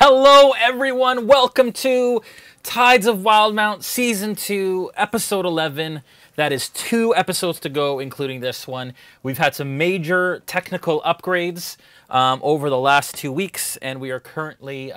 Hello, everyone. Welcome to Tides of Wildemount Season 2, Episode 11. That is 2 episodes to go, including this one. We've had some major technical upgrades over the last 2 weeks, and we are currently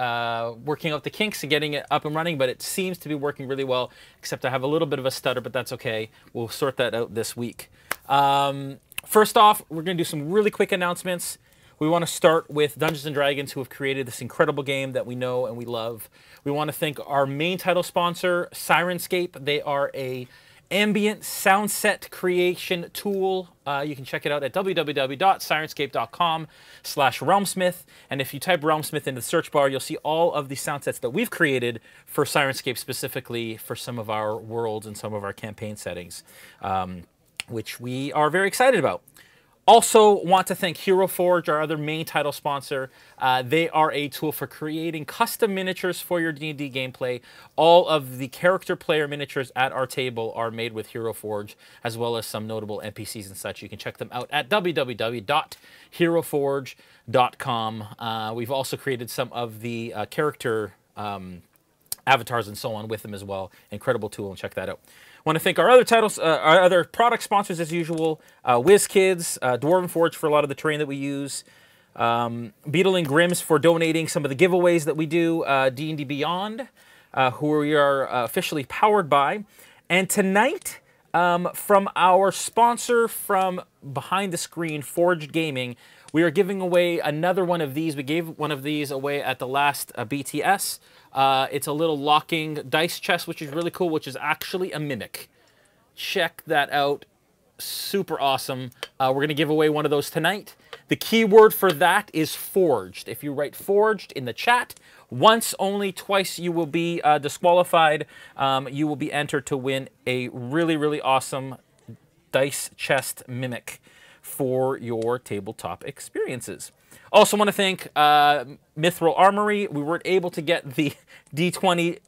working out the kinks and getting it up and running, but it seems to be working really well, except I have a little bit of a stutter, but that's okay. We'll sort that out this week. First off, we're going to do some really quick announcements. We want to start with Dungeons & Dragons, who have created this incredible game that we know and we love. We want to thank our main title sponsor, Syrinscape. They are a ambient sound set creation tool. You can check it out at www.syrinscape.com/RealmSmith. And if you type RealmSmith into the search bar, you'll see all of the sound sets that we've created for Syrinscape, specifically for some of our worlds and some of our campaign settings, which we are very excited about. Also want to thank Hero Forge, our other main title sponsor. They are a tool for creating custom miniatures for your D&D gameplay. All of the character player miniatures at our table are made with Hero Forge, as well as some notable NPCs and such. You can check them out at www.heroforge.com. We've also created some of the character avatars and so on with them as well. Incredible tool, and check that out. Want to thank our other titles, our other product sponsors as usual. WizKids, Dwarven Forge for a lot of the terrain that we use. Beetle and Grimm's for donating some of the giveaways that we do. D&D Beyond, who we are officially powered by. And tonight, from our sponsor from behind the screen, Forged Gaming, we are giving away another one of these. We gave one of these away at the last BTS. It's a little locking dice chest, which is really cool, which is actually a mimic. Check that out. Super awesome. We're going to give away one of those tonight. The keyword for that is forged. If you write forged in the chat, once only, twice you will be disqualified. You will be entered to win a really, really awesome dice chest mimic for your tabletop experiences. Also want to thank Mithril Armory. We weren't able to get the D20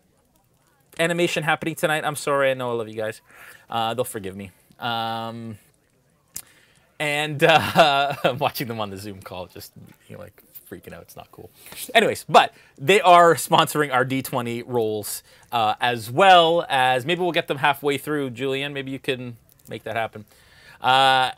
animation happening tonight. I'm sorry. I know I love you guys. They'll forgive me. I'm watching them on the Zoom call, just like freaking out. It's not cool. Anyways, but they are sponsoring our D20 rolls as well as maybe we'll get them halfway through. Julian, maybe you can make that happen. They're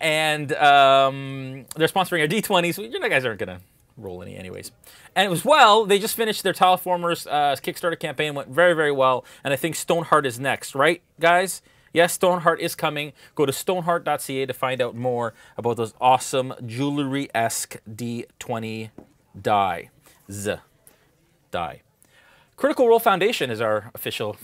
sponsoring our D20s. You guys aren't going to roll any anyways. And as well, they just finished their Tileformers Kickstarter campaign. Went very, very well. And I think Stoneheart is next, right, guys? Yes, Stoneheart is coming. Go to stoneheart.ca to find out more about those awesome jewelry-esque D20 die. Critical Role Foundation is our official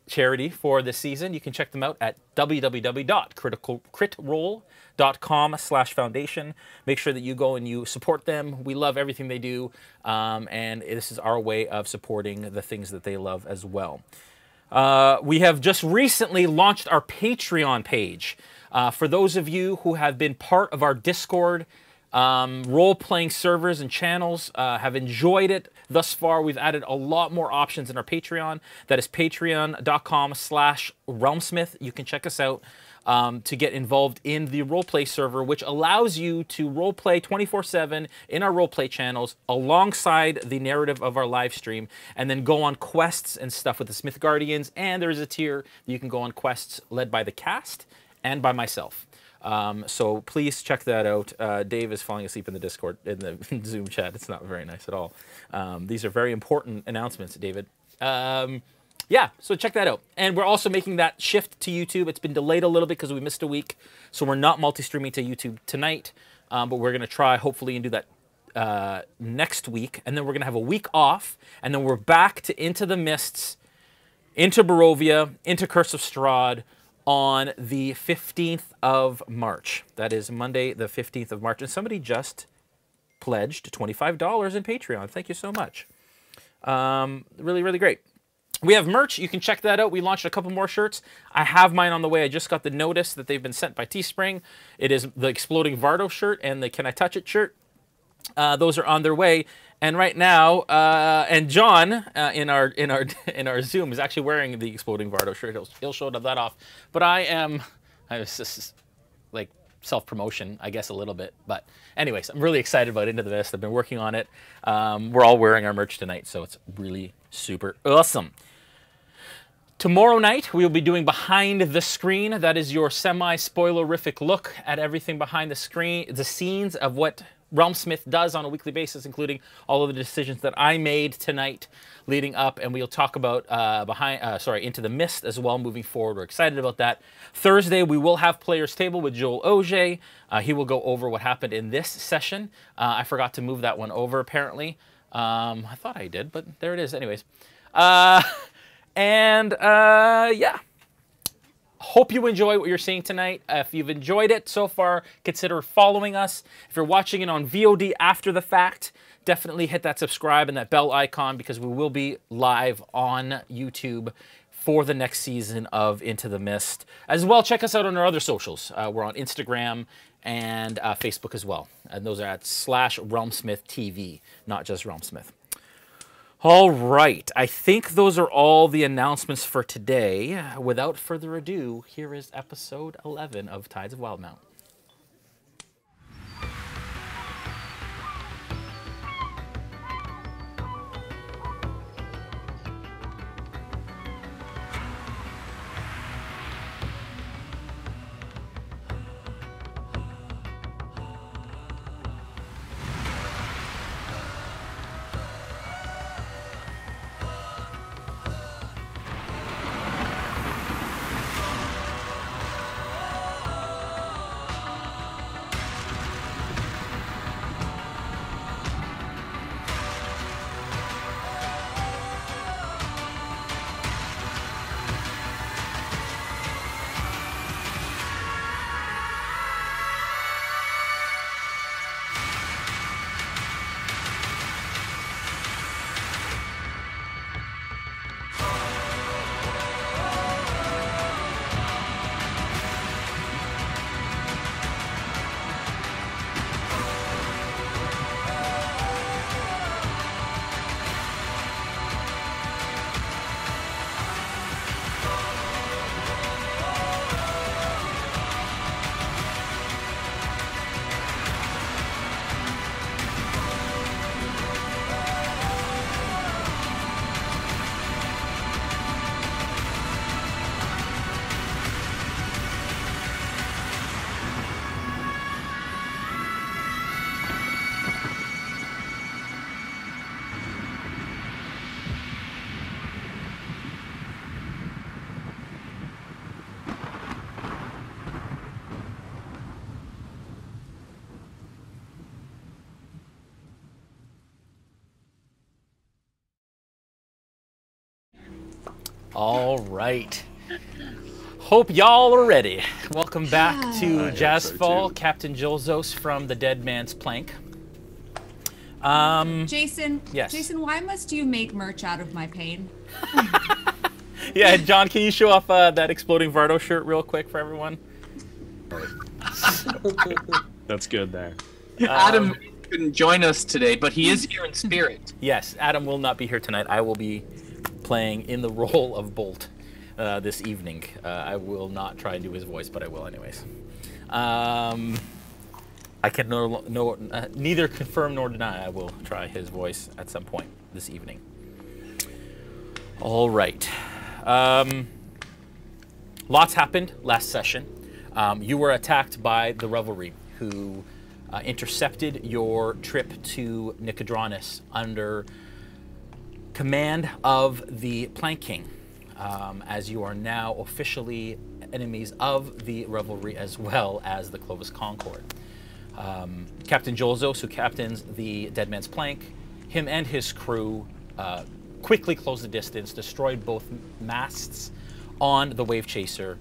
charity for this season. You can check them out at www.critroll.com/foundation. Make sure that you go and you support them. We love everything they do, and this is our way of supporting the things that they love as well. We have just recently launched our Patreon page. For those of you who have been part of our Discord role-playing servers and channels, have enjoyed it thus far. We've added a lot more options in our Patreon. That is patreon.com/RealmSmith. You can check us out to get involved in the roleplay server, which allows you to roleplay 24/7 in our roleplay channels alongside the narrative of our live stream, and then go on quests and stuff with the Smith Guardians. And there's a tier that you can go on quests led by the cast and by myself. So please check that out. Dave is falling asleep in the Discord, in the Zoom chat. It's not very nice at all. These are very important announcements, David. Yeah, so check that out. And we're also making that shift to YouTube. It's been delayed a little bit because we missed a week. So we're not multi-streaming to YouTube tonight. But we're going to try, hopefully, and do that next week. And then we're going to have a week off. And then we're back to Into the Mists, into Barovia, into Curse of Strahd, on the 15th of March. That is Monday, the 15th of March. And somebody just pledged $25 in Patreon. Thank you so much. Really, really great. We have merch. You can check that out. We launched a couple more shirts. I have mine on the way. I just got the notice that they've been sent by Teespring. It is the Exploding Vardo shirt and the Can I Touch It shirt. Those are on their way. And right now, and John in our Zoom is actually wearing the Exploding Vardo shirt. He'll show that off. But I was just like self-promotion, I guess, a little bit. But anyways, I'm really excited about Into the Mist. I've been working on it. We're all wearing our merch tonight, so it's really super awesome. Tomorrow night, we will be doing Behind the Screen. That is your semi-spoilerific look at everything behind the screen, the scenes of what RealmSmith does on a weekly basis, including all of the decisions that I made tonight leading up, and we'll talk about Into the Mist as well moving forward. We're excited about that. Thursday, we will have Player's Table with Joel Auge. He will go over what happened in this session. I forgot to move that one over, apparently. I thought I did, but there it is anyways. Yeah. Hope you enjoy what you're seeing tonight. If you've enjoyed it so far, consider following us. If you're watching it on VOD after the fact, definitely hit that subscribe and that bell icon because we will be live on YouTube for the next season of Into the Mist. As well, check us out on our other socials. We're on Instagram and Facebook as well. And those are at /RealmSmith TV, not just RealmSmith. All right, I think those are all the announcements for today. Without further ado, here is episode 11 of Tides of Wildemount. All right. Hope y'all are ready. Welcome back to Jazzfall, Captain Jolzos from the Dead Man's Plank. Jason, yes. Jason, why must you make merch out of my pain? Yeah, John, can you show off that Exploding Vardo shirt real quick for everyone? That's good there. Adam couldn't join us today, but he is here in spirit. Yes, Adam will not be here tonight. I will be playing in the role of Bolt this evening. I will not try and do his voice, but I will anyways. I can neither confirm nor deny I will try his voice at some point this evening. All right. Lots happened last session. You were attacked by the Revelry, who intercepted your trip to Nicodronus under command of the Plank King, as you are now officially enemies of the Revelry as well as the Clovis Concord. Captain Jolzos, who captains the Dead Man's Plank, him and his crew quickly closed the distance, destroyed both masts on the Wave Chaser,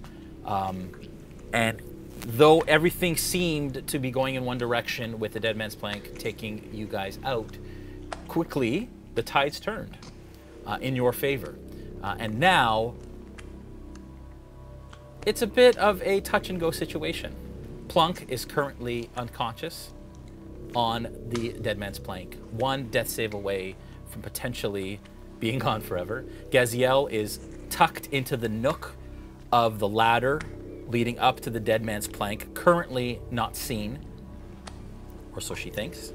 and though everything seemed to be going in one direction with the Dead Man's Plank taking you guys out, quickly the tides turned in your favor. And now it's a bit of a touch-and-go situation. Plunk is currently unconscious on the Dead Man's Plank, one death save away from potentially being gone forever. Gaziel is tucked into the nook of the ladder leading up to the dead man's plank, currently not seen, or so she thinks.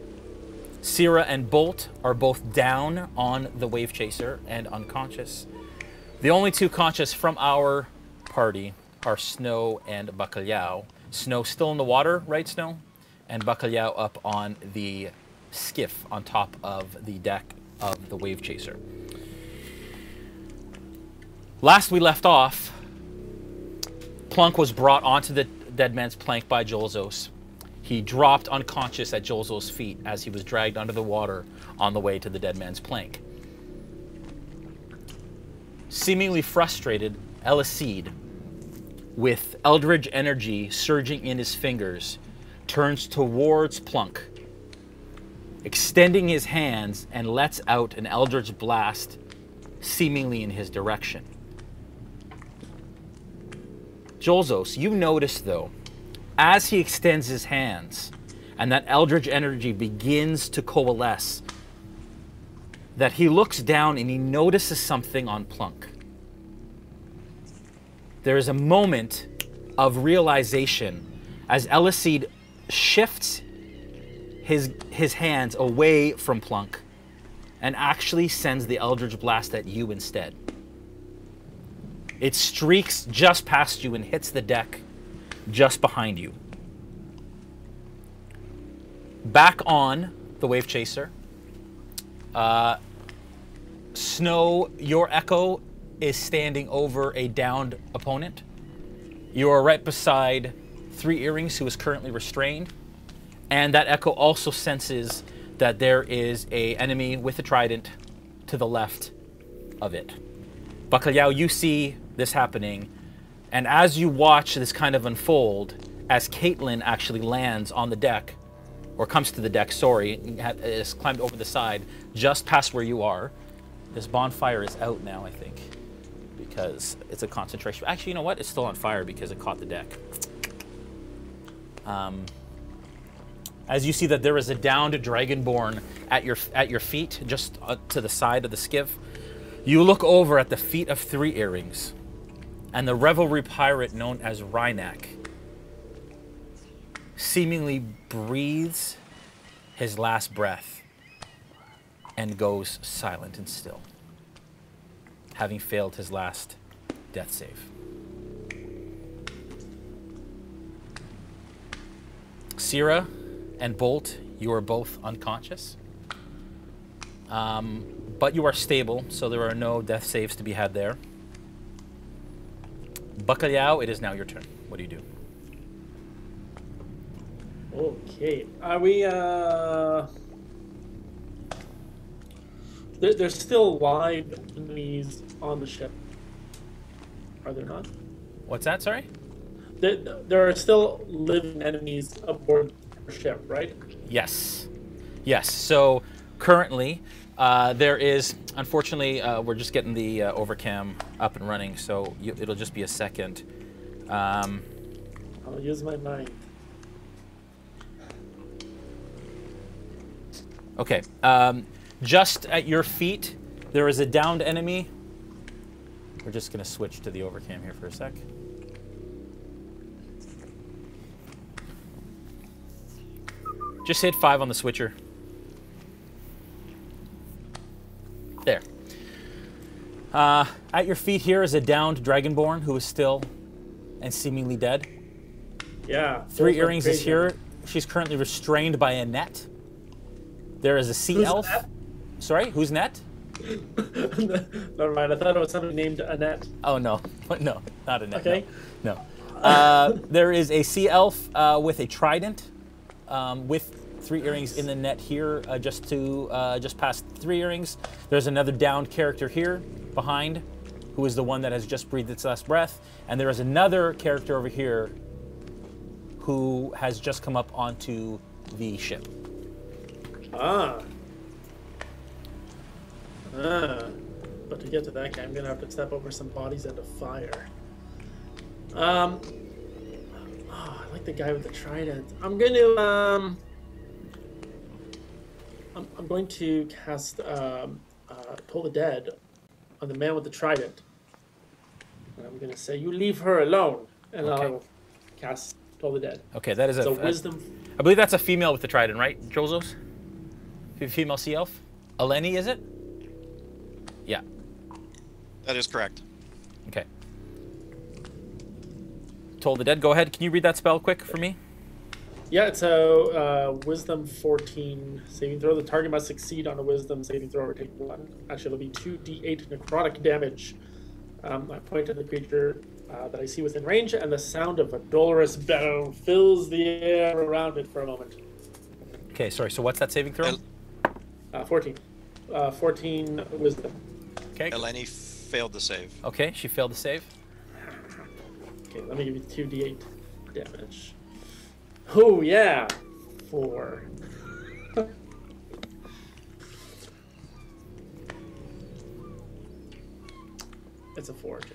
Cyra and Bolt are both down on the wave chaser and unconscious. The only two conscious from our party are Snow and Bacalhau. Snow still in the water, right, Snow? And Bacalhau up on the skiff on top of the deck of the wave chaser. Last we left off, Plunk was brought onto the dead man's plank by Jolzos. He dropped unconscious at Jolzos' feet as he was dragged under the water on the way to the dead man's plank. Seemingly frustrated, Elisede, with eldritch energy surging in his fingers, turns towards Plunk, extending his hands and lets out an eldritch blast seemingly in his direction. Jolzos, you notice though, as he extends his hands and that eldritch energy begins to coalesce, that he looks down and he notices something on Plunk. There is a moment of realization as Elisede shifts his hands away from Plunk and actually sends the eldritch blast at you instead. It streaks just past you and hits the deck just behind you. Back on the wave chaser, Snow, your echo is standing over a downed opponent. You are right beside Three Earrings, who is currently restrained, and that echo also senses that there is an enemy with a trident to the left of it. Bacalhau, you see this happening, and as you watch this kind of unfold, as Caitlin actually lands on the deck, or comes to the deck, sorry, has climbed over the side, just past where you are. This bonfire is out now, I think, because it's a concentration. Actually, you know what? It's still on fire because it caught the deck. As you see that there is a downed dragonborn at your feet, just to the side of the skiff, you look over at the feet of Three Earrings, and the Revelry pirate known as Rhynak seemingly breathes his last breath and goes silent and still, having failed his last death save. Cyra and Bolt, you are both unconscious, but you are stable, so there are no death saves to be had there. Bacalhau, it is now your turn. What do you do? Okay, are we, there's still live enemies on the ship, are there not? What's that, sorry? There are still living enemies aboard the ship, right? Yes. Yes, so currently, there is, unfortunately, we're just getting the overcam up and running, so it'll just be a second. I'll use my mind. Okay, just at your feet, there is a downed enemy. We're just going to switch to the overcam here for a sec. Just hit 5 on the switcher. There. At your feet here is a downed dragonborn who is still and seemingly dead. Yeah. Three Earrings is here. She's currently restrained by a net. There is a sea elf. Net? Sorry, who's net? Never mind. I thought it was somebody named Annette. Oh no, no, not a net. Okay. No. There is a sea elf with a trident, with Three Earrings in the net here, just past Three Earrings. There's another downed character here behind, who is the one that has just breathed its last breath, and there is another character over here who has just come up onto the ship. But to get to that guy, I'm gonna have to step over some bodies and a fire. I like the guy with the trident. I'm going to cast Toll the Dead on the man with the trident. And I'm gonna say, "You leave her alone." And Okay. I'll cast Toll the Dead. Okay, that is It's a a wisdom. I believe that's a female with the trident, right, Jolzos? Female sea elf? Eleni, is it? Yeah. That is correct. Okay. Toll the Dead. Go ahead. Can you read that spell quick for me? Yeah, it's a wisdom 14 saving throw. The target must succeed on a wisdom saving throw or take 1. Actually, it'll be 2d8 necrotic damage. I point at the creature that I see within range, and the sound of a dolorous bellow fills the air around it for a moment. Okay, sorry. So what's that saving throw? 14. 14 wisdom. Okay. Eleni failed to save. Okay, she failed to save. Okay, let me give you 2d8 damage. Oh, yeah. 4. It's a 4, Jay.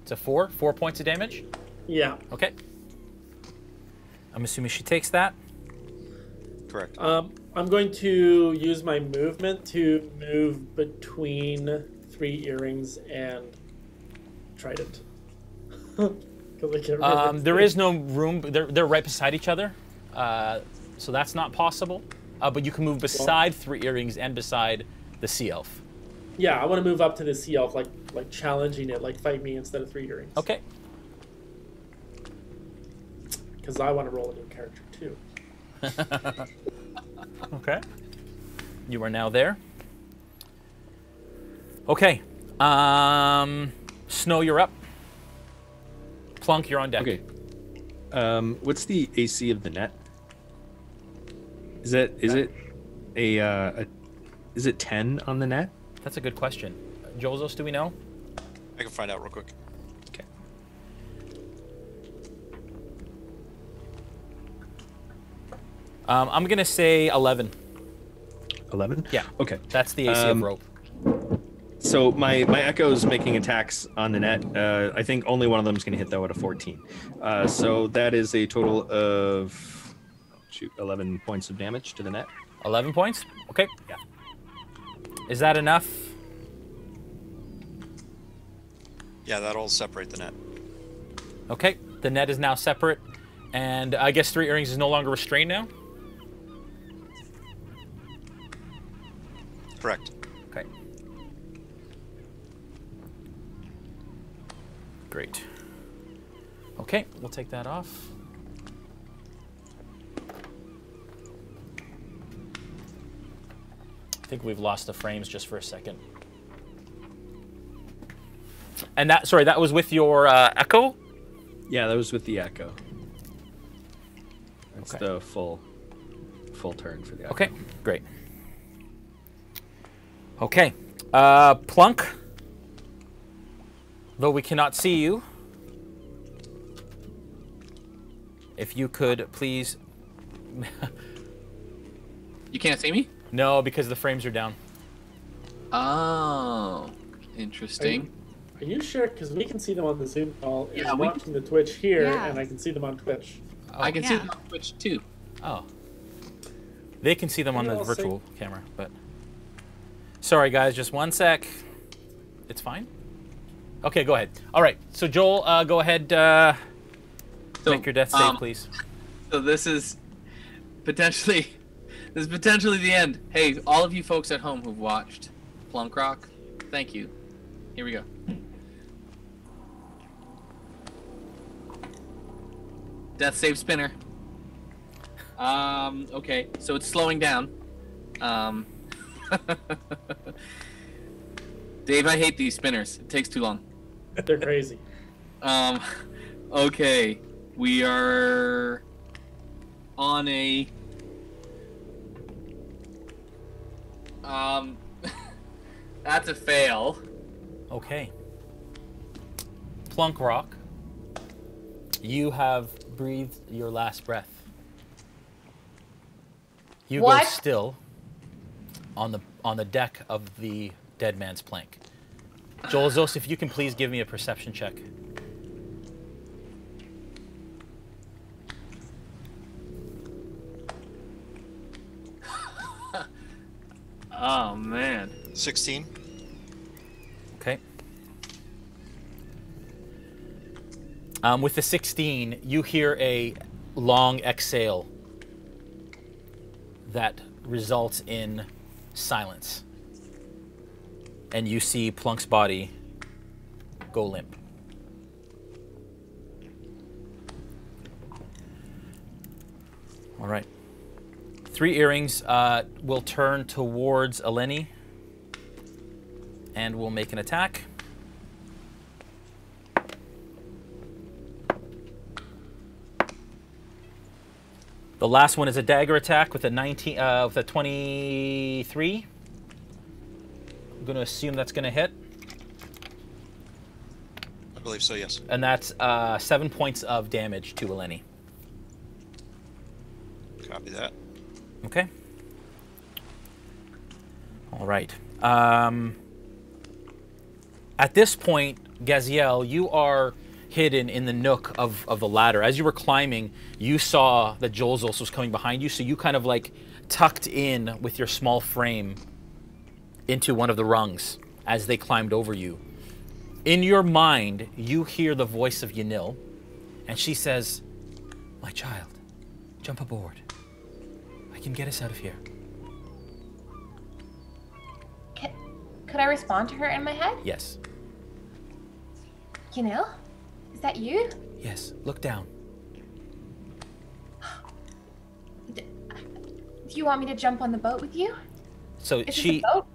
It's a 4. 4 points of damage. Yeah. Okay. I'm assuming she takes that. Correct. I'm going to use my movement to move between 3 earrings and trident. 'Cause I can't remember. There is no room. They're right beside each other, so that's not possible. But you can move beside 3 earrings and beside the sea elf. Yeah, I want to move up to the sea elf, like challenging it, like fight me instead of 3 earrings. Okay. Because I want to roll a new character too. Okay. You are now there. Okay. Snow, you're up. Plunk, you're on deck. Okay. What's the AC of the net? Is it is it 10 on the net? That's a good question. Jolzos, do we know? I can find out real quick. Okay. I'm gonna say 11. 11? Yeah. Okay. That's the AC of rope. So my echo's making attacks on the net. I think only one of them is going to hit though at a 14. So that is a total of 11 points of damage to the net. 11 points. Okay. Yeah. Is that enough? Yeah, that'll separate the net. Okay. The net is now separate, and I guess 3 earrings is no longer restrained now. Correct. Okay. Great. Okay, we'll take that off. I think we've lost the frames just for a second. And that, sorry, that was with your echo? Yeah, that was with the echo. That's Okay. the full turn for the echo. Okay, great. Okay, Plunk, though we cannot see you, if you could please... You can't see me? No, because the frames are down. Oh, interesting. Are you sure? Because we can see them on the Zoom call. Yeah, I'm we watching the Twitch here, Yeah. and I can see them on Twitch. I can see Yeah. them on Twitch too. Oh. They can see them on Yeah, the I'll see. virtual camera, but... Sorry, guys, just one sec. It's fine? Okay, go ahead. All right, so Joel, go ahead, make your death save, please. So this is potentially the end. Hey, all of you folks at home who've watched Plunkrawk, thank you. Here we go. Death save spinner. Okay, so it's slowing down. Dave, I hate these spinners. It takes too long. They're crazy. Okay, we are on a that's a fail. Okay. Plunkrawk, you have breathed your last breath. You What? go still on the deck of the dead man's plank. Joel Zos, if you can please give me a perception check. Oh man. 16. Okay. With the 16, you hear a long exhale that results in silence. And you see Plunk's body go limp. All right. 3 earrings will turn towards Eleni and will make an attack. The last one is a dagger attack with a 23. I'm going to assume that's going to hit. I believe so, yes. And that's 7 points of damage to Eleni. Copy that. Okay. All right. At this point, Gaziel, you are hidden in the nook of the ladder. As you were climbing, you saw that Jolzos was coming behind you, so you kind of like tucked in with your small frame into one of the rungs as they climbed over you. In your mind, you hear the voice of Yanil, and she says, "My child, jump aboard. I can get us out of here." Could I respond to her in my head? Yes. Yanil? Is that you? Yes. Look down. Do you want me to jump on the boat with you? So Is she... this a boat?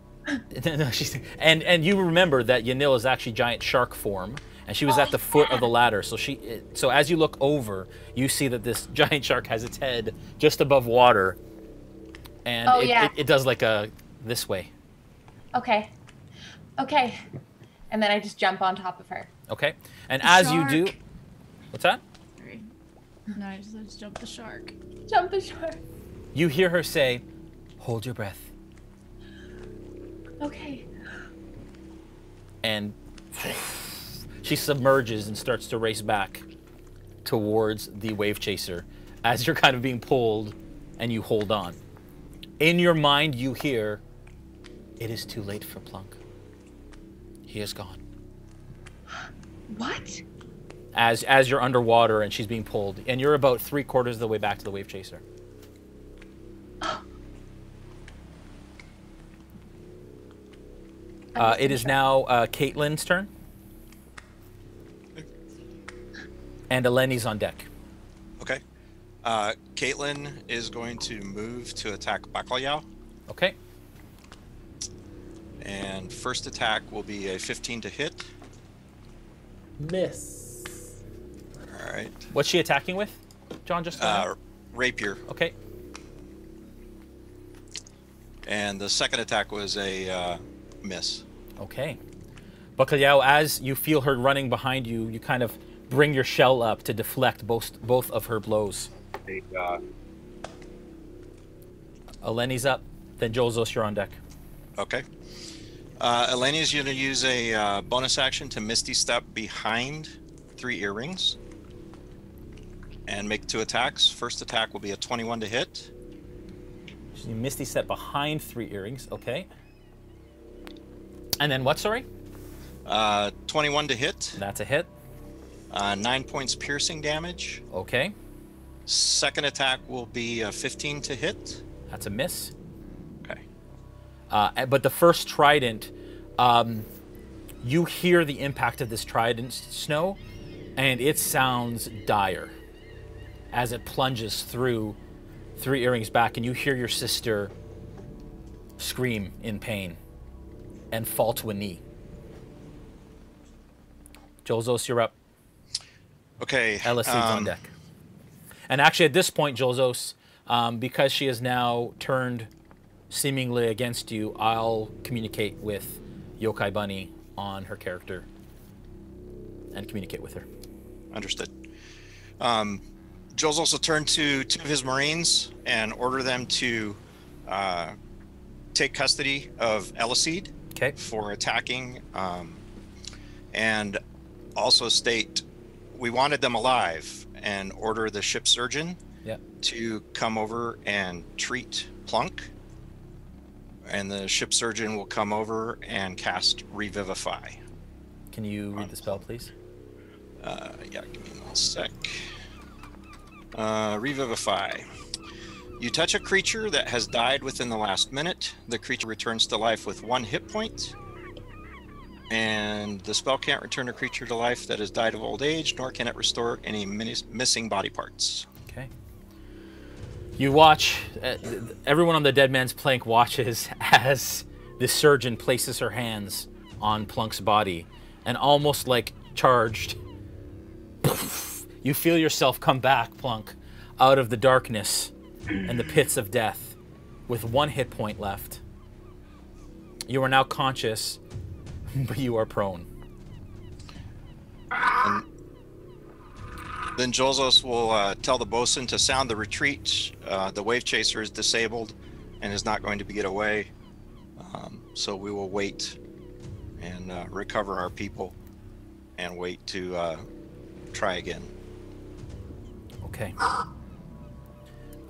No, she's... And you remember that Yanil is actually giant shark form, and she was at the foot of the ladder. So so as you look over, you see that this giant shark has its head just above water, and it does like a this way. Okay. Okay. And then I just jump on top of her. Okay. And as you do... Shark. What's that? Sorry. No, I just jumped the shark. Jump the shark. You hear her say, "Hold your breath." Okay. And she submerges and starts to race back towards the wave chaser as you're kind of being pulled and you hold on. In your mind, you hear, "It is too late for Plunk. He is gone." What? As you're underwater and she's being pulled, and you're about 3/4 of the way back to the wave chaser. It is now Caitlin's turn. And Eleni's on deck. Okay. Caitlin is going to move to attack Bacalhau. Okay. And first attack will be a 15 to hit. Miss. All right. What's she attacking with, John? Just rapier. okay. And the second attack was a miss. Okay. Bacalhau, as you feel her running behind you, you kind of bring your shell up to deflect both of her blows. Eleni's up. Then Jolzos, you're on deck. Okay. Eleni is going to use a bonus action to Misty Step behind 3 earrings and make 2 attacks. First attack will be a 21 to hit. So you Misty Step behind 3 earrings. Okay. And then what, sorry? 21 to hit. That's a hit. 9 points piercing damage. Okay. Second attack will be 15 to hit. That's a miss. Okay. But the first trident, you hear the impact of this trident, Snow, and it sounds dire as it plunges through 3 earrings back, and you hear your sister scream in pain and fall to a knee. Jolzos, you're up. Okay. LSC's on deck. And actually, at this point, Jolzos, because she has now turned seemingly against you, I'll communicate with Yokai Bunny on her character and communicate with her. Understood. Joel's also turned to 2 of his Marines and order them to take custody of Eliseed for attacking, and also state we wanted them alive, and order the ship surgeon to come over and treat Plunk, and the ship surgeon will come over and cast Revivify. Can you read the spell, please? Yeah, give me 1 sec. Revivify. You touch a creature that has died within the last minute. The creature returns to life with 1 hit point. And the spell can't return a creature to life that has died of old age, nor can it restore any missing body parts. Okay. You watch, everyone on the dead man's plank watches as the surgeon places her hands on Plunk's body, and almost like charged, you feel yourself come back, Plunk, out of the darkness and the pits of death with 1 hit point left. You are now conscious, but you are prone. And then Jolzos will tell the bosun to sound the retreat. The wave chaser is disabled and is not going to get away. So we will wait and recover our people and wait to try again. Okay.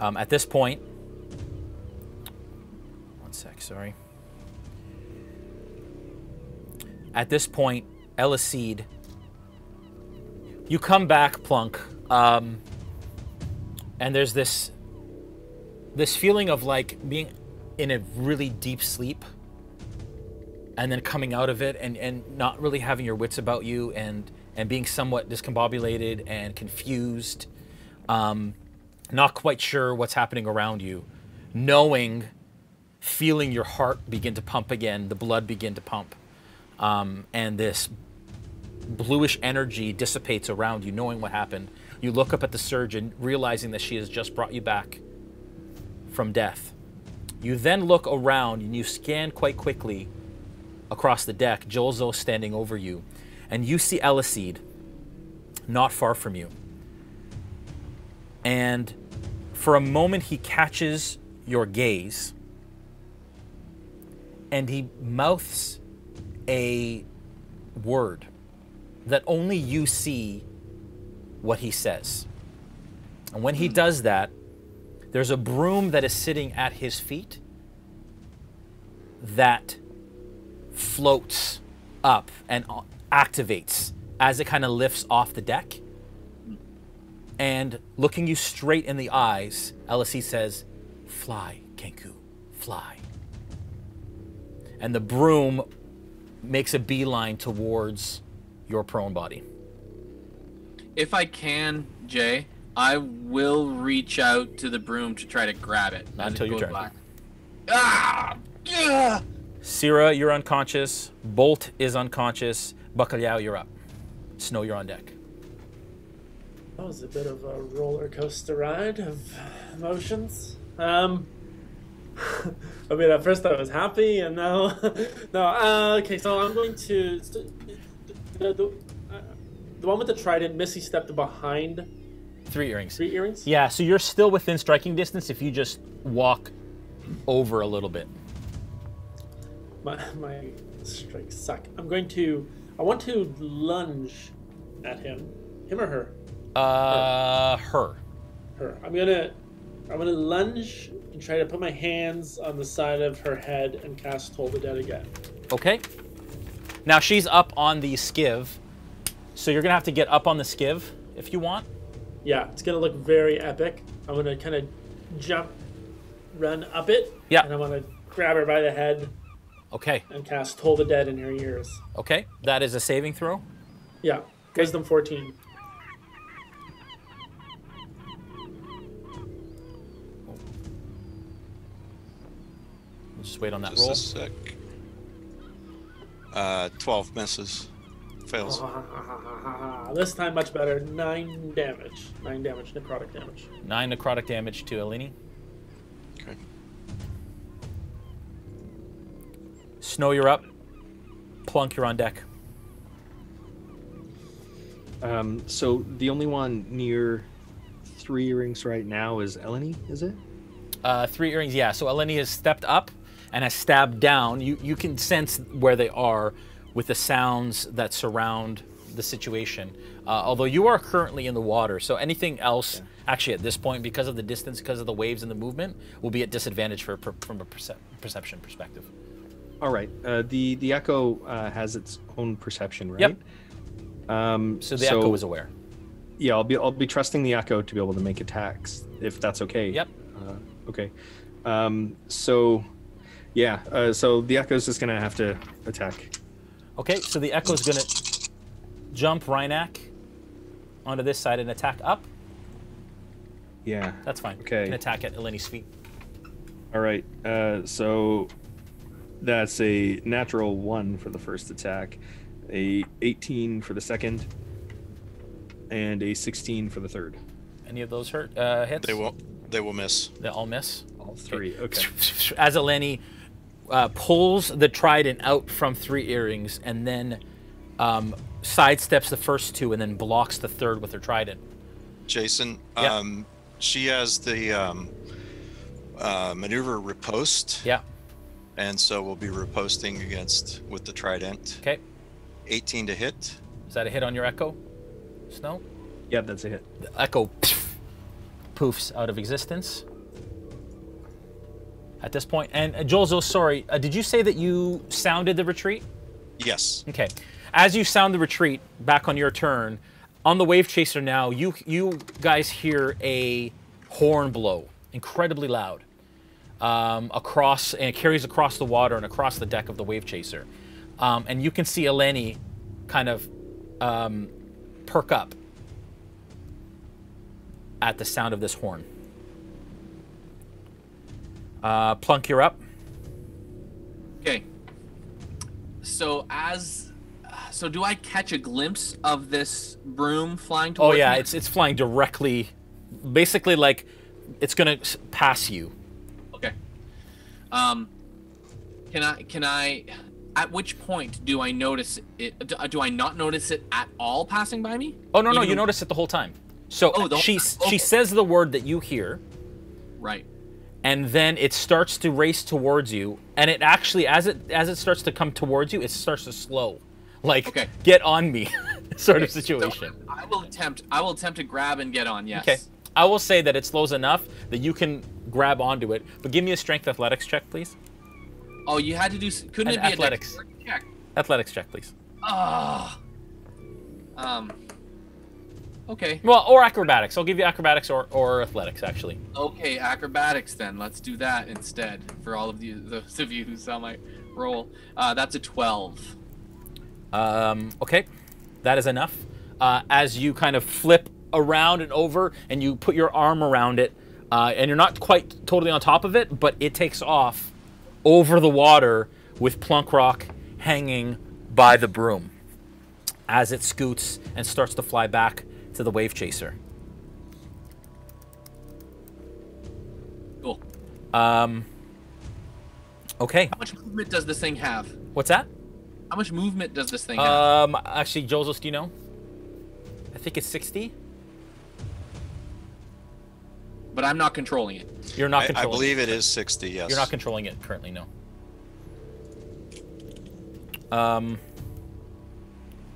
At this point, 1 sec, sorry. At this point, Elicede, you come back, Plunk, and there's this feeling of like being in a really deep sleep and then coming out of it and not really having your wits about you and being somewhat discombobulated and confused, not quite sure what's happening around you, feeling your heart begin to pump again, the blood begin to pump. And this bluish energy dissipates around you, knowing what happened. You look up at the surgeon, realizing that she has just brought you back from death. You then look around and you scan quite quickly across the deck, Jolzo standing over you, and you see Elicede not far from you. And for a moment he catches your gaze and he mouths a word that only you see what he says. And when he does that, there's a broom that is sitting at his feet that floats up and activates as it kind of lifts off the deck. And looking you straight in the eyes, Elicede says, "Fly, Kancko, fly." And the broom makes a beeline towards your prone body. If I can, Jay, I will reach out to the broom to try to grab it. Not until your turn. Black. Ah! Yeah! Cyra, you're unconscious. Bolt is unconscious. Bacalhau, you're up. Snow, you're on deck. That was a bit of a roller coaster ride of emotions. I mean, at first I was happy, and now, no. Okay, so I'm going to the one with the trident. Missy stepped behind. 3 earrings. 3 earrings. Yeah, so you're still within striking distance if you just walk over a little bit. My strikes suck. I want to lunge at him. Him or her? Her. Her. I'm gonna lunge and try to put my hands on the side of her head and cast Toll the Dead again. Okay. Now she's up on the skiv, so you're gonna have to get up on the skiv if you want. Yeah, it's gonna look very epic. I'm gonna kind of run up it. Yeah. And I'm gonna grab her by the head. Okay. And cast Toll the Dead in her ears. Okay, that is a saving throw. Yeah, Wisdom 14. We'll just wait on that Just roll. a sec. 12 misses. Fails. This time much better. 9 damage. 9 damage, necrotic damage. 9 necrotic damage to Eleni. Okay. Snow, you're up. Plunk, you're on deck. So the only one near 3 earrings right now is Eleni, is it? 3 earrings, yeah. So Eleni has stepped up and has stabbed down. You can sense where they are with the sounds that surround the situation. Although you are currently in the water, so anything else, actually at this point, because of the distance, because of the waves and the movement, will be at disadvantage from a perception perspective. All right. The echo has its own perception, right? Yep. So the Echo is aware. Yeah, I'll be trusting the Echo to be able to make attacks if that's okay. Yep. Okay. So the Echo's just gonna have to attack. Okay, so the Echo's gonna jump Rhynak onto this side and attack up. Yeah. That's fine. Okay. Can attack at Eleni's feet. All right. So that's a natural 1 for the first attack, a 18 for the second, and a 16 for the third. Any of those hits? They will miss. They all miss. All 3. Okay. As Eleni pulls the trident out from 3 earrings and then sidesteps the first 2 and then blocks the third with her trident. Jason, Yep. She has the maneuver riposte. Yeah. And so we'll be riposting with the trident. Okay. 18 to hit. Is that a hit on your Echo, Snow? Yeah, that's a hit. The Echo poofs out of existence at this point. And Jolzo, sorry, did you say that you sounded the retreat? Yes. Okay. As you sound the retreat, back on your turn, on the Wave Chaser now, you guys hear a horn blow, incredibly loud, across, and it carries across the water and across the deck of the Wave Chaser. And you can see Eleni kind of perk up at the sound of this horn. Plunk, you're up. Okay. So do I catch a glimpse of this broom flying towards Oh yeah, me? it's flying directly, basically like it's gonna pass you. Okay. Can I? At which point do I notice it? Do I not notice it at all passing by me? Oh no, you notice it the whole time. So she says the word that you hear. Right. And then it starts to race towards you, and it actually, as it starts to come towards you, it starts to slow, like get on me, sort of situation. So I will attempt to grab and get on. Yes. Okay. I will say that it slows enough that you can grab onto it, but give me a strength athletics check, please. Oh, you had to do. Couldn't it be athletics? A dexterity check? Athletics check, please. Okay. Well, or acrobatics. I'll give you acrobatics or athletics, actually. Okay, acrobatics then. Let's do that instead for all of those of you who saw my roll. That's a 12. Okay, that is enough. As you kind of flip around and over, and you put your arm around it, and you're not quite totally on top of it, but it takes off over the water with Plunkrawk hanging by the broom as it scoots and starts to fly back to the Wave Chaser. Cool. Okay. How much movement does this thing have? What's that? How much movement does this thing have? Actually, Joseph, do you know? I think it's 60. But I'm not controlling it. You're not controlling it. I believe it is 60, yes. You're not controlling it currently, no. So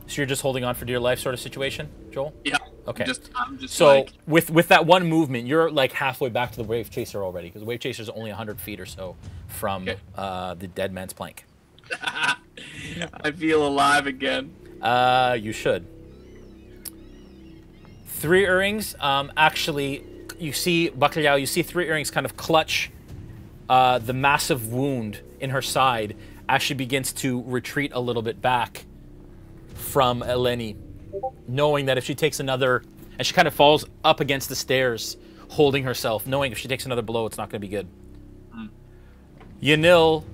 you're just holding on for dear life sort of situation, Joel? Yeah. Okay. I'm just so like... with that one movement, you're like halfway back to the Wave Chaser already, because the Wave Chaser is only 100 feet or so from the dead man's plank. I feel alive again. You should. 3 earrings. Actually, you see Bacalhau. You see 3 earrings kind of clutch the massive wound in her side as she begins to retreat a little bit back from Eleni, knowing that if she takes another, and she kind of falls up against the stairs, holding herself, knowing if she takes another blow, it's not going to be good. Yanil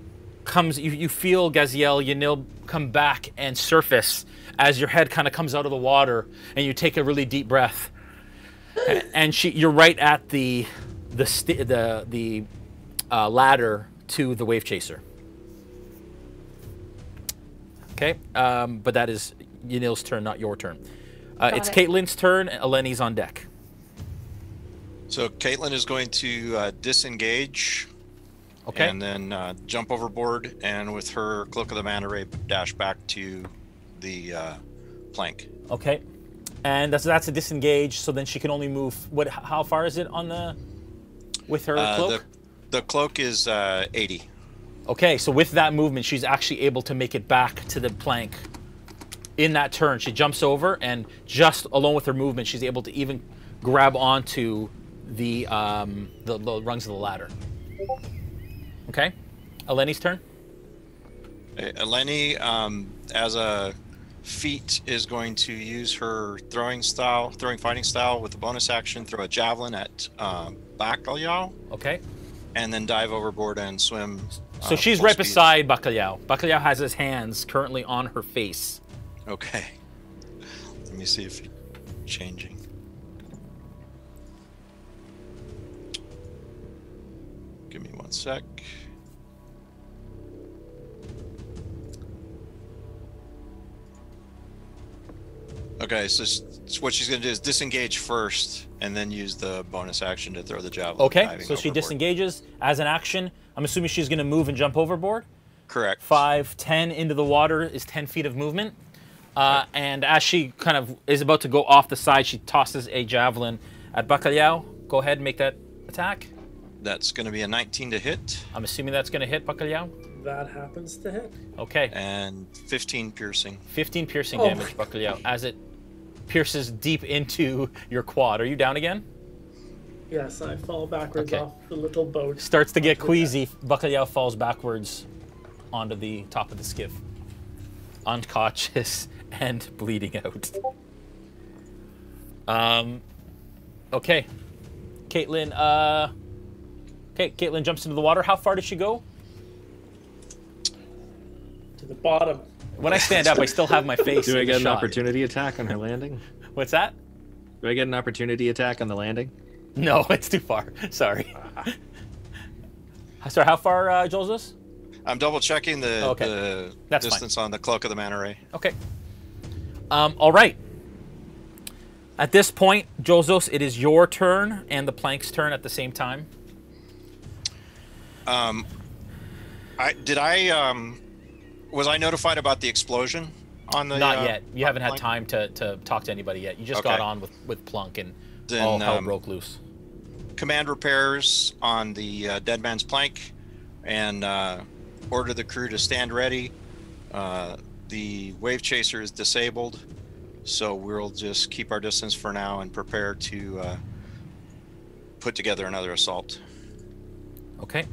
comes. You feel Gaziel, Yanil come back and surface as your head kind of comes out of the water, and you take a really deep breath. And you're right at the ladder to the Wave Chaser. Okay, but that is Yanil's turn, not your turn. It's Caitlin's turn. Eleni's on deck. So Caitlin is going to disengage. Okay. And then jump overboard, and with her Cloak of the Manta Ray, dash back to the plank. Okay. And that's a disengage, so then she can only move. How far is it on the with her cloak? The cloak is 80. Okay, so with that movement, she's actually able to make it back to the plank in that turn, she jumps over, and just alone with her movement, she's able to even grab onto the rungs of the ladder. Okay, Eleni's turn. Eleni, as a feat, is going to use her throwing fighting style with a bonus action, throw a javelin at Bacalhau. Okay. And then dive overboard and swim. So she's right beside Bacalhau. Bacalhau has his hands currently on her face. Okay. Let me see if it's changing. Give me 1 sec. Okay, so what she's going to do is disengage first and then use the bonus action to throw the javelin. Okay, so she disengages as an action. I'm assuming she's going to move and jump overboard? Correct. 5, 10 into the water is 10 feet of movement. And as she kind of is about to go off the side, she tosses a javelin at Bacalhau. Go ahead and make that attack. That's going to be a 19 to hit. I'm assuming that's going to hit Bacalhau. That happens to hit. Okay. And 15 piercing. 15 piercing damage, Bacalhau, as it pierces deep into your quad. Are you down again? Yes, I fall backwards off the little boat. Starts to get queasy. Bacalhau falls backwards onto the top of the skiff, unconscious and bleeding out. Okay. Caitlin, Caitlin jumps into the water. How far did she go? To the bottom. When I stand up, I still have my face. Do I get an opportunity attack on her landing? What's that? Do I get an opportunity attack on the landing? No, it's too far. Sorry. Sorry, how far, Joseph? I'm double checking the distance on the Cloak of the Manta Ray. Okay. All right. At this point, Joseph, it is your turn and the plank's turn at the same time. Was I notified about the explosion on the? Not yet. You haven't had time to talk to anybody yet. You just got on with Plunk and all hell broke loose. Command repairs on the dead man's plank, and order the crew to stand ready. The wave chaser is disabled, so we'll just keep our distance for now and prepare to put together another assault. Okay.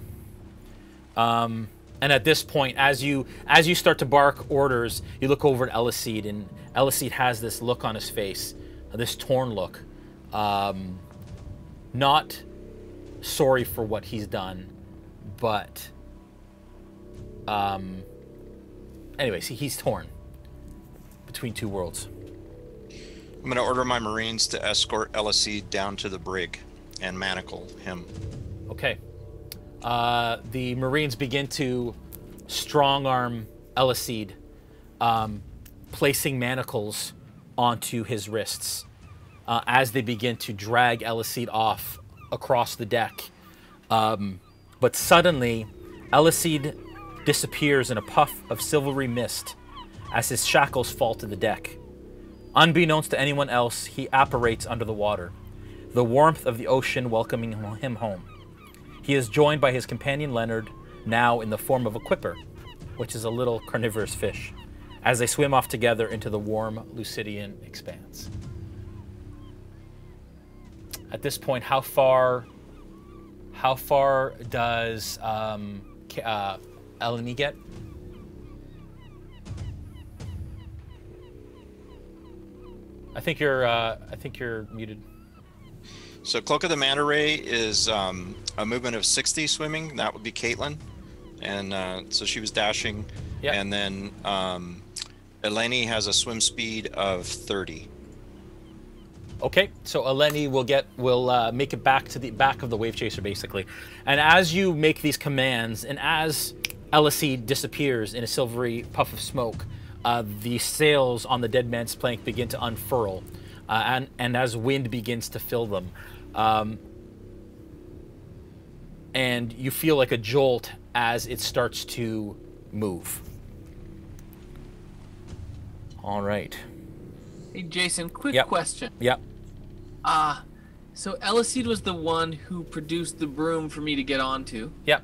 And at this point, as you start to bark orders, you look over at Elicide, and Elicide has this look on his face, this torn look. Not sorry for what he's done, but anyways, he's torn between two worlds. I'm going to order my Marines to escort Elicide down to the brig and manacle him. Okay. The Marines begin to strong-arm Elicide, placing manacles onto his wrists as they begin to drag Elicide off across the deck. But suddenly, Elicide disappears in a puff of silvery mist as his shackles fall to the deck. Unbeknownst to anyone else, he apparates under the water, the warmth of the ocean welcoming him home. He is joined by his companion Leonard, now in the form of a quipper, which is a little carnivorous fish, as they swim off together into the warm Lucidian expanse. At this point, how far does Eleni get? I think you're muted. So Cloak of the Manta Ray is a movement of 60 swimming. That would be Caitlin. And so she was dashing. Yep. And then Eleni has a swim speed of 30. Okay, so Eleni will make it back to the back of the wave chaser, basically. And as you make these commands, and as Elicide disappears in a silvery puff of smoke, the sails on the dead man's plank begin to unfurl, and as wind begins to fill them, and you feel like a jolt as it starts to move. All right. Hey, Jason, quick question. Yep. So Elicide was the one who produced the broom for me to get onto. Yep.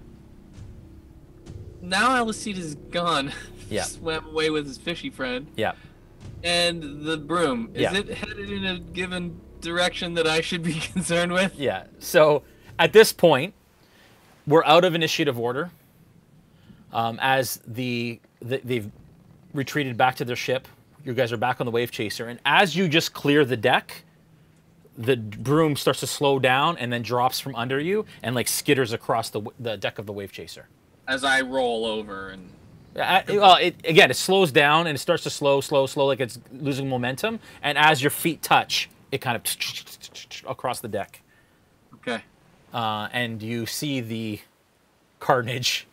Now Elicide is gone. Yeah. Swam away with his fishy friend. Yeah. and the broom. Is it headed in a given direction that I should be concerned with? Yeah. So at this point, we're out of initiative order. As they've retreated back to their ship. You guys are back on the Wave Chaser, and as you just clear the deck, the broom starts to slow down and then drops from under you and like skitters across the deck of the Wave Chaser. As I roll over and... it slows down and it starts to slow, like it's losing momentum. And as your feet touch, it kind of across the deck. Okay. And you see the carnage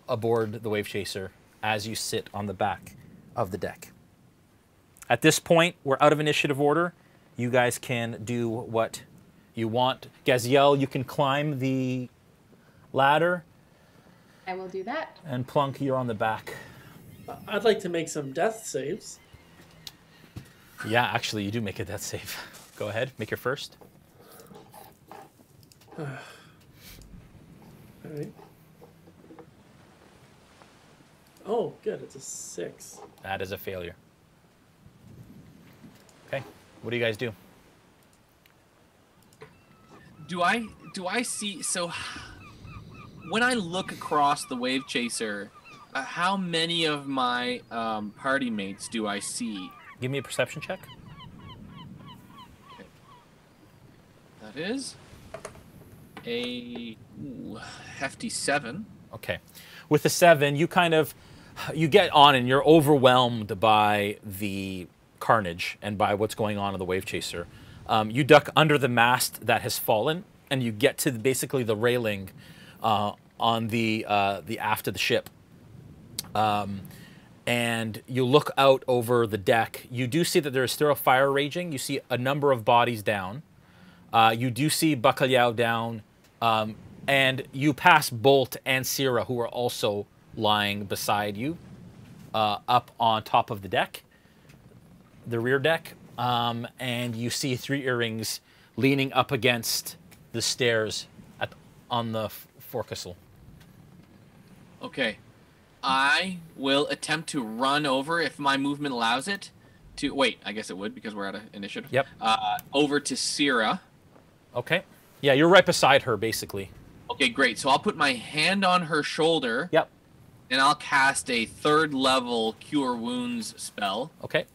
aboard the Wave Chaser as you sit on the back of the deck. At this point, we're out of initiative order. You guys can do what you want. Gaziel, you can climb the ladder. I will do that. And Plunk, you're on the back. I'd like to make some death saves. Yeah, actually, you do make a death save. Go ahead, make your first. All right. Oh, good. It's a 6. That is a failure. Okay, what do you guys do? Do I see... So, when I look across the Wave Chaser, how many of my party mates do I see? Give me a perception check. Okay. That is a hefty 7. Okay. With the 7, you get on and you're overwhelmed by the carnage and by what's going on in the Wave Chaser. You duck under the mast that has fallen, and you get to basically the railing on the aft of the ship. And you look out over the deck. You do see that there is still a fire raging. You see a number of bodies down. You do see Bacalhau down. And you pass Bolt and Cyra, who are also lying beside you, up on top of the deck, the rear deck. And you see 3 earrings leaning up against the stairs on the forecastle. Okay. I will attempt to run over, if my movement allows it, to... Wait, I guess it would, because we're out of initiative. Yep. Over to Cyra. Okay. Yeah, you're right beside her, basically. Okay, great. So I'll put my hand on her shoulder. Yep. And I'll cast a 3rd level Cure Wounds spell. Okay.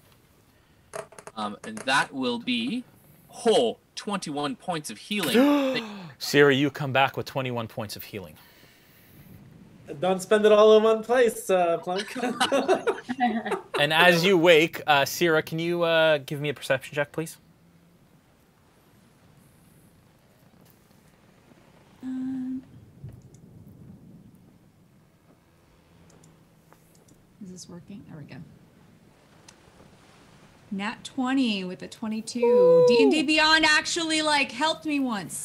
And that will be 21 points of healing. Cyra, you come back with 21 points of healing. Don't spend it all in one place, Plunk. And as you wake, Cyra, can you give me a perception check, please? Is this working? There we go. Nat 20 with a 22. D&D Beyond actually helped me once.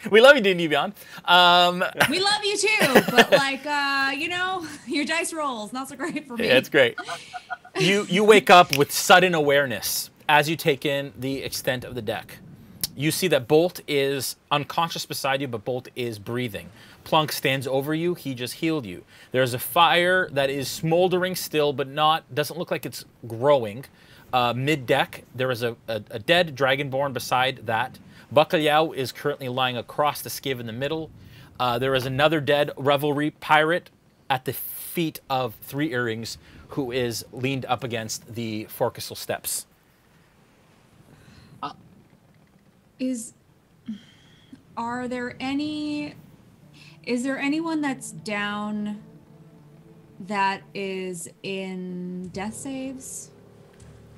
We love you, D&D Beyond. We love you too, but your dice rolls not so great for me. Yeah, it's great. You wake up with sudden awareness as you take in the extent of the deck. You see that Bolt is unconscious beside you, but Bolt is breathing. Plunk stands over you. He just healed you. There's a fire that is smoldering still, but doesn't look like it's growing. Mid-deck, there is a dead Dragonborn beside that. Bacalhau is currently lying across the skiff in the middle. There is another dead Revelry pirate at the feet of 3 earrings who is leaned up against the forecastle steps. Is there anyone that's down that is in death saves?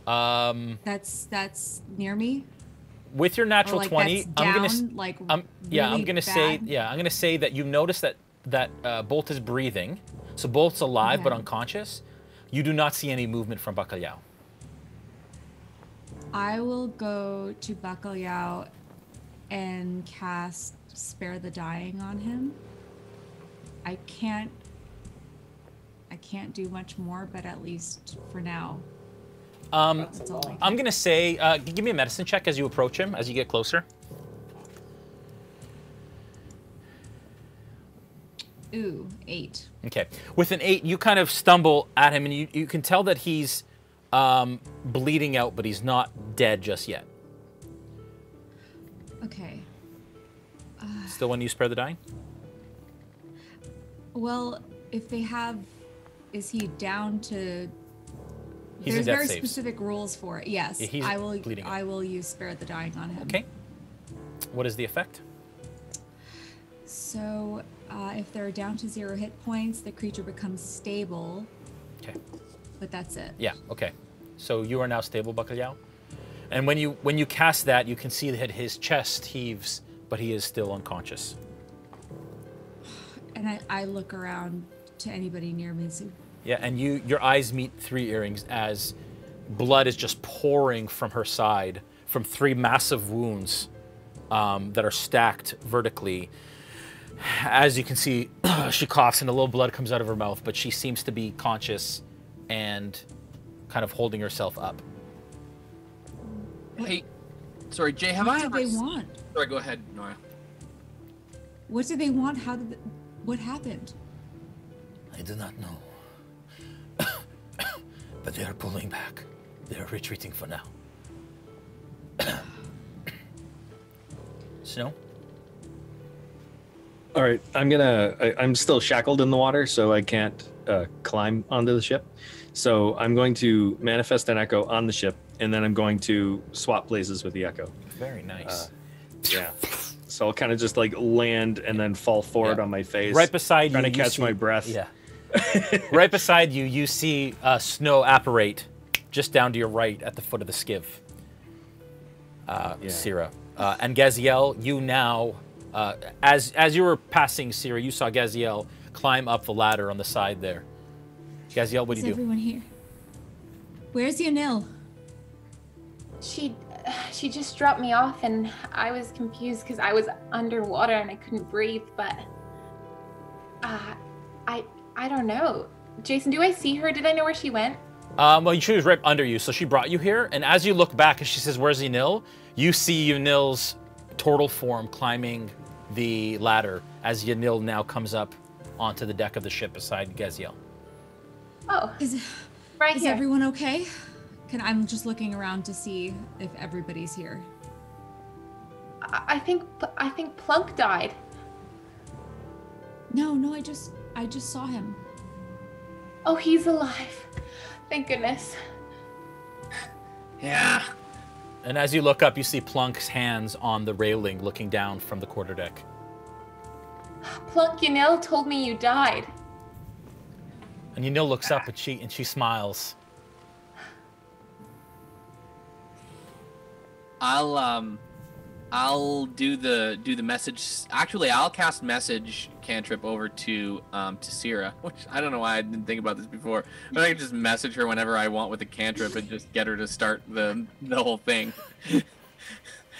That's near me. With your natural 20, I'm gonna say that you notice that Bolt is breathing, so Bolt's alive but unconscious. You do not see any movement from Bacalhau. I will go to Bacalhau and cast Spare the Dying on him. I can't do much more, but at least for now. I'm gonna say, give me a medicine check as you approach him, as you get closer. Ooh, 8. Okay. With an 8, you kind of stumble at him, and you can tell that he's bleeding out, but he's not dead just yet. Okay. Still want to use Spare the Dying? Well, if they have, is he down to? He's There's in death very saves. specific rules for it. Yes, Yeah, he's I will. bleeding out. I will use Spare the Dying on him. Okay. What is the effect? So, if they're down to 0 hit points, the creature becomes stable. Okay. But that's it. Yeah. Okay. So you are now stable, Bacalhau. And when you cast that, you can see that his chest heaves, but he is still unconscious. And I look around to anybody near me. So Yeah, and your eyes meet 3 earrings as blood is just pouring from her side from 3 massive wounds that are stacked vertically. As you can see, she coughs and a little blood comes out of her mouth, but she seems to be conscious and kind of holding herself up. Hey, sorry, Jay, have what I do ever... they want? Sorry, go ahead, Noura. What do they want? What happened? I do not know. But they are pulling back. They are retreating for now. Snow? All right, I'm still shackled in the water, so I can't climb onto the ship. So I'm going to manifest an echo on the ship, and then I'm going to swap places with the echo. Very nice. Yeah. So I'll kind of just like land and then fall forward on my face. Right beside trying you. to catch my breath. Yeah. Right beside you, you see Snow apparate just down to your right at the foot of the skiff. Cyra. And Gaziel, you now, as you were passing Cyra, you saw Gaziel climb up the ladder on the side there. Gaziel, what do you do? Is everyone here? Where's Yanil? She just dropped me off, and I was confused because I was underwater and I couldn't breathe. But I don't know. Jason, do I see her? Did I know where she went? Well, she was right under you, so she brought you here. And as you look back, and she says, "Where's Yanil?" You see Yanil's turtle form climbing the ladder as Yanil now comes up onto the deck of the ship beside Gaziel. Oh, Is here. everyone okay? I'm just looking around to see if everybody's here. I think Plunk died. No, I just saw him. Oh, he's alive. Thank goodness. Yeah. And as you look up, you see Plunk's hands on the railing looking down from the quarterdeck. Plunk, Yanil told me you died. And Yanil looks up and she smiles. I'll do the message. Actually, I'll cast message cantrip over to Cyra, which I don't know why I didn't think about this before. But I can just message her whenever I want with a cantrip and just get her to start the whole thing. We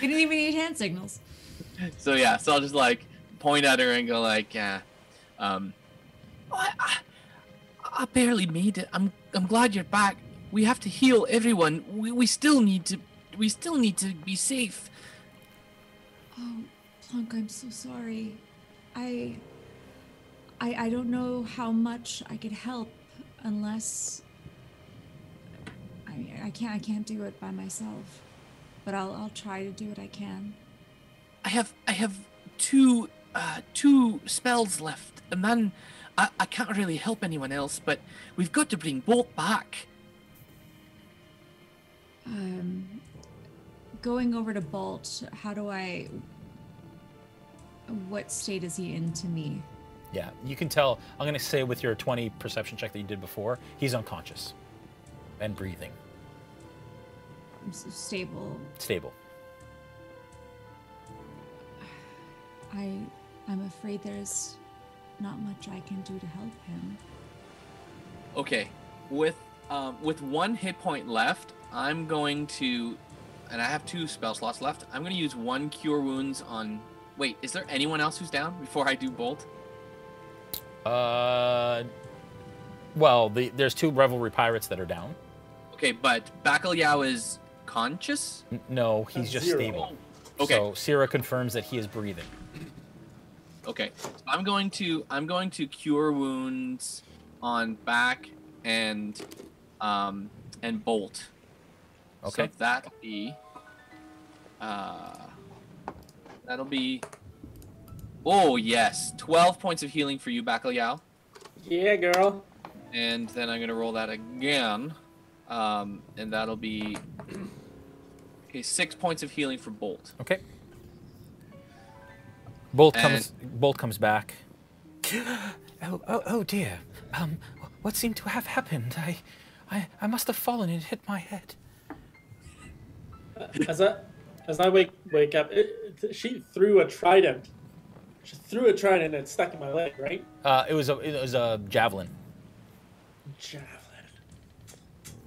didn't even need hand signals. So yeah, so I'll just like point at her and go like, yeah, I barely made it. I'm glad you're back. We have to heal everyone. We still need to be safe. Oh, Plunk, I'm so sorry. I don't know how much I could help unless I can't do it by myself. But I'll try to do what I can. I have two spells left, and then I can't really help anyone else. But we've got to bring Bolt back. Going over to Bolt, what state is he in to me? Yeah, you can tell. I'm going to say with your 20 perception check that you did before, he's unconscious and breathing. Stable. Stable. I'm afraid there's not much I can do to help him. Okay, with 1 hit point left, I'm going to, and I have 2 spell slots left. I'm going to use 1 cure wounds on. Wait, is there anyone else who's down before I do Bolt? Well, there's 2 Revelry pirates that are down. Okay, but Bacalhau is conscious? No, he's just 0. stable. Okay. So Cyra confirms that he is breathing. Okay, so I'm going to cure wounds on Bac and and bolt. Okay. So that'll be. Oh yes, 12 points of healing for you, Bacalhau. Yeah, girl. And then I'm gonna roll that again, and that'll be 6 points of healing for Bolt. Okay. Bolt comes back. Oh dear. What seemed to have happened? I must have fallen and hit my head. As I wake up, she threw a trident. She threw a trident and it stuck in my leg, right? It was a javelin. Javelin.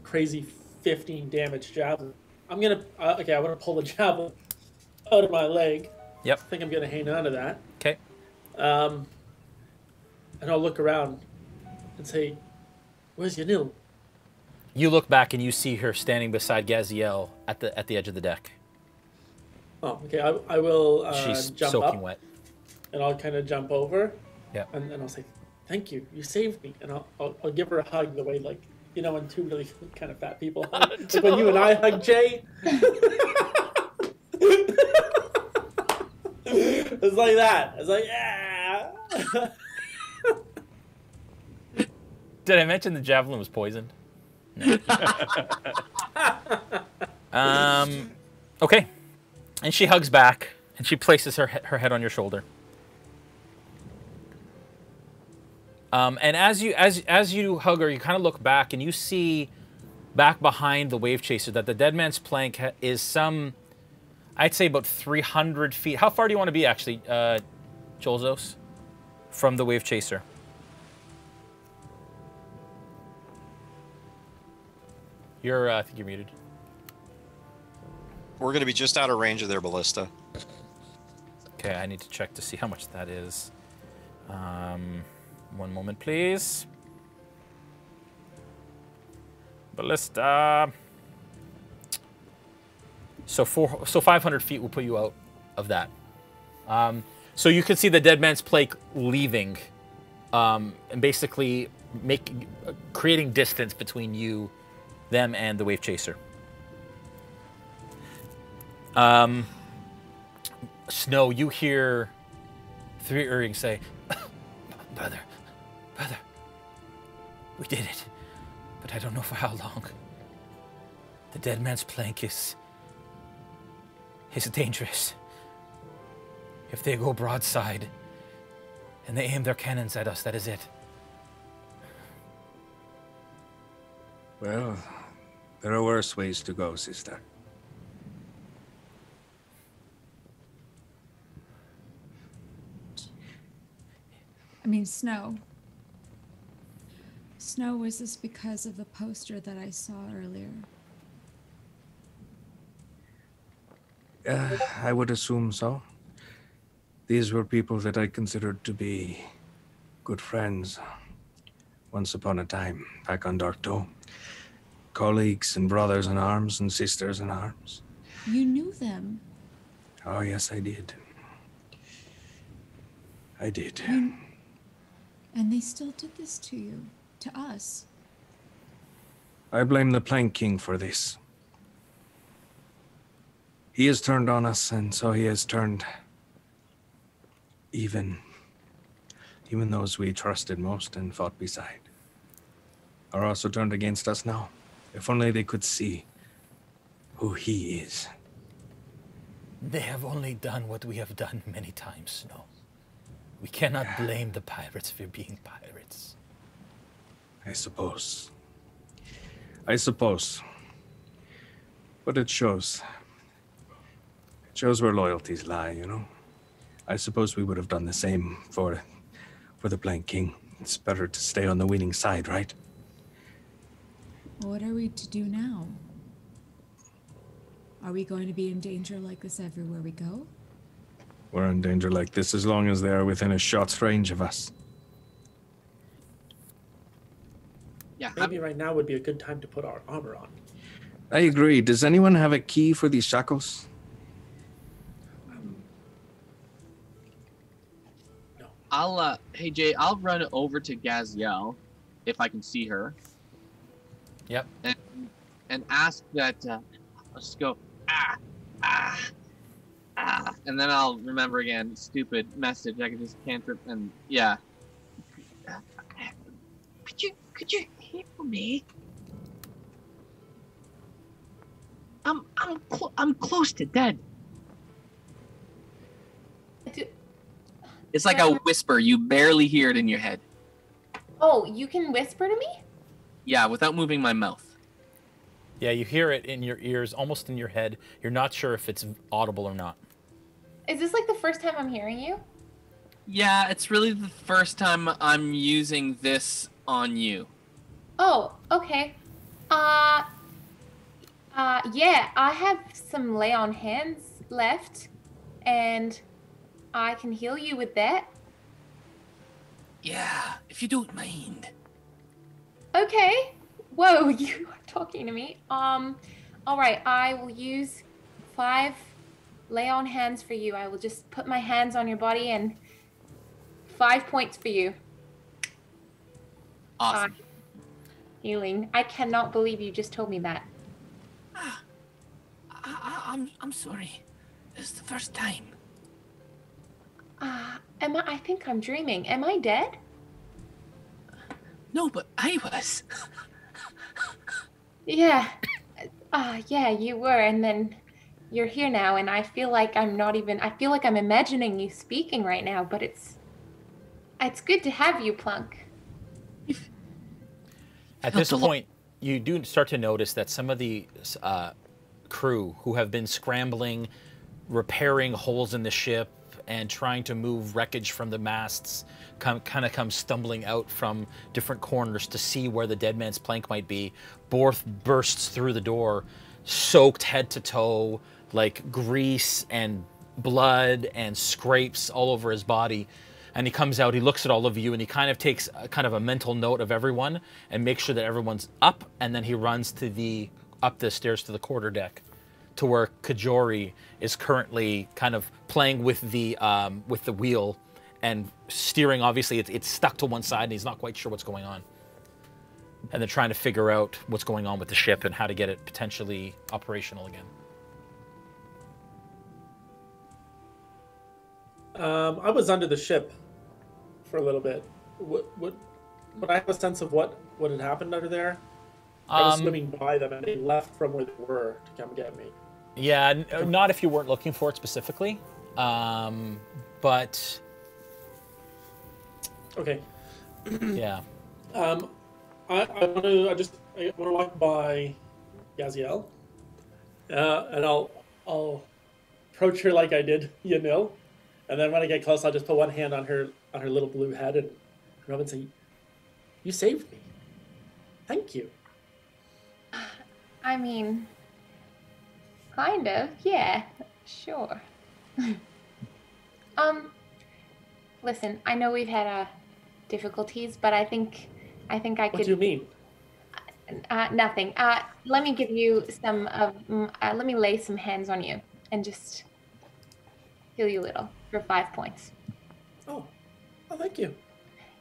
Crazy 15 damage javelin. I'm gonna I want to pull the javelin out of my leg. Yep. I think I'm gonna hang on to that. Okay. And I'll look around and say, "Where's Yanil?" You look back and you see her standing beside Gaziel at the edge of the deck. Oh, okay. I will She's jump soaking up, wet. and I'll kind of jump over. Yeah. And I'll say, "Thank you. You saved me." And I'll give her a hug the way, like, you know, when two really kind of fat people hug. Like when you and I hug, Jay. It's like that. It's like, yeah. Did I mention the javelin was poisoned? No. Okay. And she hugs back, and she places her head on your shoulder. And as you hug her, you kind of look back, and you see back behind the wave chaser that the dead man's plank is some, I'd say about 300 feet. How far do you want to be, actually, Jolzos, from the wave chaser? I think you're muted. We're going to be just out of range of their ballista. Okay, I need to check to see how much that is. 1 moment, please. Ballista. So 500 feet will put you out of that. So you can see the dead man's plank leaving, and basically creating distance between them and the wave chaser. Snow, you hear Three Uring say, Brother, we did it, but I don't know for how long. The dead man's plank is dangerous. If they go broadside and they aim their cannons at us, that is it. Well, there are worse ways to go, sister. I mean, Snow. Snow, was this because of the poster that I saw earlier? I would assume so. These were people that I considered to be good friends once upon a time, back on Darktoe. Colleagues and brothers in arms and sisters in arms. You knew them. Oh, yes, I did. I did. And they still did this to you, to us. I blame the Plank King for this. He has turned on us, and so he has turned even those we trusted most and fought beside are also turned against us now. If only they could see who he is. They have only done what we have done many times, Snow. We cannot blame the pirates for being pirates. I suppose. But it shows. It shows where loyalties lie, you know? I suppose we would have done the same for the Plank King. It's better to stay on the winning side, right? What are we to do now? Are we going to be in danger like this everywhere we go? We're in danger like this as long as they are within a shot's range of us. Yeah, Maybe right now would be a good time to put our armor on. I agree. Does anyone have a key for these shackles? No. Hey Jay, I'll run over to Gaziel if I can see her. Yep. and ask that. Let's just go. And then I'll remember again. Stupid message. I can just cantrip and yeah. Could you hear me? I'm close to dead. It's like a whisper. You barely hear it in your head. Oh, you can whisper to me? Yeah, without moving my mouth. Yeah, you hear it in your ears, almost in your head. You're not sure if it's audible or not. Is this like the first time I'm hearing you? Yeah, it's really the first time I'm using this on you. Oh, okay. Yeah, I have some lay on hands left, and I can heal you with that. Yeah, if you don't mind. Okay. Whoa, you are talking to me. All right, I will use 5 lay on hands for you. I will just put my hands on your body and 5 points for you. Awesome. Healing. I cannot believe you just told me that. I'm sorry. This is the first time. I think I'm dreaming. Am I dead? No, but I was. Yeah. Yeah, you were, and then you're here now, and I feel like I feel like I'm imagining you speaking right now, but it's good to have you, Plunk. At this point, you do start to notice that some of the crew who have been scrambling, repairing holes in the ship, and trying to move wreckage from the masts kind of come stumbling out from different corners to see where the dead man's plank might be. Borth bursts through the door, soaked head to toe, like grease and blood and scrapes all over his body. And he comes out, he looks at all of you, and he kind of takes a mental note of everyone and makes sure that everyone's up, and then he runs up the stairs to the quarterdeck, to where Kajori is currently kind of playing with the wheel and steering. Obviously, it's stuck to one side, and he's not quite sure what's going on. And they're trying to figure out what's going on with the ship and how to get it potentially operational again. I was under the ship for a little bit. Would I have a sense of what had happened under there? I was swimming by them, and they left from where they were to come get me. Yeah, not if you weren't looking for it specifically, but okay. Yeah. I want to walk by Gaziel, and I'll approach her like I did, and then when I get close, I'll just put one hand on her little blue head and rub and say, "You saved me. Thank you." I mean, kind of, yeah, sure. Listen, I know we've had difficulties, but I think I could. What do you mean? Nothing. Let me give you some of. Let me lay some hands on you and just heal you a little for 5 points. Oh, thank you.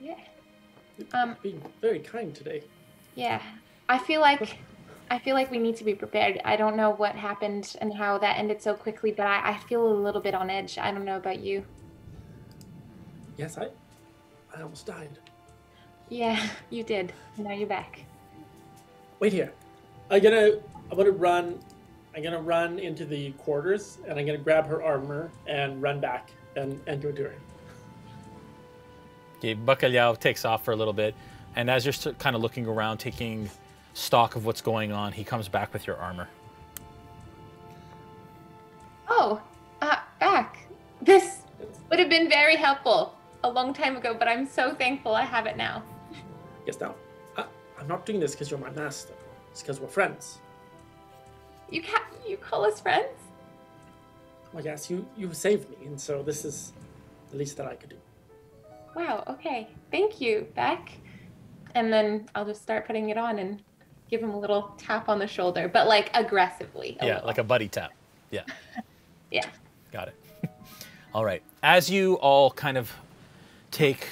Yeah. You're being very kind today. Yeah, I feel like we need to be prepared. I don't know what happened and how that ended so quickly, but I feel a little bit on edge. I don't know about you. Yes, I almost died. Yeah, you did. Now you're back. Wait here. I'm gonna run into the quarters, and I'm gonna grab her armor and run back and do it to her. Okay, Bacalhau takes off for a little bit, and as you're kind of looking around, taking stock of what's going on, he comes back with your armor. Oh, back. This would have been very helpful a long time ago, but I'm so thankful I have it now. Yes, now, I'm not doing this because you're my master. It's because we're friends. You call us friends? Well, yes, you saved me, and so this is the least that I could do. Wow, okay. Thank you, Beck. And then I'll just start putting it on and give him a little tap on the shoulder, but like aggressively. Yeah, like a buddy tap. Yeah. Yeah. Got it. All right. As you all kind of take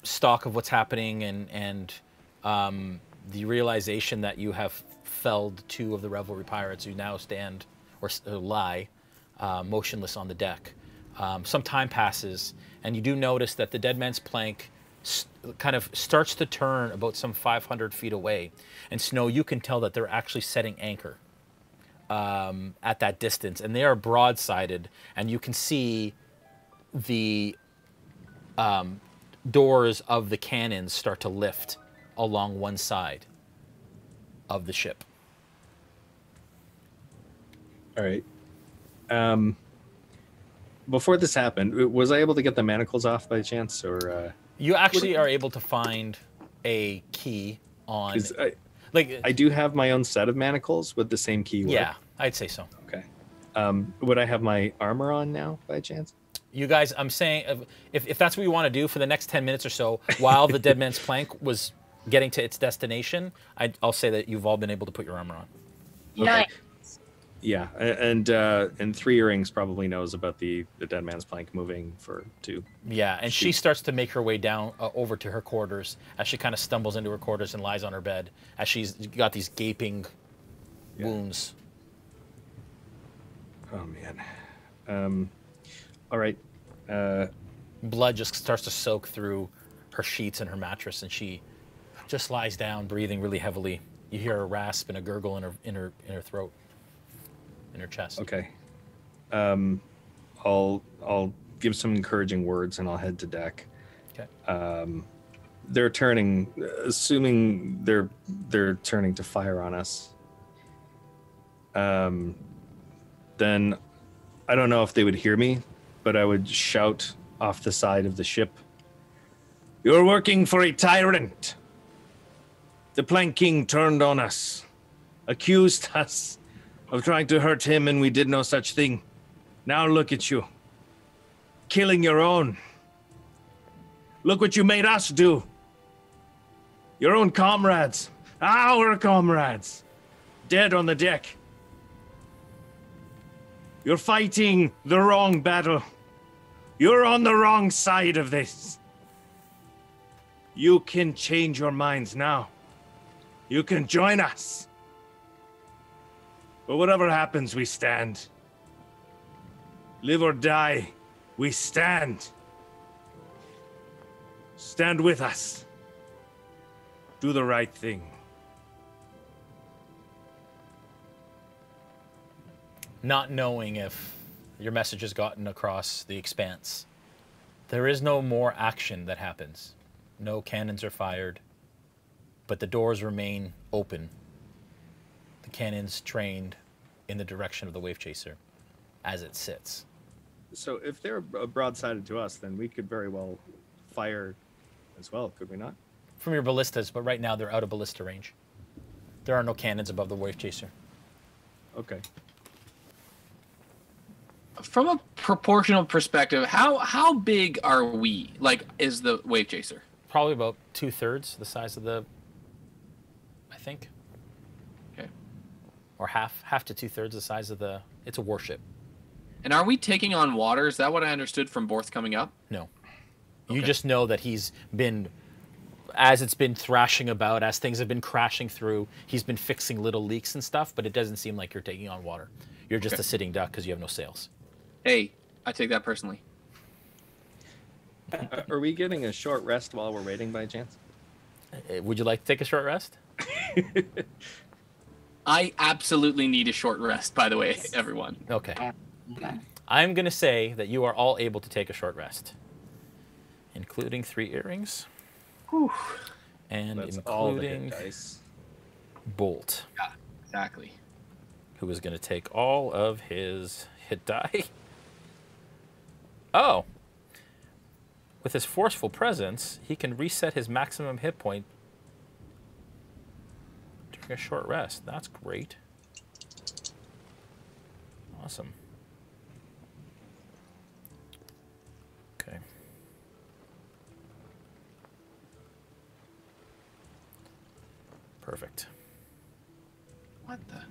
stock of what's happening and the realization that you have felled 2 of the Revelry pirates who now stand or lie motionless on the deck. Some time passes, and you do notice that the dead man's plank kind of starts to turn about some 500 feet away. And Snow, you can tell that they're actually setting anchor at that distance, and they are broadsided, and you can see the doors of the cannons start to lift along one side of the ship. All right. Before this happened, was I able to get the manacles off by chance, or? You actually are able to find a key on. I do have my own set of manacles with the same key. Yeah, I'd say so. Okay. Would I have my armor on now by chance? You guys, I'm saying, if that's what you want to do for the next 10 minutes or so, while the dead man's plank was getting to its destination, I'll say that you've all been able to put your armor on. Okay. Nice. Yeah, and 3 Earrings probably knows about the dead man's plank moving for 2. Yeah, and she starts to make her way down over to her quarters as she kind of stumbles into her quarters and lies on her bed as she's got these gaping wounds. Oh man. All right. Blood just starts to soak through her sheets and her mattress, and she just lies down, breathing really heavily. You hear a rasp and a gurgle in her throat. In her chest. Okay. I'll give some encouraging words and I'll head to deck. Okay. They're turning, assuming they're turning to fire on us. Then I don't know if they would hear me, but I would shout off the side of the ship. You're working for a tyrant. The Plank King turned on us, accused us of trying to hurt him, and we did no such thing. Now look at you. Killing your own. Look what you made us do. Your own comrades. Our comrades. Dead on the deck. You're fighting the wrong battle. You're on the wrong side of this. You can change your minds now. You can join us. But whatever happens, we stand. Live or die, we stand. Stand with us. Do the right thing. Not knowing if your message has gotten across the expanse, there is no more action that happens. No cannons are fired, but the doors remain open. The cannons trained in the direction of the wave chaser as it sits. So if they're broadsided to us, then we could very well fire as well, could we not? From your ballistas, but right now they're out of ballista range. There are no cannons above the wave chaser. Okay. From a proportional perspective, how big are we? Like, is the wave chaser? Probably about 2/3 the size of the, I think. Okay. Or half to 2/3 the size of the, it's a warship. And are we taking on water? Is that what I understood from Borth coming up? No. You just know that he's been, as it's been thrashing about, as things have been crashing through, he's been fixing little leaks and stuff, but it doesn't seem like you're taking on water. You're just a sitting duck because you have no sails. Hey, I take that personally. Are we getting a short rest while we're waiting by chance? Would you like to take a short rest? I absolutely need a short rest, by the way, everyone. Okay. I'm going to say that you are all able to take a short rest, including 3 earrings. Whew. And that's all the hit including dice. Bolt, Yeah, exactly. who is going to take all of his hit die. Oh. With his forceful presence, he can reset his maximum hit point during a short rest. That's great. Awesome. Okay. Perfect. What the?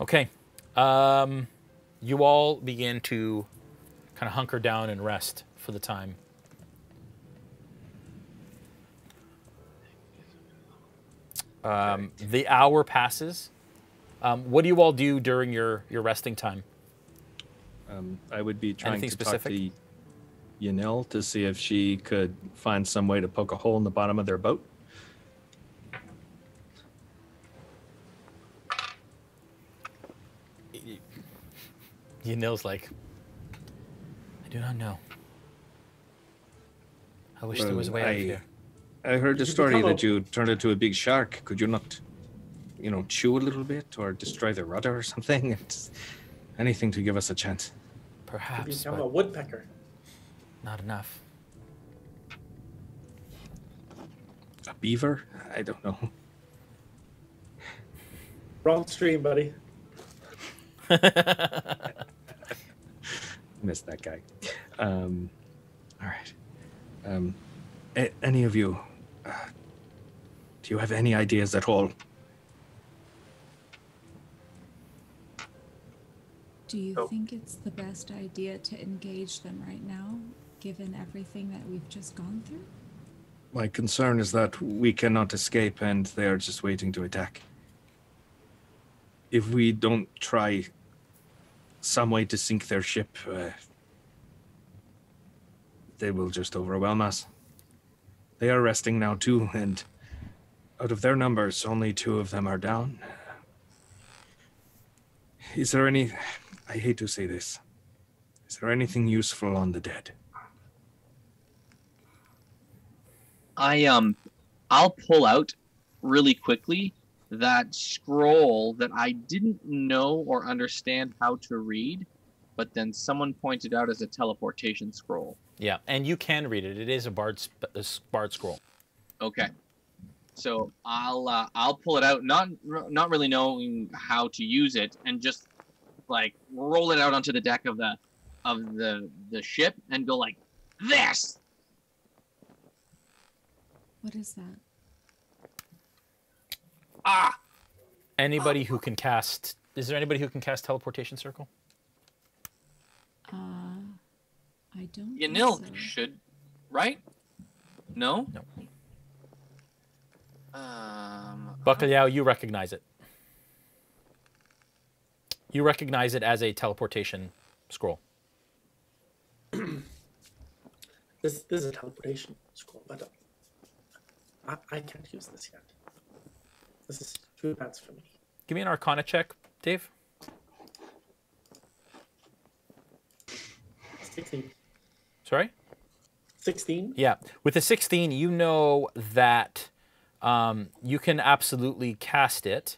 Okay. You all begin to kind of hunker down and rest for the time. The hour passes. What do you all do during your resting time? I would be trying Anything to specific? talk to Yanil to see if she could find some way to poke a hole in the bottom of their boat. Yanil's like, I do not know. I wish there was a way out of here. I heard the story that you turned into a big shark. Could you not, chew a little bit or destroy the rudder or something? It's anything to give us a chance. Perhaps, Become a but woodpecker. not enough. A beaver? I don't know. Wrong stream, buddy. Missed that guy. All right. Any of you, do you have any ideas at all? Do you think it's the best idea to engage them right now, given everything that we've just gone through? My concern is that we cannot escape and they are just waiting to attack. If we don't try some way to sink their ship, they will just overwhelm us. They are resting now too, and out of their numbers, only 2 of them are down. Is there any... I hate to say this. Is there anything useful on the dead? I'll pull out really quickly that scroll that I didn't know or understand how to read, but then someone pointed out as a teleportation scroll. Yeah, and you can read it. It is a bard scroll. Okay, so I'll pull it out, not really knowing how to use it, and just like roll it out onto the deck of the ship and go like this. What is that? Anybody who can cast... Is there anybody who can cast Teleportation Circle? I don't Yanil think so. should, right? No? No. Bacalhau, you recognize it. You recognize it as a teleportation scroll. This is a teleportation scroll, but I can't use this yet. This is too advanced for me. Give me an Arcana check, Dave. 16. Sorry? 16? Yeah. With a 16, you know that you can absolutely cast it,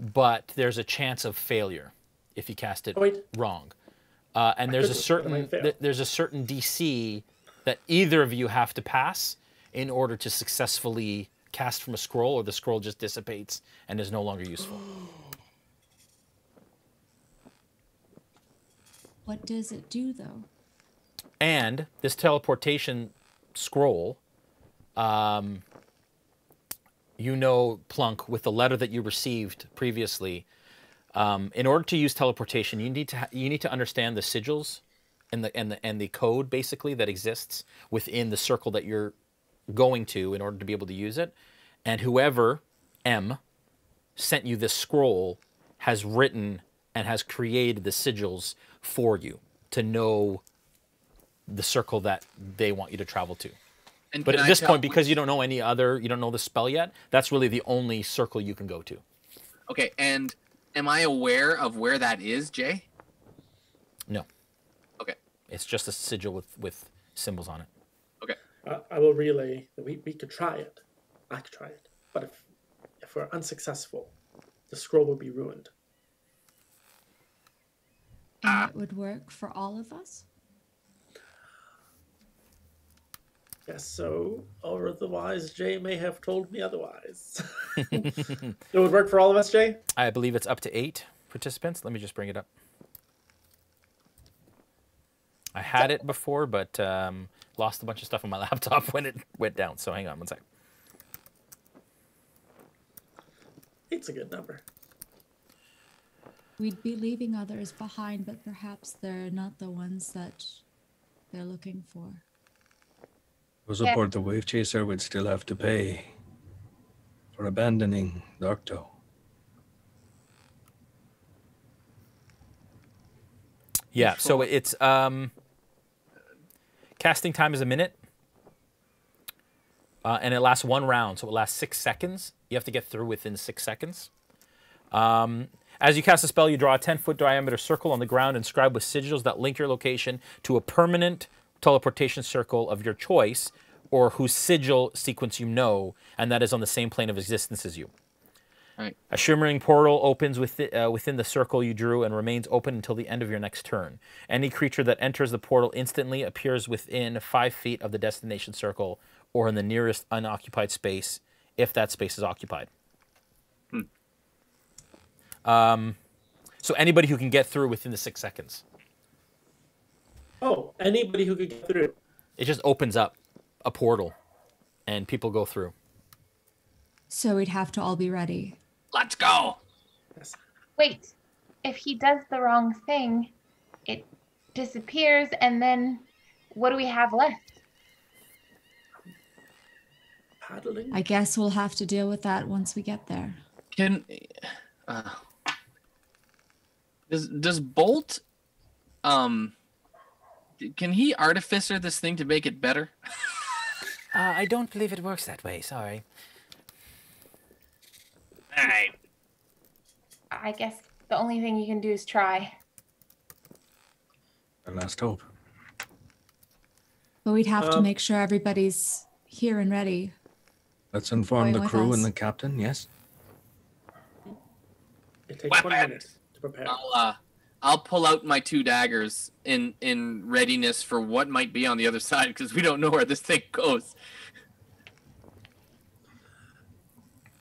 but there's a chance of failure if you cast it wrong. And there's a certain DC that either of you have to pass in order to successfully cast from a scroll, or the scroll just dissipates and is no longer useful. What does it do, though? And this teleportation scroll, Plunk, with the letter that you received previously, in order to use teleportation, you need to understand the sigils and the code basically that exists within the circle that you're going to in order to be able to use it. And whoever M sent you this scroll has written and has created the sigils for you to know the circle that they want you to travel to. But at this point, because you don't know you don't know the spell yet, that's really the only circle you can go to. Okay, and am I aware of where that is, Jay? No. Okay. It's just a sigil with symbols on it. Okay. I will relay that we could try it. I could try it. But if we're unsuccessful, the scroll will be ruined. And it would work for all of us? Yes, so, or otherwise, Jay may have told me otherwise. It would work for all of us, Jay? I believe it's up to 8 participants. Let me just bring it up. I had it before, but lost a bunch of stuff on my laptop when it went down. So hang on one sec. 8's a good number. We'd be leaving others behind, but perhaps they're not the ones that they're looking for. Those aboard the Wave Chaser would still have to pay. for abandoning Darktoe. Yeah, so it's casting time is a minute, and it lasts 1 round, so it lasts 6 seconds. You have to get through within 6 seconds. As you cast a spell, you draw a 10-foot diameter circle on the ground inscribed with sigils that link your location to a permanent teleportation circle of your choice, or whose sigil sequence you know, and that is on the same plane of existence as you. Right. A shimmering portal opens within the circle you drew and remains open until the end of your next turn. Any creature that enters the portal instantly appears within 5 feet of the destination circle or in the nearest unoccupied space, if that space is occupied. So anybody who can get through within the 6 seconds. Oh, anybody who could get through. It just opens up a portal, and people go through. So we'd have to all be ready. Let's go. Wait, if he does the wrong thing, it disappears, and then what do we have left? Paddling? I guess we'll have to deal with that once we get there. Does Bolt can he artificer this thing to make it better? I don't believe it works that way, sorry. Alright. I guess the only thing you can do is try. Our last hope. But we'd have to make sure everybody's here and ready. Let's inform the Going with crew us. and the captain, yes? It takes 1 minute to prepare. I'll pull out my 2 daggers in readiness for what might be on the other side, because we don't know where this thing goes.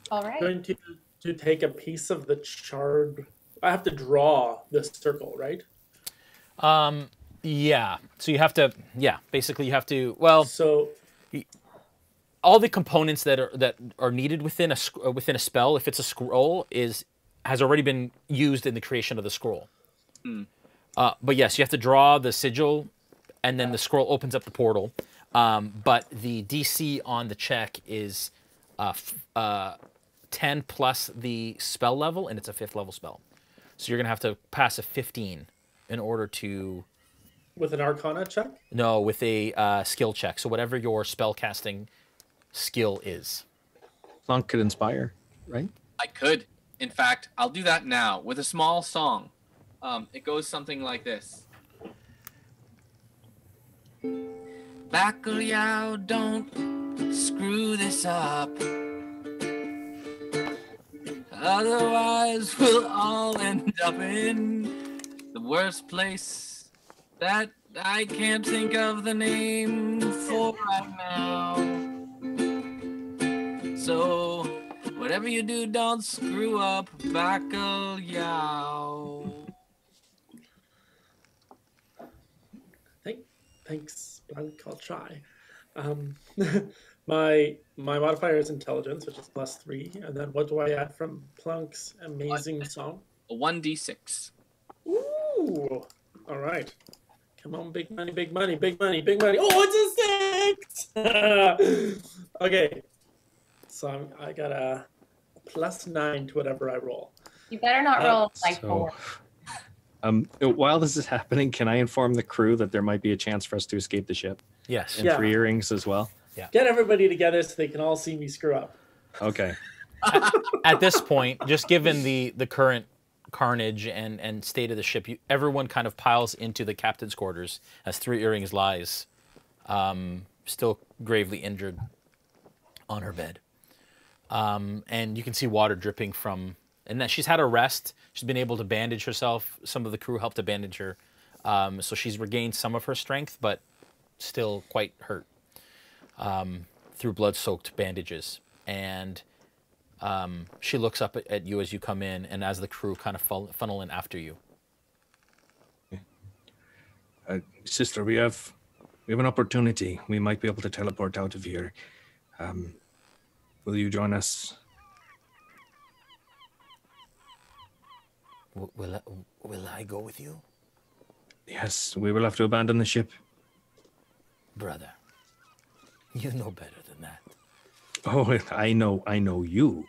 All right. I'm going to take a piece of the charred. I have to draw this circle, right? Yeah. So you have to. Yeah. Basically, you have to. Well. So all the components that are needed within a spell, if it's a scroll, has already been used in the creation of the scroll. But yes, you have to draw the sigil, and then the scroll opens up the portal. But the DC on the check is 10 plus the spell level, and it's a 5th level spell. So you're gonna have to pass a 15 in order to. With an Arcana check? No, with a skill check. So whatever your spell casting skill is. Plunk could inspire, right? I could. In fact, I'll do that now with a small song. It goes something like this. Bacalhau, don't screw this up. Otherwise, we'll all end up in the worst place that I can't think of the name for right now. So, whatever you do, don't screw up Bacalhau. Thanks, Plunk. I'll try. My modifier is intelligence, which is +3, and then what do I add from Plunk's amazing song? A 1d6. Ooh! All right. Come on, big money, big money, big money, big money. Oh, it's a 6! Okay. So I got a +9 to whatever I roll. You better not roll like 4. While this is happening, can I inform the crew that there might be a chance for us to escape the ship? Yes. And 3 earrings as well? Yeah. Get everybody together so they can all see me screw up. Okay. At this point, just given the current carnage and state of the ship, everyone kind of piles into the captain's quarters as 3 earrings lies, still gravely injured on her bed. And you can see water dripping from... And that she's had a rest. She's been able to bandage herself. Some of the crew helped to bandage her. So she's regained some of her strength, but still quite hurt through blood-soaked bandages. And she looks up at you as you come in, and as the crew kind of funnel in after you. Sister, we have an opportunity. We might be able to teleport out of here. Will you join us? Will I go with you? Yes, we will have to abandon the ship. Brother, you know better than that. Oh, I know you.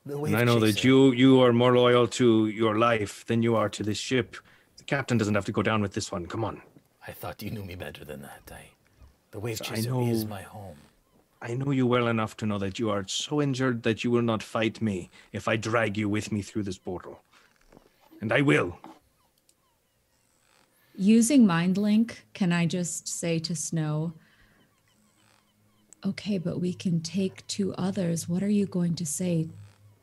And I know that you are more loyal to your life than you are to this ship. The captain doesn't have to go down with this one. Come on. I thought you knew me better than that. The wave So chaser is my home. I know you well enough to know that you are so injured that you will not fight me if I drag you with me through this portal. And I will. Using Mind Link, can I just say to Snow, okay, but we can take 2 others. What are you going to say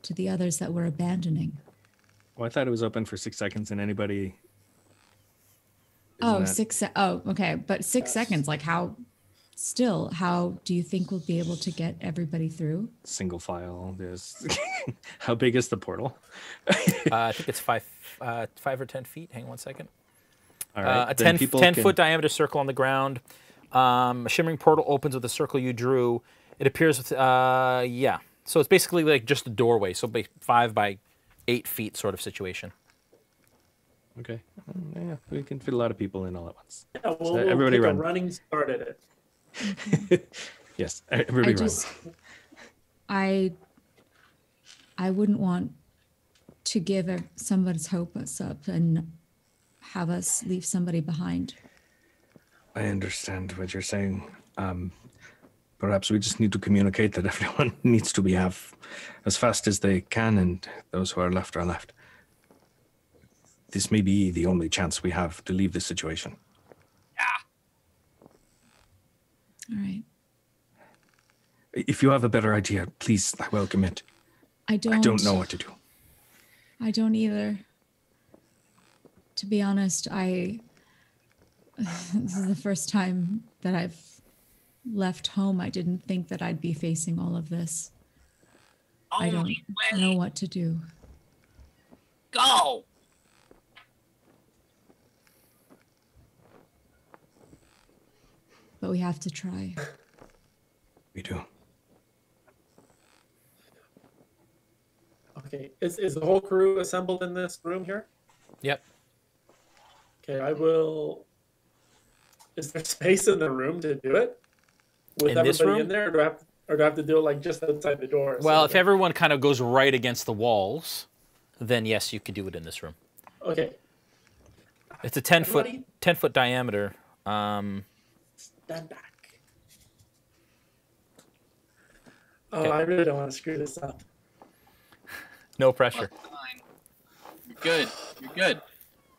to the others that we're abandoning? Well, I thought it was open for 6 seconds, and anybody. Oh, okay. But 6 seconds, like how do you think we'll be able to get everybody through? Single file. There's. How big is the portal? I think it's 5 or 10 feet. Hang on 1 second. All right. A 10-foot diameter circle on the ground. A shimmering portal opens with the circle you drew. It appears with, yeah. So it's basically like just a doorway. So 5 by 8 feet sort of situation. Okay. Yeah, we can fit a lot of people in all at once. Yeah, we'll everybody run. A running start at it. Yes, everybody run. I wouldn't want to give somebody's hopes up and have us leave somebody behind. I understand what you're saying. Perhaps we just need to communicate that everyone needs to behave as fast as they can, and those who are left are left. This may be the only chance we have to leave this situation. All right. If you have a better idea, please, I welcome it. I don't know what to do. I don't either. To be honest, this is the first time that I've left home. I didn't think that I'd be facing all of this. I don't know what to do. Go! But we have to try. We do. Okay, is the whole crew assembled in this room here? Yep. Okay, I will. Is there space in the room to do it? With in everybody this room? in there, or do I have to do it like just outside the door? Well, if everyone kind of goes right against the walls, then yes, you could do it in this room. Okay. It's a 10-foot diameter. Stand back. Oh, Okay. I really don't want to screw this up. No pressure. Fine. You're good. You're good.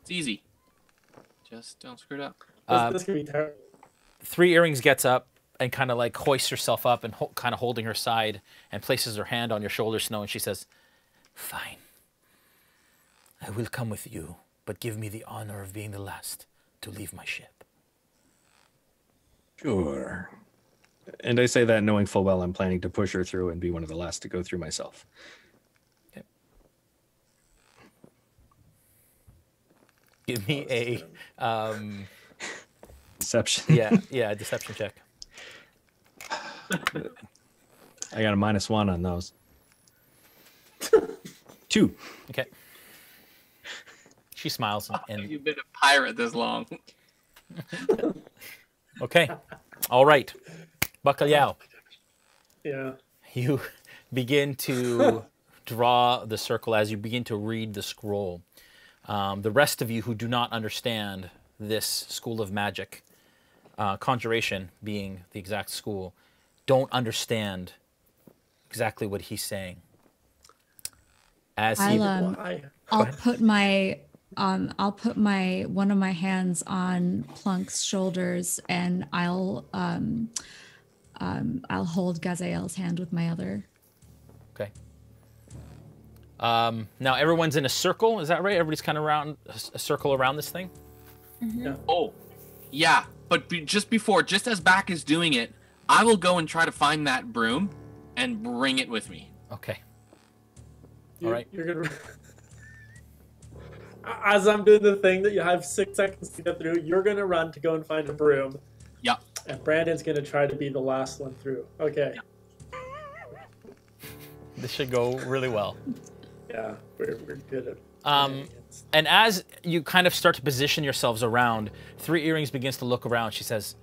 It's easy. Just don't screw it up. This could be terrible. 3 Earrings gets up and kind of like hoists herself up and kind of holding her side and places her hand on your shoulder, Snow, and she says, "Fine. I will come with you, but give me the honor of being the last to leave my ship." Sure. And I say that knowing full well I'm planning to push her through and be one of the last to go through myself. Okay. Give me a Deception. yeah, deception check. I got a -1 on those. 2. Okay. She smiles and You've been a pirate this long. okay. All right. Bacalhau. Yeah. You begin to draw the circle as you begin to read the scroll. The rest of you who do not understand this school of magic, conjuration being the exact school, don't understand exactly what he's saying. As he, I'll put one of my hands on Plunk's shoulders, and I'll hold Gaziel's hand with my other. Okay. Now everyone's in a circle. Is that right? Everybody's kind of around a circle around this thing. Mm-hmm. Yeah. Oh, yeah. But just as Back is doing it, I will go and try to find that broom and bring it with me. Okay. All right. You're gonna. As I'm doing the thing that you have 6 seconds to get through, you're gonna run to go and find a broom. Yep. And Brandon's gonna try to be the last one through. Okay. Yep. This should go really well. Yeah, we're good at. And as you kind of start to position yourselves around, 3 Earrings begins to look around. She says,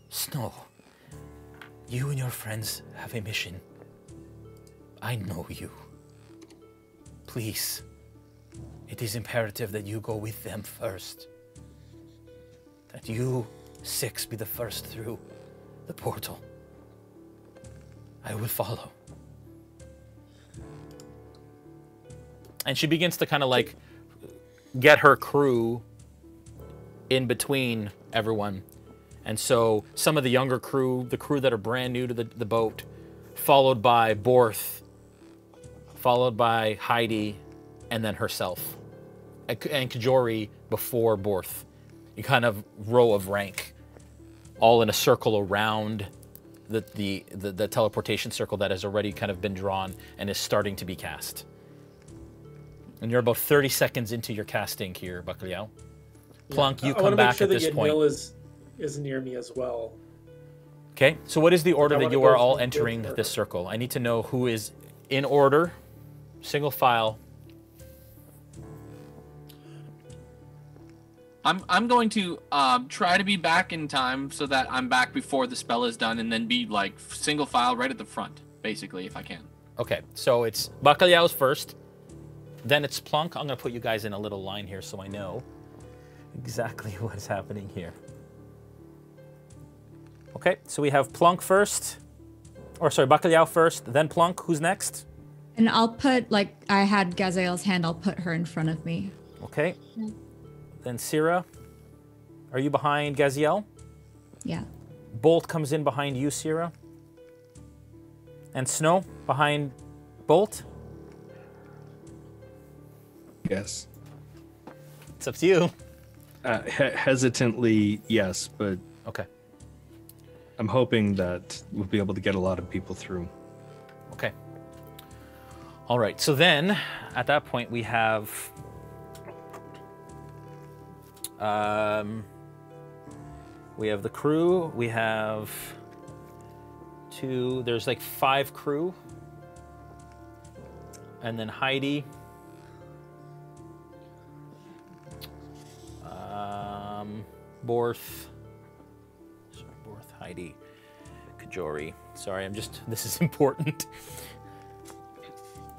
"Snow, You and your friends have a mission. I know you. Please, it is imperative that you go with them first. That you 6 be the first through the portal. I will follow. And she begins to kind of like get her crew in between everyone. And so some of the younger crew, the crew that are brand new to the boat, followed by Borth, followed by Heidi, and then herself. And Kajori before Borth. You kind of row of rank, all in a circle around the teleportation circle that has already kind of been drawn and is starting to be cast. And you're about 30 seconds into your casting here, Bacalhau. Plunk, you come back at this point. Is near me as well. Okay, so what is the order that you are all entering this circle? I need to know who is in order, single file. I'm going to try to be back in time so that I'm back before the spell is done, and then be like single file right at the front, basically, if I can. Okay, so it's Bacalhau's first, then it's Plunk. I'm going to put you guys in a little line here so I know exactly what's happening here. Okay, so we have Plunk first, or sorry, Bacalhau first, then Plunk. Who's next? And I'll put, like, I had Gaziel's hand, I'll put her in front of me. Okay. Then Cyra, are you behind Gaziel? Yeah. Bolt comes in behind you, Cyra. And Snow behind Bolt? Yes. It's up to you. Hesitantly, yes, but okay. I'm hoping that we'll be able to get a lot of people through. Okay. All right, so then, at that point, we have... we have the crew, we have there's like 5 crew. And then Heidi. Borth. Sorry, Borth, Heidi, Kajori. Sorry, this is important.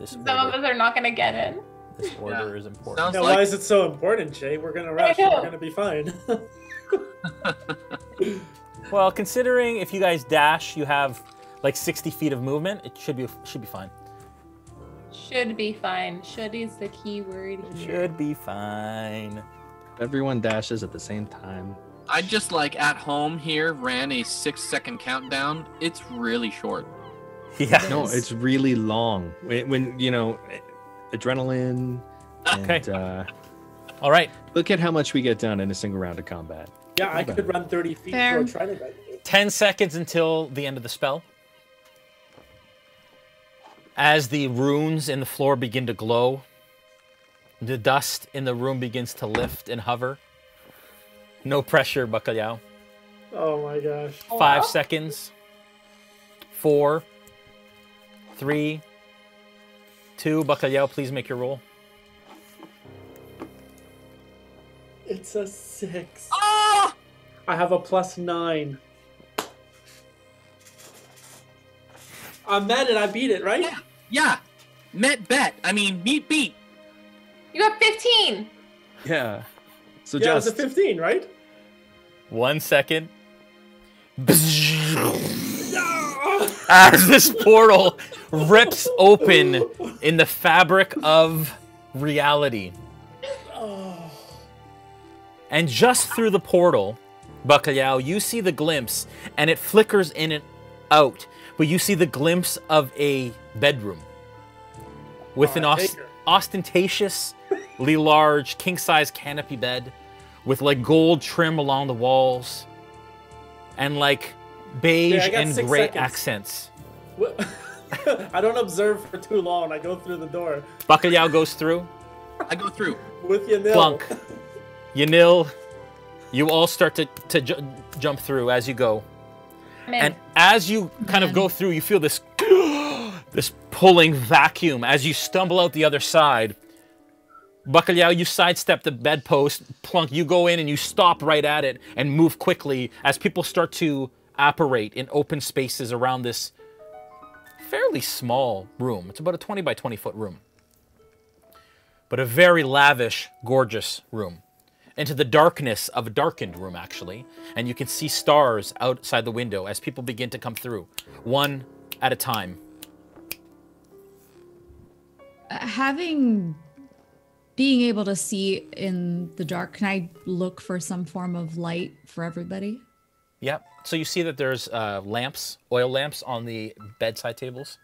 Some of us are not going to get in. This order is important. Why is it so important, Jay? We're going to rush. We're going to be fine. Well, considering if you guys dash, you have like 60 feet of movement. It should be fine. Should be fine. Should is the key word here. Should be fine. Everyone dashes at the same time. I just like at home here ran a 6-second countdown. It's really short. Yeah. No, it's really long. When you know, adrenaline. Okay. And, all right. Look at how much we get done in a single round of combat. Yeah, I could run 30 feet for a trident. 10 seconds until the end of the spell. As the runes in the floor begin to glow, the dust in the room begins to lift and hover. No pressure, Bacalhau. Oh my gosh. 5 seconds. 4, 3, 2. Bacalhau, please make your roll. It's a 6. Ah! I have a +9. I met it. I beat it, right? Yeah. Met bet. I mean, beat. You got 15. Yeah. So yeah, just it's a 15, right? 1 second. As this portal rips open in the fabric of reality. And just through the portal, Bacalhau, you see the glimpse, and it flickers in and out, but you see the glimpse of a bedroom with an ostentatiously large king-size canopy bed with like gold trim along the walls and like beige and gray accents. I don't observe for too long. I go through the door. Bacalhau goes through. I go through. With Yanil. Plunk. Yanil. You all start to jump through as you go. And as you kind of go through, you feel this this pulling vacuum as you stumble out the other side. Bacalhau, you sidestep the bedpost. Plunk, you go in and you stop right at it and move quickly as people start to apparate in open spaces around this fairly small room. It's about a 20 by 20 foot room, but a very lavish, gorgeous room. Into the darkness of a darkened room, actually. And you can see stars outside the window as people begin to come through, one at a time. Being able to see in the dark, can I look for some form of light for everybody? Yep. So you see that there's lamps, oil lamps on the bedside tables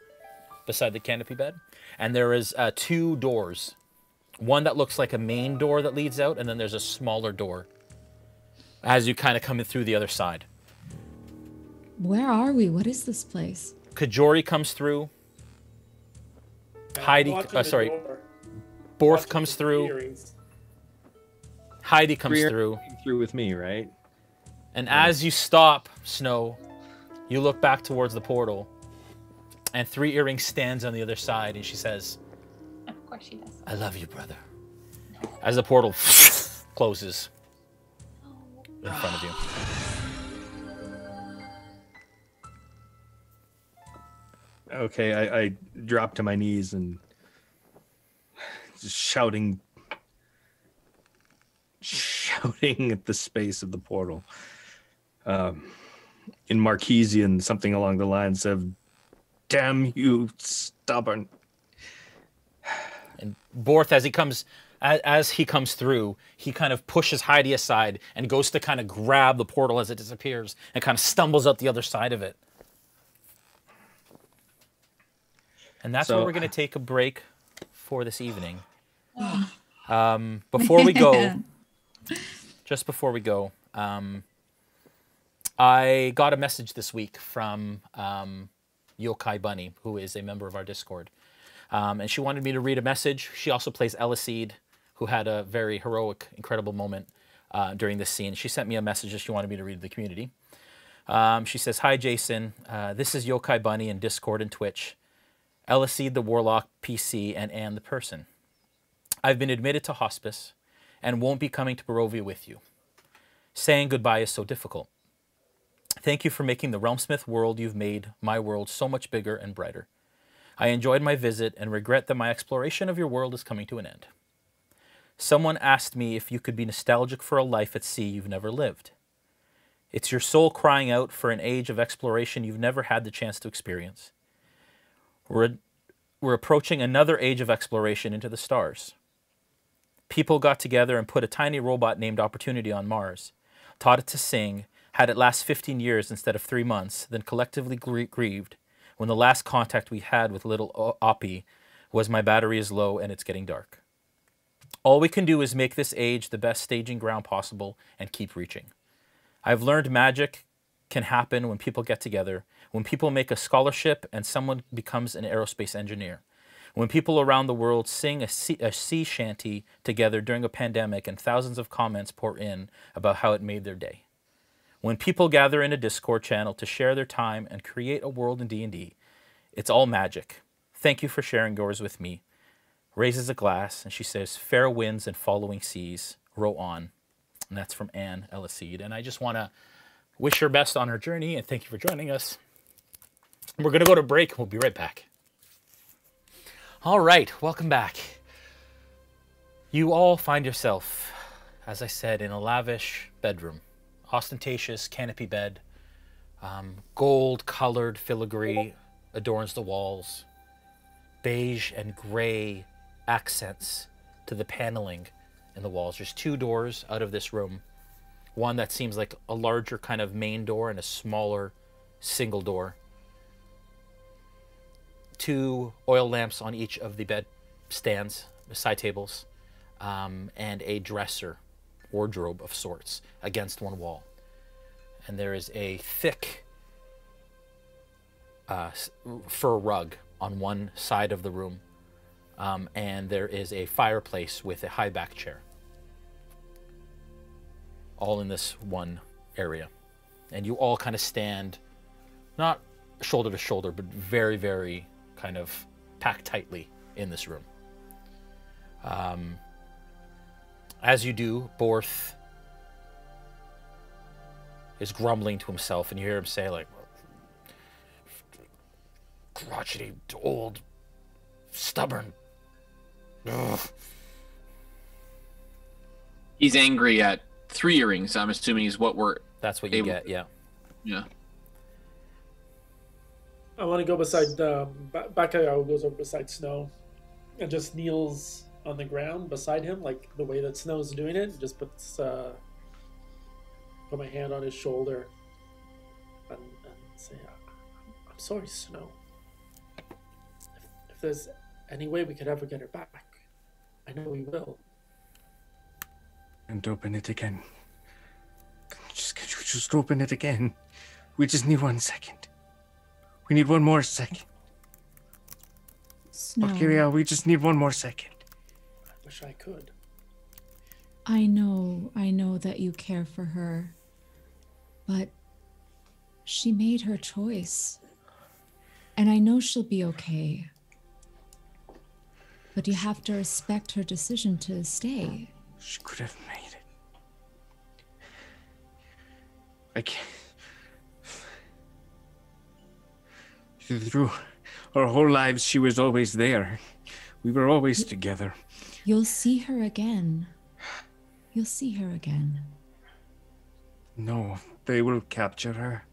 beside the canopy bed. And there is 2 doors. One that looks like a main door that leads out, and then there's a smaller door as you kind of come in through the other side. Where are we? What is this place? Kajori comes through. Heidi, Borth comes through. Heidi comes through with me, right? And as you stop, Snow, you look back towards the portal, and 3 Earrings stands on the other side, and she says, Of course she does. I love you, brother. As the portal closes in front of you. Okay, I drop to my knees and just shouting at the space of the portal. In Marquesian, something along the lines of, damn you, stubborn. And Borth, as he comes through, he kind of pushes Heidi aside and goes to kind of grab the portal as it disappears and kind of stumbles out the other side of it. And that's where we're going to take a break for this evening. Before we go, just before we go, I got a message this week from Yokai Bunny, who is a member of our Discord. And she wanted me to read a message. She also plays Eliseed, who had a very heroic, incredible moment during this scene. She sent me a message that she wanted me to read to the community. She says, Hi, Jason. This is Yokai Bunny in Discord and Twitch. Eliseed the Warlock PC and Anne the person. I've been admitted to hospice and won't be coming to Barovia with you. Saying goodbye is so difficult. Thank you for making the RealmSmith world you've made my world so much bigger and brighter. I enjoyed my visit and regret that my exploration of your world is coming to an end. Someone asked me if you could be nostalgic for a life at sea you've never lived. It's your soul crying out for an age of exploration you've never had the chance to experience. We're approaching another age of exploration into the stars. People got together and put a tiny robot named Opportunity on Mars, taught it to sing, had it last 15 years instead of 3 months, then collectively grieved when the last contact we had with little Oppie was my battery is low and it's getting dark. All we can do is make this age the best staging ground possible and keep reaching. I've learned magic can happen when people get together, when people make a scholarship and someone becomes an aerospace engineer, when people around the world sing a sea shanty together during a pandemic and thousands of comments pour in about how it made their day. When people gather in a Discord channel to share their time and create a world in D&D, it's all magic. Thank you for sharing yours with me. Raises a glass and she says, fair winds and following seas, row on. And that's from Anne Eliseed. And I just want to wish her best on her journey and thank you for joining us. We're going to go to break. We'll be right back. All right, welcome back. You all find yourself, as I said, in a lavish bedroom. Ostentatious canopy bed. Gold-colored filigree adorns the walls. Beige and gray accents to the paneling in the walls. There's 2 doors out of this room. One that seems like a larger kind of main door and a smaller single door. 2 oil lamps on each of the bed stands, side tables, and a dresser, wardrobe of sorts against one wall. And there is a thick fur rug on one side of the room. And there is a fireplace with a high back chair. All in this one area. And you all kind of stand, not shoulder to shoulder, but very, very kind of packed tightly in this room. As you do, Borth is grumbling to himself, and you hear him say, like, crotchety, old, stubborn. Ugh. He's angry at 3 earrings. I'm assuming is what we're. That's what you get, yeah. Yeah. I want to go beside Bacalhau goes over beside Snow and just kneels on the ground beside him, like the way that Snow's doing it. Just puts put my hand on his shoulder and say, "I'm sorry, Snow. If there's any way we could ever get her back, I know we will." And open it again. Could you just open it again? We just need 1 second. We need 1 more second. Snow. We just need 1 more second. I wish I could. I know that you care for her, but she made her choice. And I know she'll be okay. But you have to respect her decision to stay. She could have made it. I can't. Through our whole lives, she was always there. We were always together. You'll see her again. You'll see her again. No, they will capture her.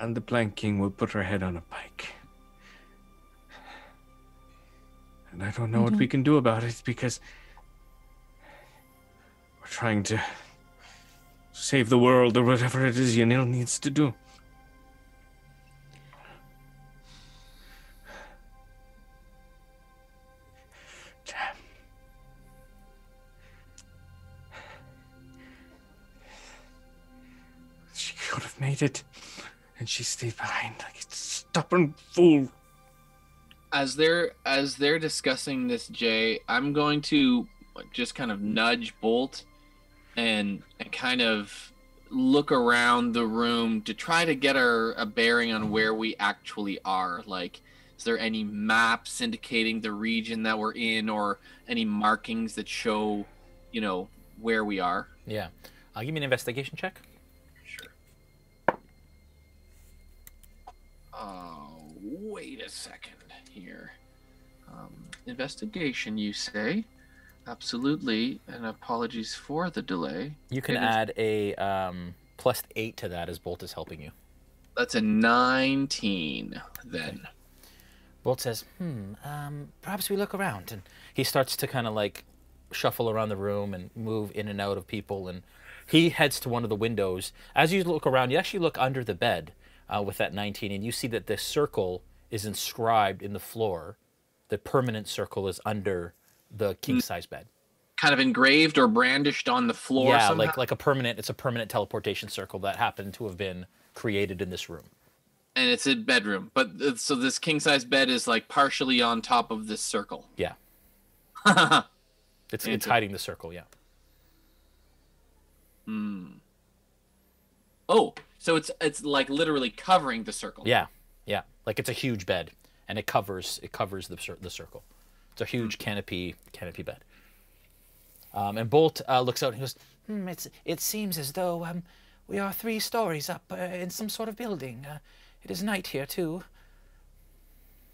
And the Plank King will put her head on a pike. And I don't know what we can do about it because we're trying to save the world or whatever it is Yanil needs to do. She could have made it, and she stayed behind like a stubborn fool. As they're discussing this, Jay, I'm going to just kind of nudge Bolt and kind of look around the room to try to get a bearing on where we actually are. Like, is there any maps indicating the region that we're in, or any markings that show, where we are? Yeah. Give me an investigation check. Sure. Wait a second here. Investigation, you say? Absolutely, and apologies for the delay. You can add a +8 to that as Bolt is helping you. That's a 19, then. Bolt says, perhaps we look around. And he starts to kind of like shuffle around the room and move in and out of people. And he heads to one of the windows. As you look around, you actually look under the bed with that 19, and you see that this circle is inscribed in the floor. The permanent circle is under the king-size bed. Kind of engraved or brandished on the floor. Yeah, somehow? like a permanent. It's a permanent teleportation circle that happened to have been created in this room. And it's a bedroom, but so this king-size bed is like partially on top of this circle. Yeah. It's hiding the circle. Yeah. Oh, so it's like literally covering the circle. Yeah, yeah. Like it's a huge bed, and it covers the circle. It's a huge canopy bed. And Bolt looks out and he goes, it seems as though we are 3 stories up in some sort of building. It is night here too.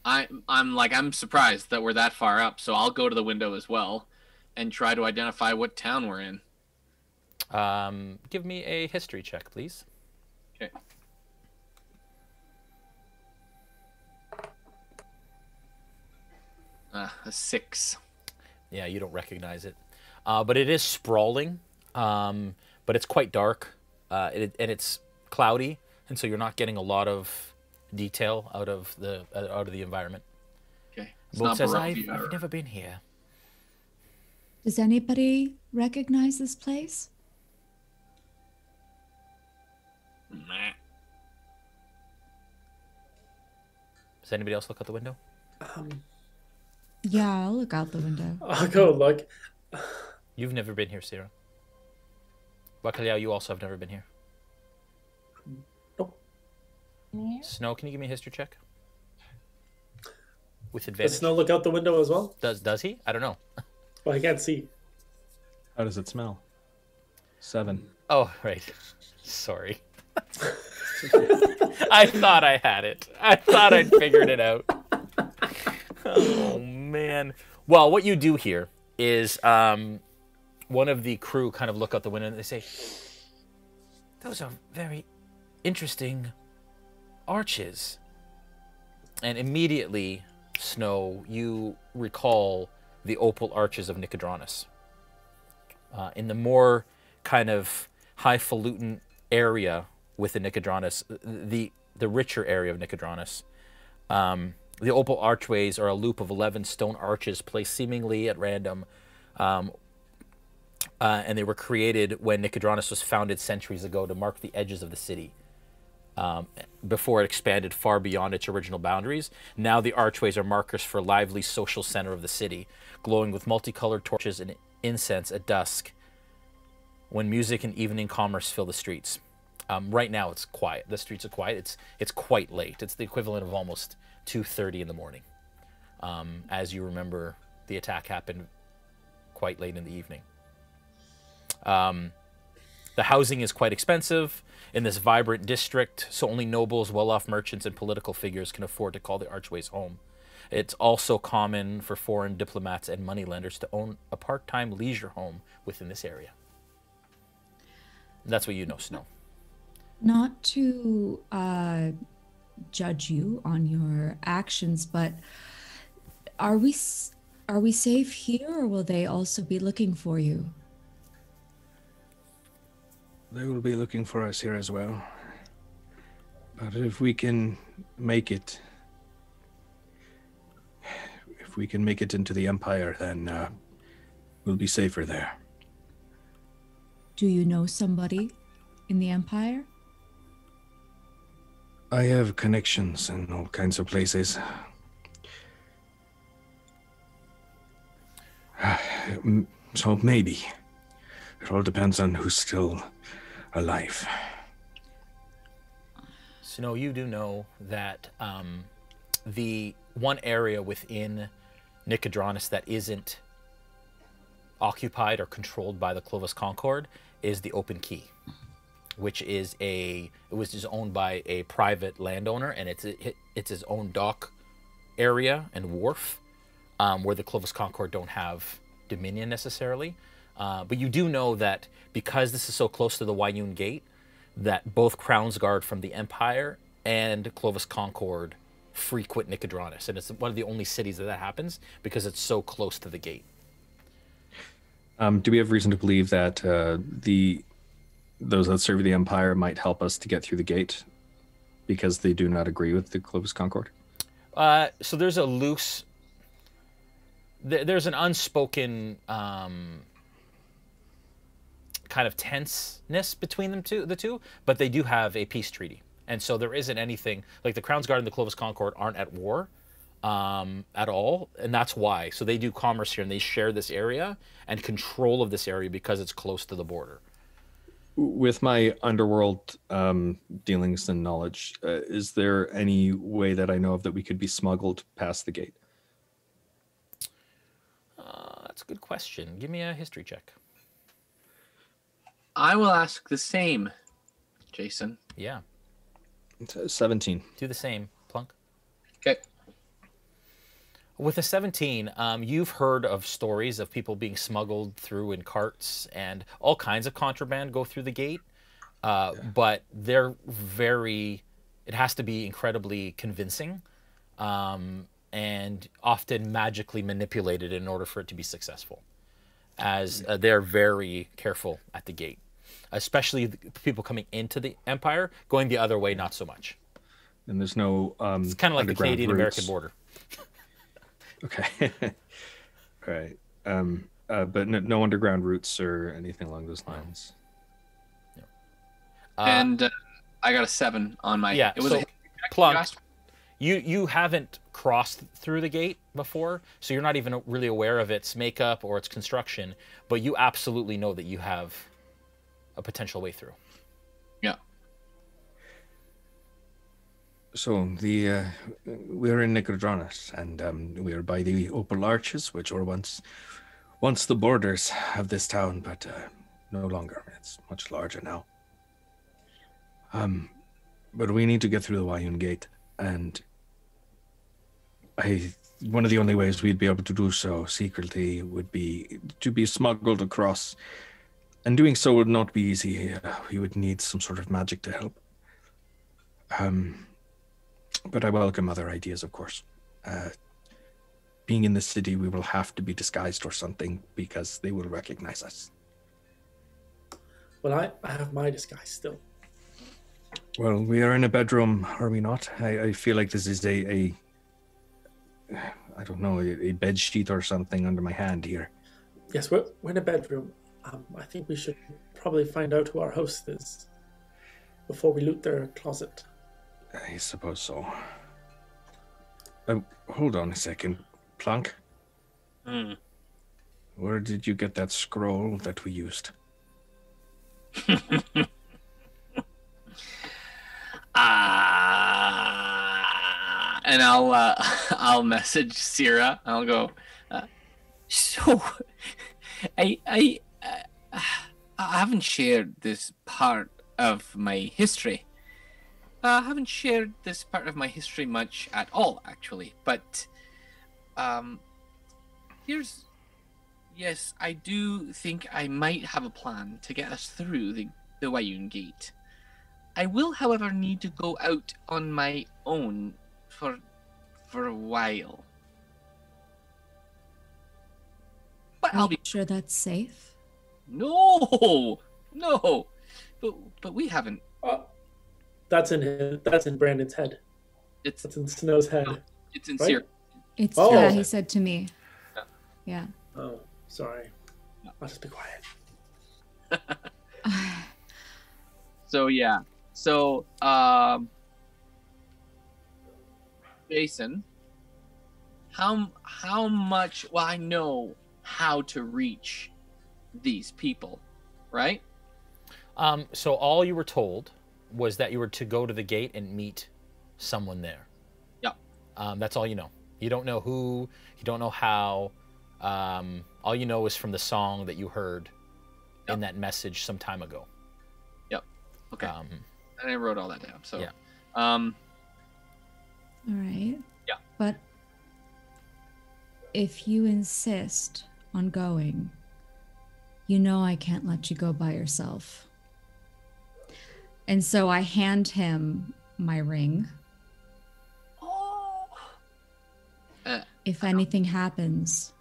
I'm surprised that we're that far up, so I'll go to the window as well and try to identify what town we're in. Give me a history check, please. Okay. A 6. Yeah, you don't recognize it. But it is sprawling, but it's quite dark, and it's cloudy, and so you're not getting a lot of detail out of the environment. Okay. Bolt says, I've never been here. Does anybody recognize this place? Nah. Does anybody else look out the window? Yeah, I'll look out the window. I'll go look. You've never been here, Cyra. Bacalhau, you also have never been here. Nope. Snow, can you give me a history check? With Does advantage. Snow look out the window as well? Does he? I don't know. Well, I can't see. How does it smell? 7. Oh, right. Sorry. I thought I had it. I thought I'd figured it out. Oh, man. Well, what you do here is one of the crew kind of look out the window and they say, those are very interesting arches. And immediately, Snow, you recall the Opal arches of Nicodronus. In the more kind of highfalutin area within Nicodronus, the richer area of Nicodronus, the Opal archways are a loop of 11 stone arches placed seemingly at random, and they were created when Nicodronus was founded centuries ago to mark the edges of the city. Before it expanded far beyond its original boundaries. Now the archways are markers for a lively social center of the city, glowing with multicolored torches and incense at dusk, when music and evening commerce fill the streets. Right now it's quiet. The streets are quiet. It's quite late. It's the equivalent of almost 2:30 in the morning. As you remember, the attack happened quite late in the evening. The housing is quite expensive in this vibrant district, so only nobles, well-off merchants, and political figures can afford to call the archways home. It's also common for foreign diplomats and moneylenders to own a part-time leisure home within this area. That's what you know, Snow. Not to judge you on your actions, but are we safe here, or will they also be looking for you? They will be looking for us here as well. But if we can make it... If we can make it into the Empire, then we'll be safer there. Do you know somebody in the Empire? I have connections in all kinds of places. So maybe. It all depends on who's still alive. Snow, you do know that the one area within Nicodronus that isn't occupied or controlled by the Clovis Concord is the Open Key, which is it was just owned by a private landowner, and it's his own dock area and wharf, where the Clovis Concord don't have dominion necessarily. But you do know that because this is so close to the Wayun Gate, that both Crown's Guard from the Empire and Clovis Concord frequent Nicodronus, and it's one of the only cities that happens because it's so close to the gate. Do we have reason to believe that those that serve the Empire might help us to get through the gate because they do not agree with the Clovis Concord? So there's a loose... There's an unspoken kind of tenseness between the two, but they do have a peace treaty. And so there isn't anything... Like the Crown's Guard and the Clovis Concord aren't at war at all, and that's why. So they do commerce here, and they share this area and control of this area because it's close to the border. With my underworld dealings and knowledge, is there any way that I know of that we could be smuggled past the gate? That's a good question. Give me a history check. I will ask the same, Jason. Yeah. 17. Do the same, Plunk. Okay. With a 17, you've heard of stories of people being smuggled through in carts, and all kinds of contraband go through the gate. But they're it has to be incredibly convincing, and often magically manipulated in order for it to be successful, as they're very careful at the gate. Especially the people coming into the Empire, going the other way, not so much. And there's no it's kind of like the Canadian-American border. Okay. All right. But no underground routes or anything along those lines. No. And I got a 7 on my... Yeah, it was so a Plunk, you haven't crossed through the gate before, so you're not even really aware of its makeup or its construction, but you absolutely know that you have a potential way through. Yeah. So we're in Nicodronus, and we are by the Opal Arches, which were once the borders of this town, but no longer. It's much larger now. But we need to get through the Wayun Gate, and one of the only ways we'd be able to do so secretly would be to be smuggled across, and doing so would not be easy. We would need some sort of magic to help. But I welcome other ideas, of course. Being in the city, we will have to be disguised or something because they will recognize us. Well, I have my disguise still. Well, we are in a bedroom, are we not? I feel like this is I don't know, a bed sheet or something under my hand here. Yes, we're in a bedroom. I think we should probably find out who our host is before we loot their closet. I suppose so. Hold on a second. Plunk? Where did you get that scroll that we used? And I'll message Cyra. I'll go. So, I haven't shared this part of my history. I haven't shared this part of my history much at all, actually. But, yes, I do think I might have a plan to get us through the Wayun Gate. I will, however, need to go out on my own for a while. But Are you sure that's safe? No. But we haven't. That's in Brandon's head. It's in Snow's head. No, it's in right? Cyra. It's Oh. yeah, he said to me. Yeah. Oh, sorry. I'll just be quiet. So yeah. So Jason, how much? Well, I know how to reach these people, right? So all you were told was that you were to go to the gate and meet someone there. Yep. That's all you know. You don't know who. You don't know how. All you know is from the song that you heard in that message some time ago. Yep. Okay. And I wrote all that down. So. Yeah. All right. Yeah. But if you insist on going, you know I can't let you go by yourself. And so I hand him my ring. Oh. If anything happens,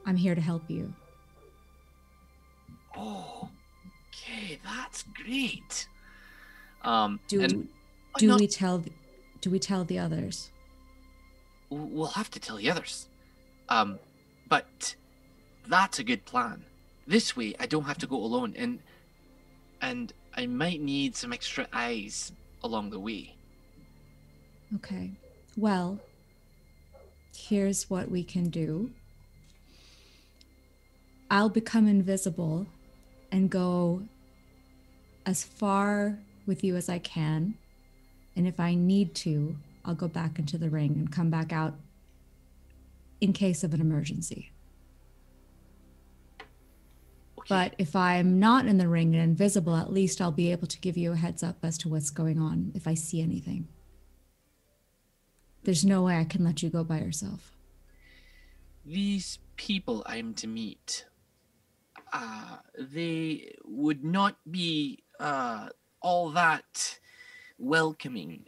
I'm here to help you. Oh. Okay, that's great. Do we tell the others? We'll have to tell the others. But that's a good plan. This way, I don't have to go alone, and I might need some extra eyes along the way. Okay. Well, here's what we can do. I'll become invisible and go as far with you as I can. And if I need to, I'll go back into the ring and come back out in case of an emergency. Okay. But if I'm not in the ring and invisible, at least I'll be able to give you a heads up as to what's going on if I see anything. There's no way I can let you go by yourself. These people I'm to meet, they would not be all that welcoming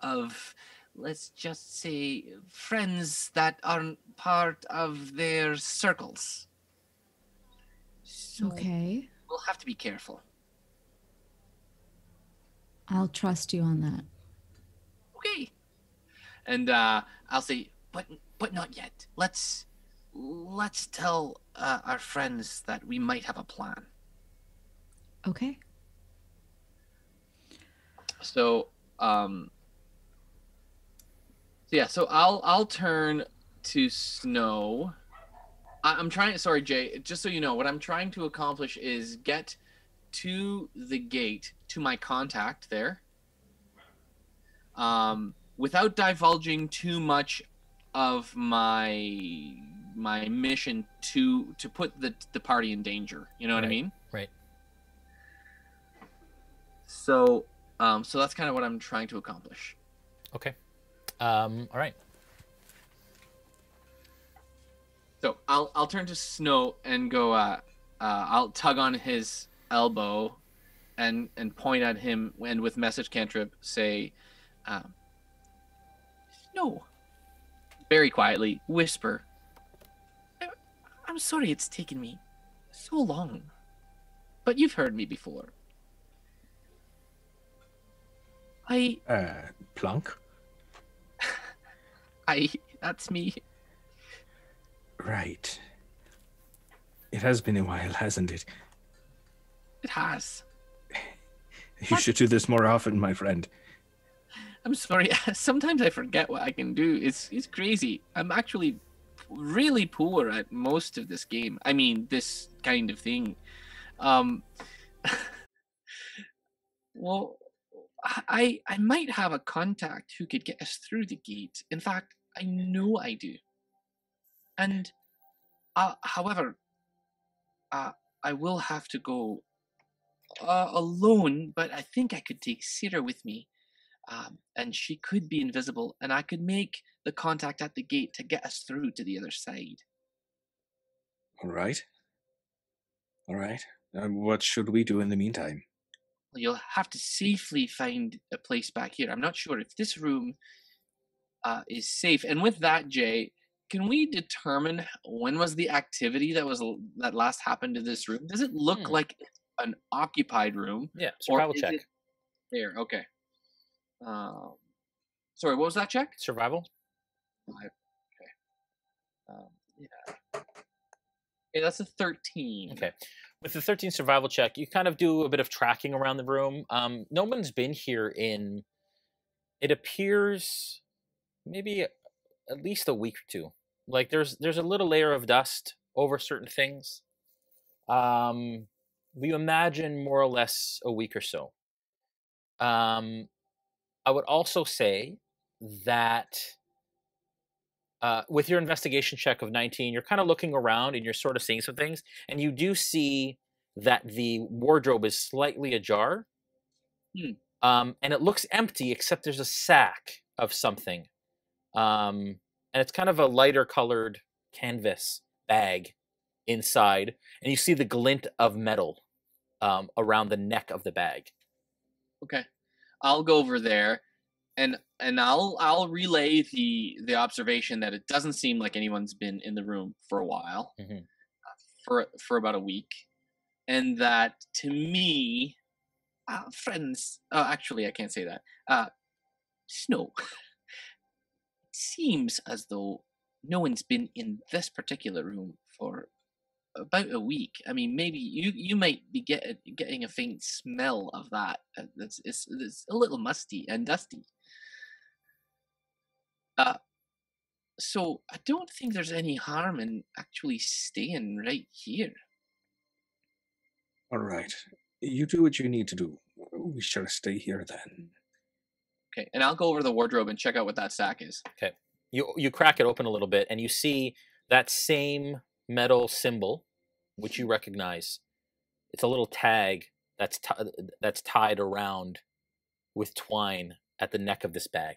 of, let's just say, friends that aren't part of their circles. So Okay. we'll have to be careful. I'll trust you on that. Okay. And I'll say, but not yet. Let's tell our friends that we might have a plan. Okay. So so I'll turn to Snow. I'm trying. Sorry, Jay. Just so you know, what I'm trying to accomplish is get to the gate to my contact there. Without divulging too much of my my mission to put the party in danger. You know what I mean? Right. So so that's kind of what I'm trying to accomplish. Okay. All right. So I'll turn to Snow and go. I'll tug on his elbow, and point at him, and with message cantrip say, Snow. Very quietly whisper. I'm sorry it's taken me so long, but you've heard me before. Plunk? That's me. Right. It has been a while, hasn't it? It has. You should do this more often, my friend. I'm sorry. Sometimes I forget what I can do. It's crazy. I'm actually really poor at most of this game. I mean, this kind of thing. Well, I might have a contact who could get us through the gate. In fact, I know I do. And, however, I will have to go alone, but I think I could take Cyra with me. And she could be invisible, and I could make the contact at the gate to get us through to the other side. All right. All right. What should we do in the meantime? Well, you'll have to safely find a place back here. I'm not sure if this room is safe. And with that, Jay, can we determine when was the activity that last happened to this room? Does it look like an occupied room? Yeah, survival check. There, okay. Sorry, what was that check? Survival. Okay. Yeah. Okay, that's a 13. Okay. With the 13 survival check, you kind of do a bit of tracking around the room. No one's been here in, it appears, maybe at least a week or two. Like there's a little layer of dust over certain things. We imagine more or less a week or so. I would also say that with your investigation check of 19, you're kind of looking around and you're sort of seeing some things, and you do see that the wardrobe is slightly ajar, and it looks empty except there's a sack of something, and it's kind of a lighter colored canvas bag inside, and you see the glint of metal around the neck of the bag. Okay, I'll go over there. And I'll relay the observation that it doesn't seem like anyone's been in the room for a while, for about a week, and that to me, friends. Actually, I can't say that. Snow. It seems as though no one's been in this particular room for about a week. I mean, maybe you might be getting a faint smell of that. It's a little musty and dusty. So I don't think there's any harm in actually staying right here. All right. You do what you need to do. We shall stay here then. Okay, and I'll go over the wardrobe and check out what that sack is. Okay. You crack it open a little bit, and you see that same metal symbol, which you recognize. It's a little tag that's tied around with twine at the neck of this bag.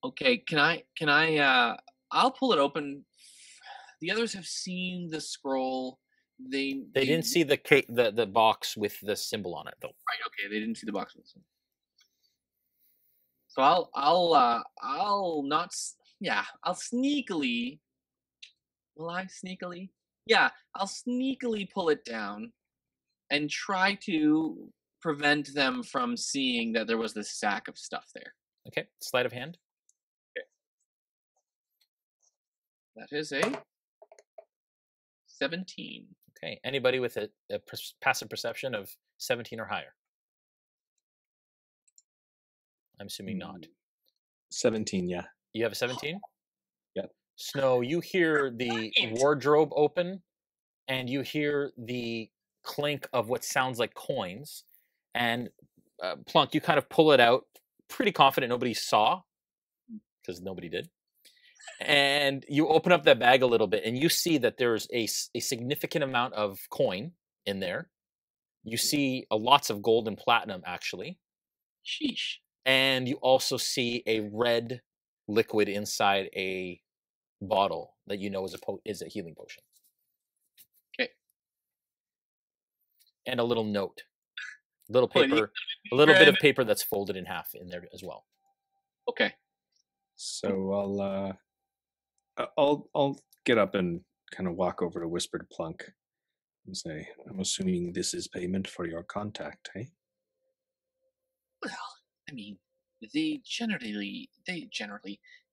Okay, can I I'll pull it open. The others have seen the scroll. They didn't see the box with the symbol on it though. Right, okay, they didn't see the box with the symbol. So I'll sneakily. Will I sneakily? Yeah, I'll sneakily pull it down and try to prevent them from seeing that there was this sack of stuff there. Okay, sleight of hand. Okay. That is a 17. Okay, anybody with a passive perception of 17 or higher? I'm assuming not. 17, yeah. You have a 17? Yep. Snow, you hear the wardrobe open, and you hear the clink of what sounds like coins. And Plunk, you kind of pull it out, pretty confident nobody saw, because nobody did. And you open up that bag a little bit, and you see that there's a significant amount of coin in there. You see lots of gold and platinum, actually. Sheesh. And you also see a red liquid inside a bottle that you know is a healing potion. Okay. And a little note, little paper, a little bit of paper that's folded in half in there as well. Okay. So I'll get up and kind of walk over to Whispered Plunk and say, "I'm assuming this is payment for your contact, hey?" Well, I mean, they generally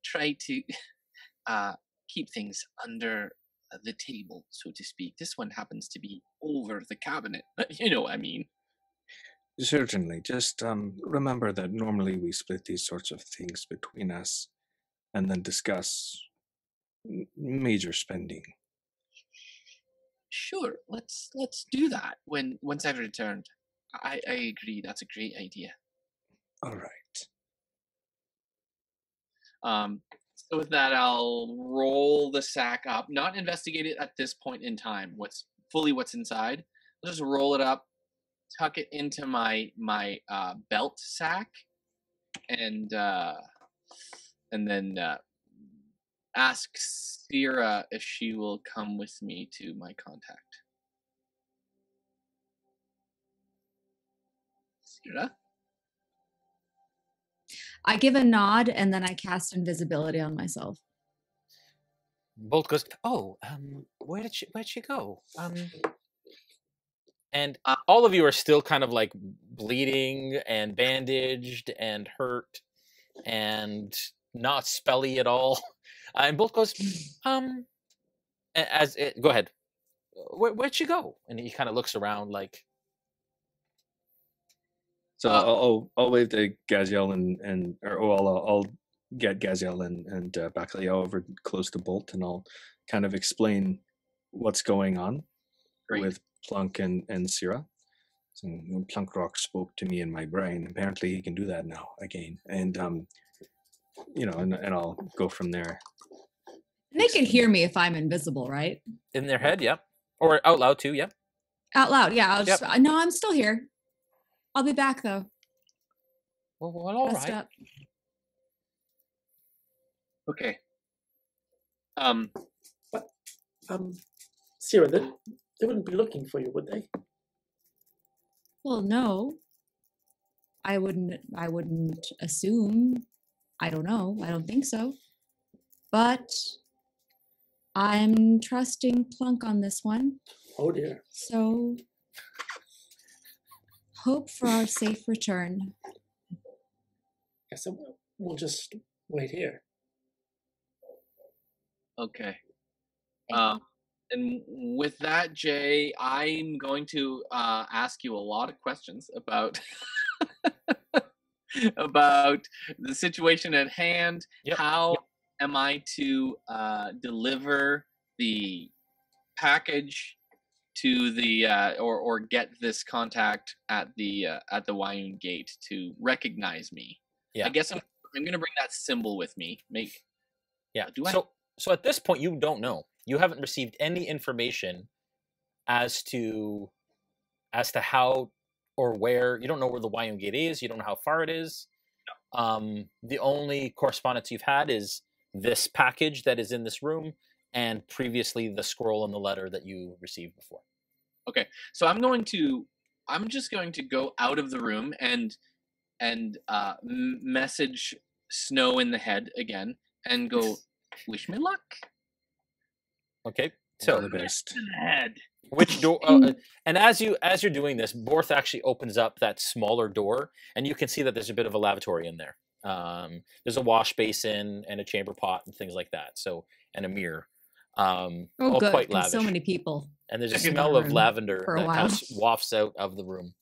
try to keep things under the table, so to speak. This one happens to be over the cabinet. You know what I mean? Certainly. Just remember that normally we split these sorts of things between us and then discuss major spending. Sure, let's do that once I've returned. I agree. That's a great idea. All right. So with that, I'll roll the sack up. Not investigate it at this point in time. What's inside? I'll just roll it up, tuck it into my belt sack, and then ask Cyra if she will come with me to my contact. Cyra? I give a nod and then I cast invisibility on myself. Bolt goes, "Oh, where'd she go?" And all of you are still kind of like bleeding and bandaged and hurt and not spelly at all. And Bolt goes, go ahead. Where'd she go? And he kind of looks around like. So I'll wave to Gaziel I'll get Gaziel and Bacalhau over close to Bolt, and I'll kind of explain what's going on with Plunk and Cyra. So, Plunkrawk spoke to me in my brain. Apparently, he can do that now again, and and I'll go from there. And they can hear me if I'm invisible, right? In their head, yep. Or out loud too, yep. Out loud, yeah. No, I'm still here. I'll be back though. Well, all Rest right. up. Okay. Cyra, they wouldn't be looking for you, would they? Well, no. I wouldn't assume. I don't know. I don't think so. But I'm trusting Plunk on this one. Oh dear. So hope for our safe return. Yes, so we'll just wait here. Okay. And with that, Jay, I'm going to ask you a lot of questions about about the situation at hand. Yep. How am I to deliver the package to the or get this contact at the Wayun gate to recognize me? Yeah. I guess I'm going to bring that symbol with me. So at this point, you don't know. You haven't received any information as to how or where. You don't know where the Wayun gate is. You don't know how far it is. No. The only correspondence you've had is this package that is in this room, and previously the scroll and the letter that you received before. Okay, so I'm just going to go out of the room and message Snow in the head again and go, wish me luck. Okay, so the best. Which door? And as you're doing this, Borth actually opens up that smaller door, and you can see that there's a bit of a lavatory in there. There's a wash basin and a chamber pot and things like that. So, and a mirror. All good. Quite lavish. So many people. And there's a smell of lavender that kind of wafts out of the room.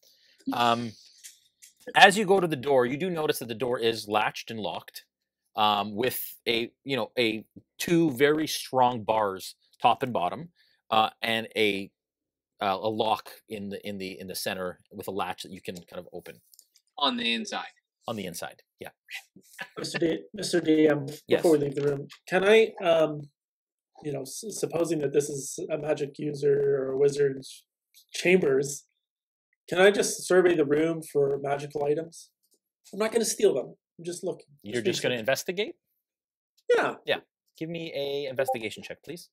As you go to the door, you do notice that the door is latched and locked, with a two very strong bars, top and bottom, and a lock in the center with a latch that you can kind of open on the inside. on the inside. Yeah. Mr. DM, Yes. before we leave the room, can I, supposing that this is a magic user or a wizard's chambers, can I just survey the room for magical items? I'm not going to steal them. I'm just looking. You're just going to investigate? Yeah. Yeah. Give me a investigation check, please.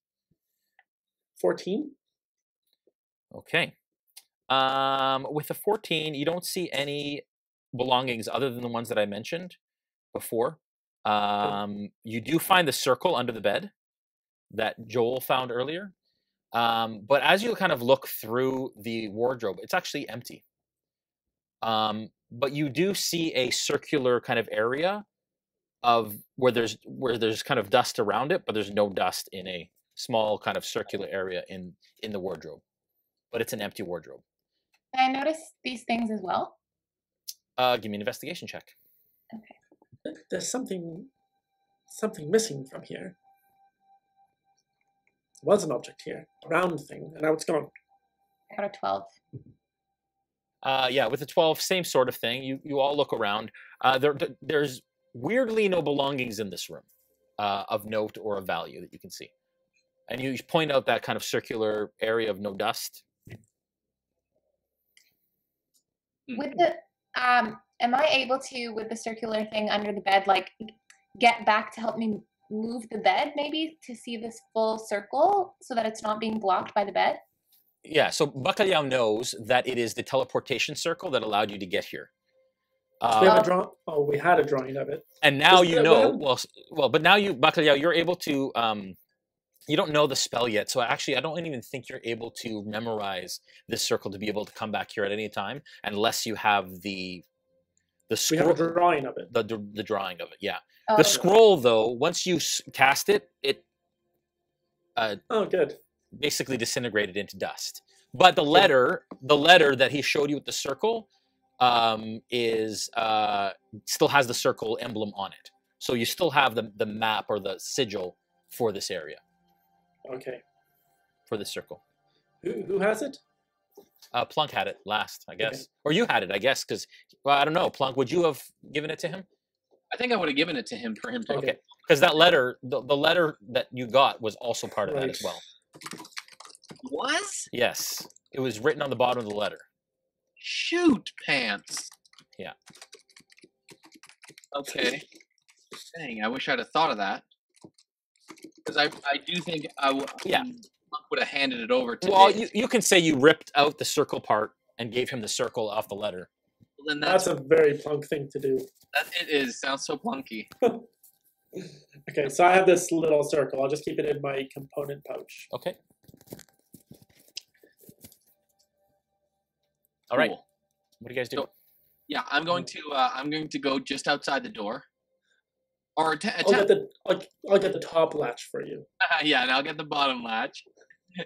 14. Okay. With a 14, you don't see any belongings other than the ones that I mentioned before. You do find the circle under the bed that Joel found earlier. But as you kind of look through the wardrobe, it's actually empty. But you do see a circular kind of area of where there's kind of dust around it, but there's no dust in a small kind of circular area in the wardrobe. But it's an empty wardrobe. Can I notice these things as well? Give me an investigation check. Okay. There's something missing from here. There was an object here, a round thing, and now it's gone. I got a 12. Yeah, with the 12, same sort of thing. You all look around. There's weirdly no belongings in this room of note or of value that you can see. And you point out that kind of circular area of no dust. With the am I able to, with the circular thing under the bed, like get back to help me move the bed maybe to see this full circle so that it's not being blocked by the bed? Yeah, so Bacalhau knows that it is the teleportation circle that allowed you to get here. We have a we had a drawing of it. And now you know, but now Bacalhau, you're able to, you don't know the spell yet, so actually I don't even think you're able to memorize this circle to be able to come back here at any time, unless you have the scroll. We have a drawing of it. The drawing of it, yeah. Oh, The scroll, though, once you cast it, good. Basically disintegrated into dust. But the letter that he showed you with the circle, is still has the circle emblem on it. So you still have the map or the sigil for this area. Okay. For this circle. Who has it? Plunk had it last, I guess. Okay. Or you had it, I guess, because, well, I don't know. Plunk, would you have given it to him? I think I would have given it to him for him to. Okay. Because that letter, the letter that you got was also part of that as well. Was? Yes. It was written on the bottom of the letter. Shoot pants. Yeah. Okay. Dang, I wish I'd have thought of that. Because I do think I would have handed it over to Well, you can say you ripped out the circle part and gave him the circle off the letter. Well, then that's a very Plunk thing to do. It is. Sounds so plunky. Okay, so I have this little circle. I'll just keep it in my component pouch. Okay. All right. Cool. What do you guys do? So, yeah, I'm going to go just outside the door. Or I'll get the top latch for you. Yeah, and I'll get the bottom latch,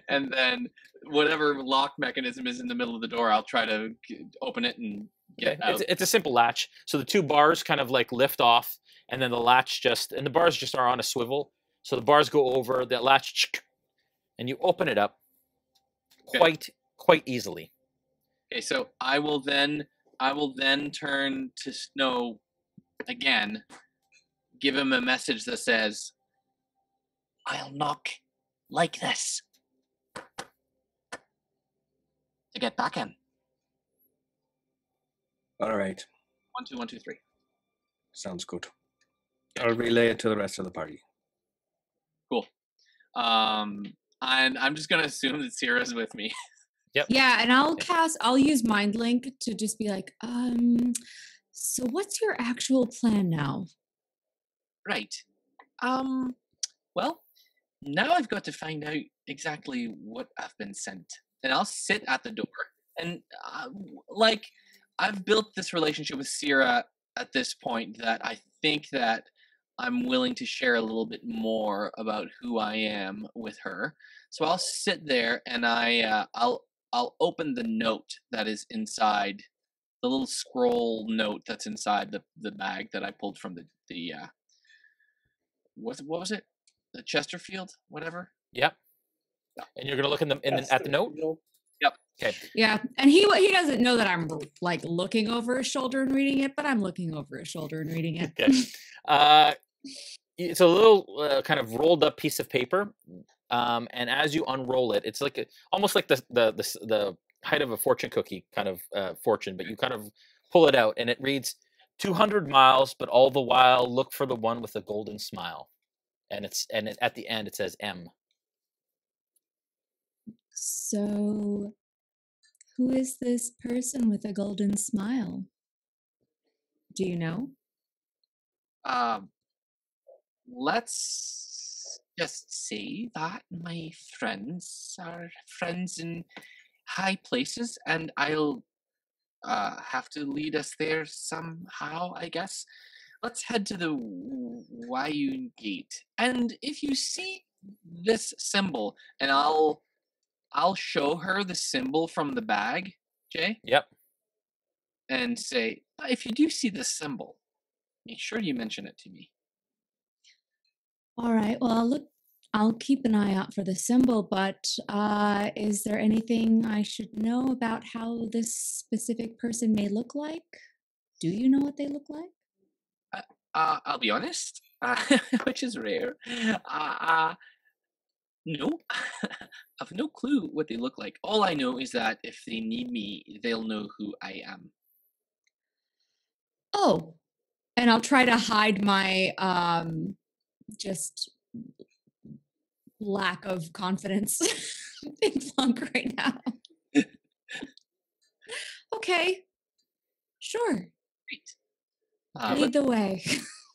and then whatever lock mechanism is in the middle of the door, I'll try to open it and get out. It's a simple latch. So the two bars kind of like lift off, and then the latch and the bars just are on a swivel. So the bars go over that latch, and you open it up quite easily. Okay, so I will then turn to Snow again. Give him a message that says, "I'll knock like this to get back in." All right. 1, 2, 1, 2, 3. Sounds good. I'll relay it to the rest of the party. Cool. And I'm just gonna assume that Cyra's with me. Yep. Yeah, and I'll use Mind Link to just be like, so what's your actual plan now? Right. Well, now I've got to find out exactly what I've been sent. And I'll sit at the door. And, I've built this relationship with Cyra at this point that I think that I'm willing to share a little bit more about who I am with her. So I'll sit there and I'll open the note that is inside, the little scroll note that's inside the bag that I pulled from the what was it? The Chesterfield, whatever. Yep. And you're gonna look at the note. Yep. Okay. Yeah, and he doesn't know that I'm like looking over his shoulder and reading it, but I'm looking over his shoulder and reading it. Okay. It's a little kind of rolled up piece of paper, and as you unroll it, it's like almost like the height of a fortune cookie kind of fortune, but you kind of pull it out, and it reads 200 miles, but all the while look for the one with a golden smile, and at the end it says M. So, who is this person with a golden smile? Do you know? Let's just say that my friends are friends in high places, and I'll have to lead us there somehow, I guess. Let's head to the Wayun Gate, and if you see this symbol, and I'll show her the symbol from the bag, Jay. Yep. And say, if you do see this symbol, make sure you mention it to me. All right. Well, I'll keep an eye out for the symbol, but is there anything I should know about how this specific person may look like? Do you know what they look like? I'll be honest, which is rare. No, I've no clue what they look like. All I know is that if they need me, they'll know who I am. Oh, and I'll try to hide my just lack of confidence in Plunk right now. Okay, sure. Great. Lead the way.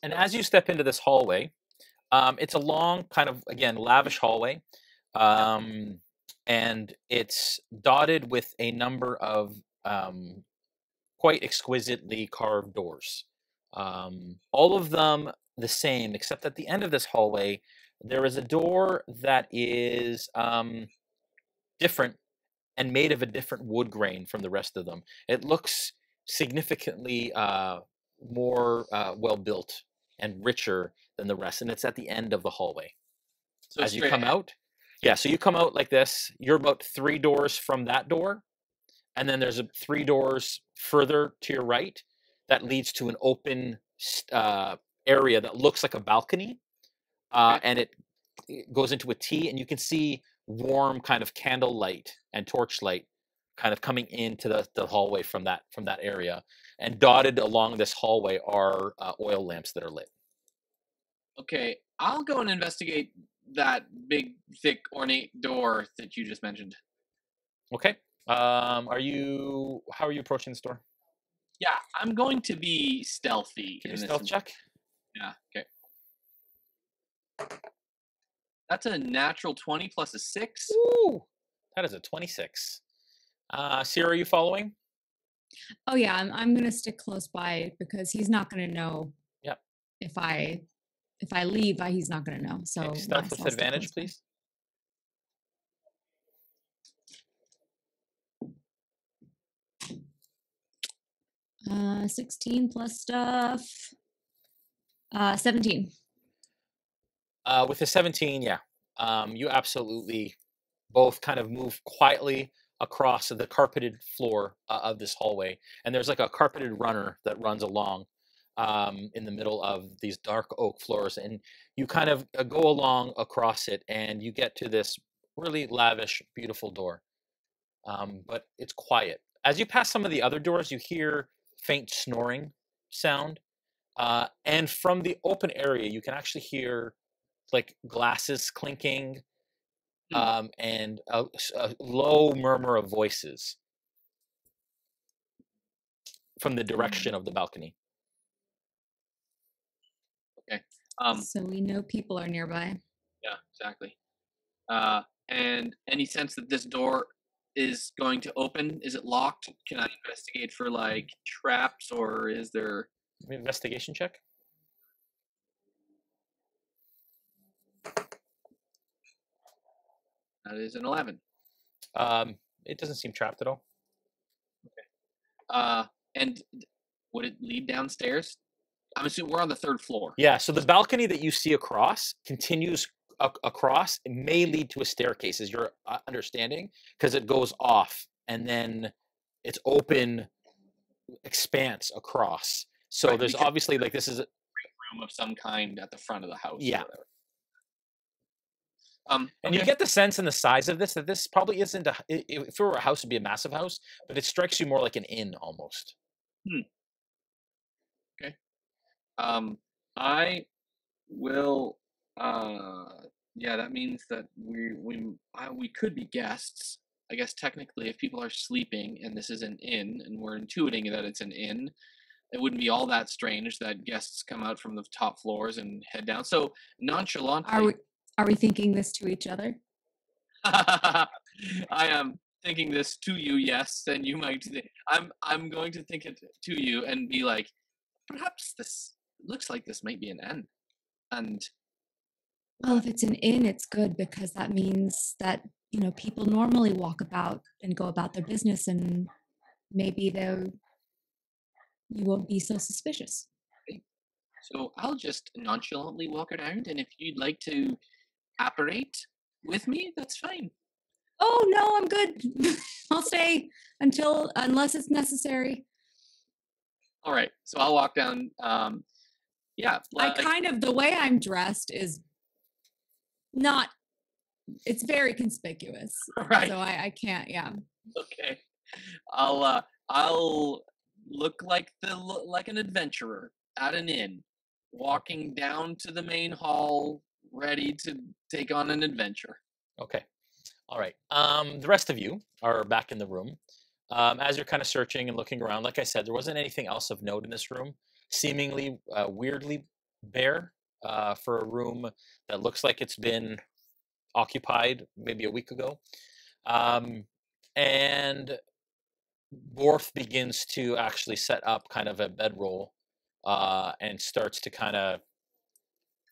And as you step into this hallway, it's a long, kind of, again, lavish hallway. And it's dotted with a number of quite exquisitely carved doors. All of them the same, except at the end of this hallway, there is a door that is different and made of a different wood grain from the rest of them. It looks significantly more well-built and richer than the rest, and it's at the end of the hallway. So as you come out, so you come out like this, you're about 3 doors from that door, and then there's 3 doors further to your right that leads to an open area that looks like a balcony, and it goes into a T, and you can see warm kind of candlelight and torchlight kind of coming into the hallway from that area, and dotted along this hallway are oil lamps that are lit. Okay, I'll go and investigate that big, thick, ornate door that you just mentioned. Okay. How are you approaching this door? Yeah, I'm going to be stealthy. Give me a stealth check. Yeah, okay. That's a natural 20 plus a 6. Ooh, that is a 26. Cyra, are you following? Oh yeah, I'm gonna stick close by because he's not gonna know. Yep. If I leave, he's not gonna know. So okay, stealth with advantage, please. by. 16 plus stuff. 17. With a 17, yeah. You absolutely both kind of move quietly across the carpeted floor of this hallway, and there's like a carpeted runner that runs along in the middle of these dark oak floors, and you kind of go along across it, and you get to this really lavish, beautiful door, but it's quiet. As you pass some of the other doors, you hear faint snoring sound, and from the open area, you can actually hear like glasses clinking, and a low murmur of voices from the direction of the balcony. Okay. So we know people are nearby. Yeah, exactly. And any sense that this door is going to open? Is it locked? Can I investigate for like traps, or is there... Investigation check. That is an 11. It doesn't seem trapped at all. Okay. And would it lead downstairs? I'm assuming we're on the 3rd floor. Yeah, so the balcony that you see across continues across. It may lead to a staircase, is your understanding, because it goes off and then it's open expanse across. So Right, there's because obviously like this is a room of some kind at the front of the house. Yeah. Or whatever. and you get the sense in the size of this that this probably isn't if it were a house, it'd be a massive house, but it strikes you more like an inn almost. Okay. I will. Yeah, that means that we could be guests. I guess technically, if people are sleeping and this is an inn, and we're intuiting that it's an inn, it wouldn't be all that strange that guests come out from the top floors and head down. So nonchalantly. Are we thinking this to each other? I am thinking this to you, yes, and you might. I'm going to think it to you and be like, perhaps this looks like this might be an inn, and. Well, if it's an inn, it's good because that means that people normally walk about and go about their business, and maybe you won't be so suspicious. So I'll just nonchalantly walk around, and if you'd like to apparate with me, that's fine. Oh no, I'm good. I'll stay unless it's necessary. All right, so I'll walk down. Yeah, the way I'm dressed is not. It's very conspicuous, right? So I can't. Yeah. Okay, I'll look like an adventurer at an inn, walking down to the main hall, ready to take on an adventure. Okay. All right. The rest of you are back in the room. As you're kind of searching and looking around, like I said, there wasn't anything else of note in this room. Seemingly weirdly bare for a room that looks like it's been occupied maybe a week ago. And Borth begins to actually set up kind of a bedroll and starts to kind of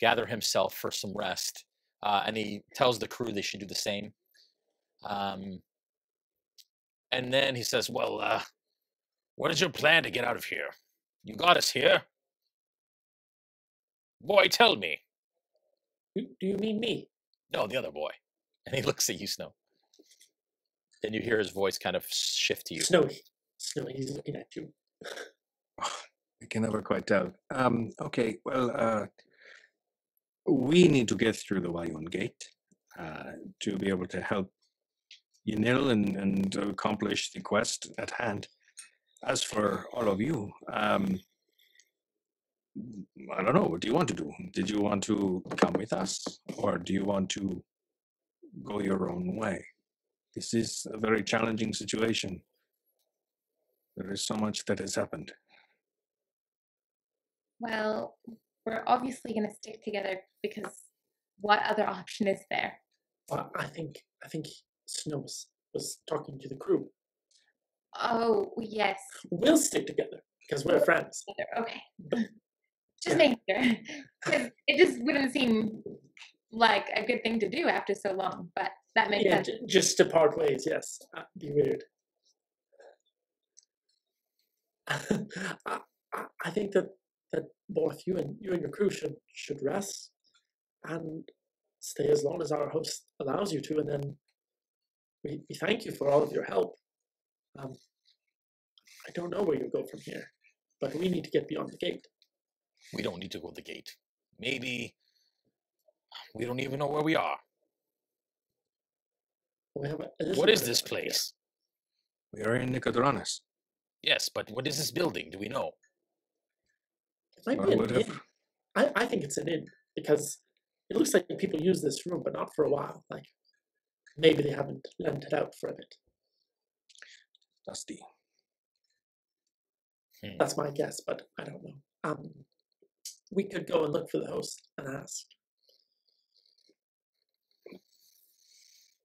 gather himself for some rest. And he tells the crew they should do the same. And then he says, well, what is your plan to get out of here? You got us here. Boy, tell me. Do you mean me? No, the other boy. And he looks at you, Snow. Then you hear his voice kind of shift to you. Snowy, he's looking at you. I can never quite tell. Okay, well, we need to get through the Wayun Gate to be able to help Ynil and accomplish the quest at hand. As for all of you, I don't know. What do you want to do? Did you want to come with us, or do you want to go your own way? This is a very challenging situation. There is so much that has happened. Well, we're obviously going to stick together because what other option is there? Well, I think Snow was talking to the crew. Oh, yes. We'll stick together because we're friends. Okay. Just making sure. Because it just wouldn't seem like a good thing to do after so long, but that makes sense. Just to part ways, yes. Be weird. I think that both you and your crew should rest and stay as long as our host allows you to, and then we thank you for all of your help. I don't know where you go from here, but we need to get beyond the gate. We don't need to go to the gate. Maybe we don't even know where we are. What is this place? We are in Nicodronus. Yes, but what is this building? Do we know? It might be an inn. I think it's an inn because it looks like people use this room, but not for a while. Like maybe they haven't lent it out for a bit. Dusty. That's my guess, but I don't know. We could go and look for the host and ask.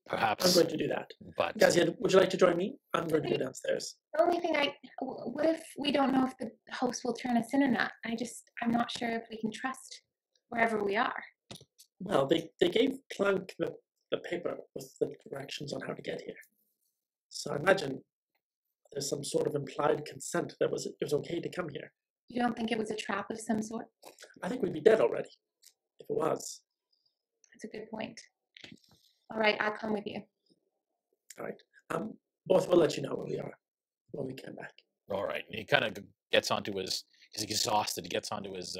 Perhaps. I'm going to do that. But Gaziel, would you like to join me? I'm going to go downstairs. The only thing what if we don't know if the host will turn us in or not? I'm not sure if we can trust wherever we are. Well, they gave Plunk the paper with the directions on how to get here. So I imagine there's some sort of implied consent that it was okay to come here. You don't think it was a trap of some sort? I think we'd be dead already if it was. That's a good point. All right, I'll come with you. All right. Both will let you know where we are when we come back. All right. And he kind of gets onto his, he's exhausted. He gets onto his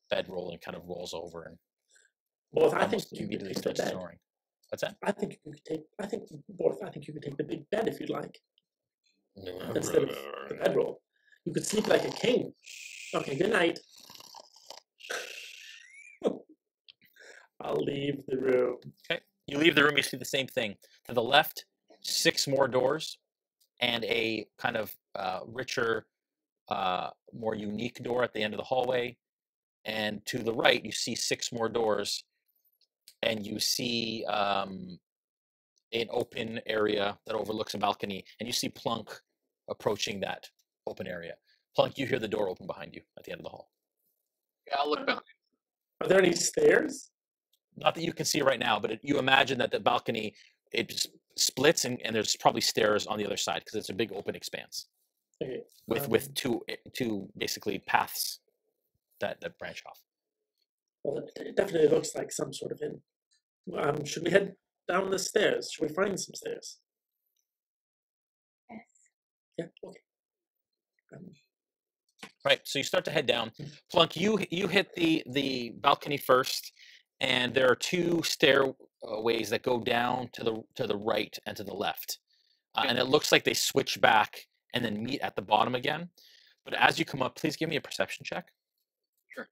bedroll and kind of rolls over and Both, I think almost you could immediately take the starts bed. snoring. What's that? I think you could take. I think you could take the big bed if you'd like, instead of the bedroll. You could sleep like a king. Okay. Good night. I'll leave the room. Okay. You leave the room, you see the same thing. To the left, 6 more doors and a kind of richer, more unique door at the end of the hallway. And to the right, you see 6 more doors and you see an open area that overlooks a balcony. And you see Plunk approaching that open area. Plunk, you hear the door open behind you at the end of the hall. Yeah, I'll look behind. Are there any stairs? Not that you can see right now, but you imagine that the balcony, it splits and there's probably stairs on the other side because it's a big open expanse Okay. with two basically paths that branch off. Well, it definitely looks like some sort of inn. Should we head down the stairs? Should we find some stairs? Yes. Yeah. Okay. Right. So you start to head down. Plunk, you hit the balcony first, and there are 2 stairways that go down to the right and to the left, and it looks like they switch back and then meet at the bottom again. But as you come up, please give me a perception check. Sure.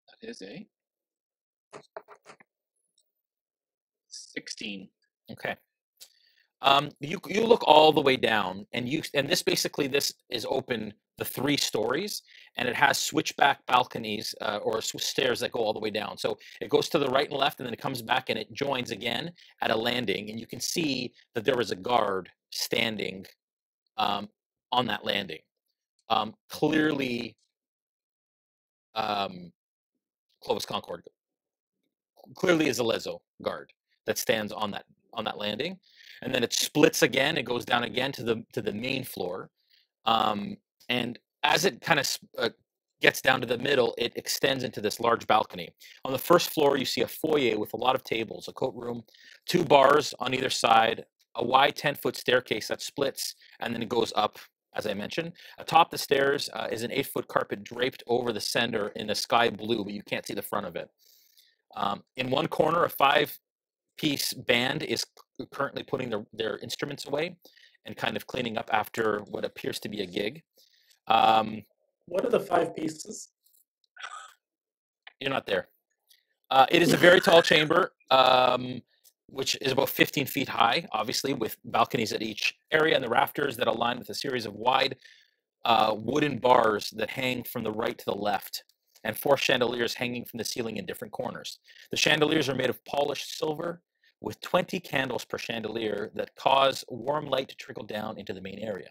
That is a 16. Okay. You look all the way down, and this is open the 3 stories, and it has switchback balconies or stairs that go all the way down. So it goes to the right and left, and then it comes back and it joins again at a landing, and you can see that there is a guard standing on that landing. Clearly, Clovis Concord clearly is a Lezo guard that stands on that landing. And then it splits again. It goes down again to the main floor, and as it kind of gets down to the middle, it extends into this large balcony. On the first floor, you see a foyer with a lot of tables, a coat room, 2 bars on either side, a wide 10-foot staircase that splits, and then it goes up, as I mentioned. Atop the stairs is an 8-foot carpet draped over the center in a sky blue, but you can't see the front of it. In one corner, a 5-piece band is currently putting their instruments away and kind of cleaning up after what appears to be a gig. What are the 5 pieces? You're not there. It is a very tall chamber, which is about 15 feet high, obviously, with balconies at each area and the rafters that align with a series of wide wooden bars that hang from the right to the left, and 4 chandeliers hanging from the ceiling in different corners. The chandeliers are made of polished silver with 20 candles per chandelier that cause warm light to trickle down into the main area.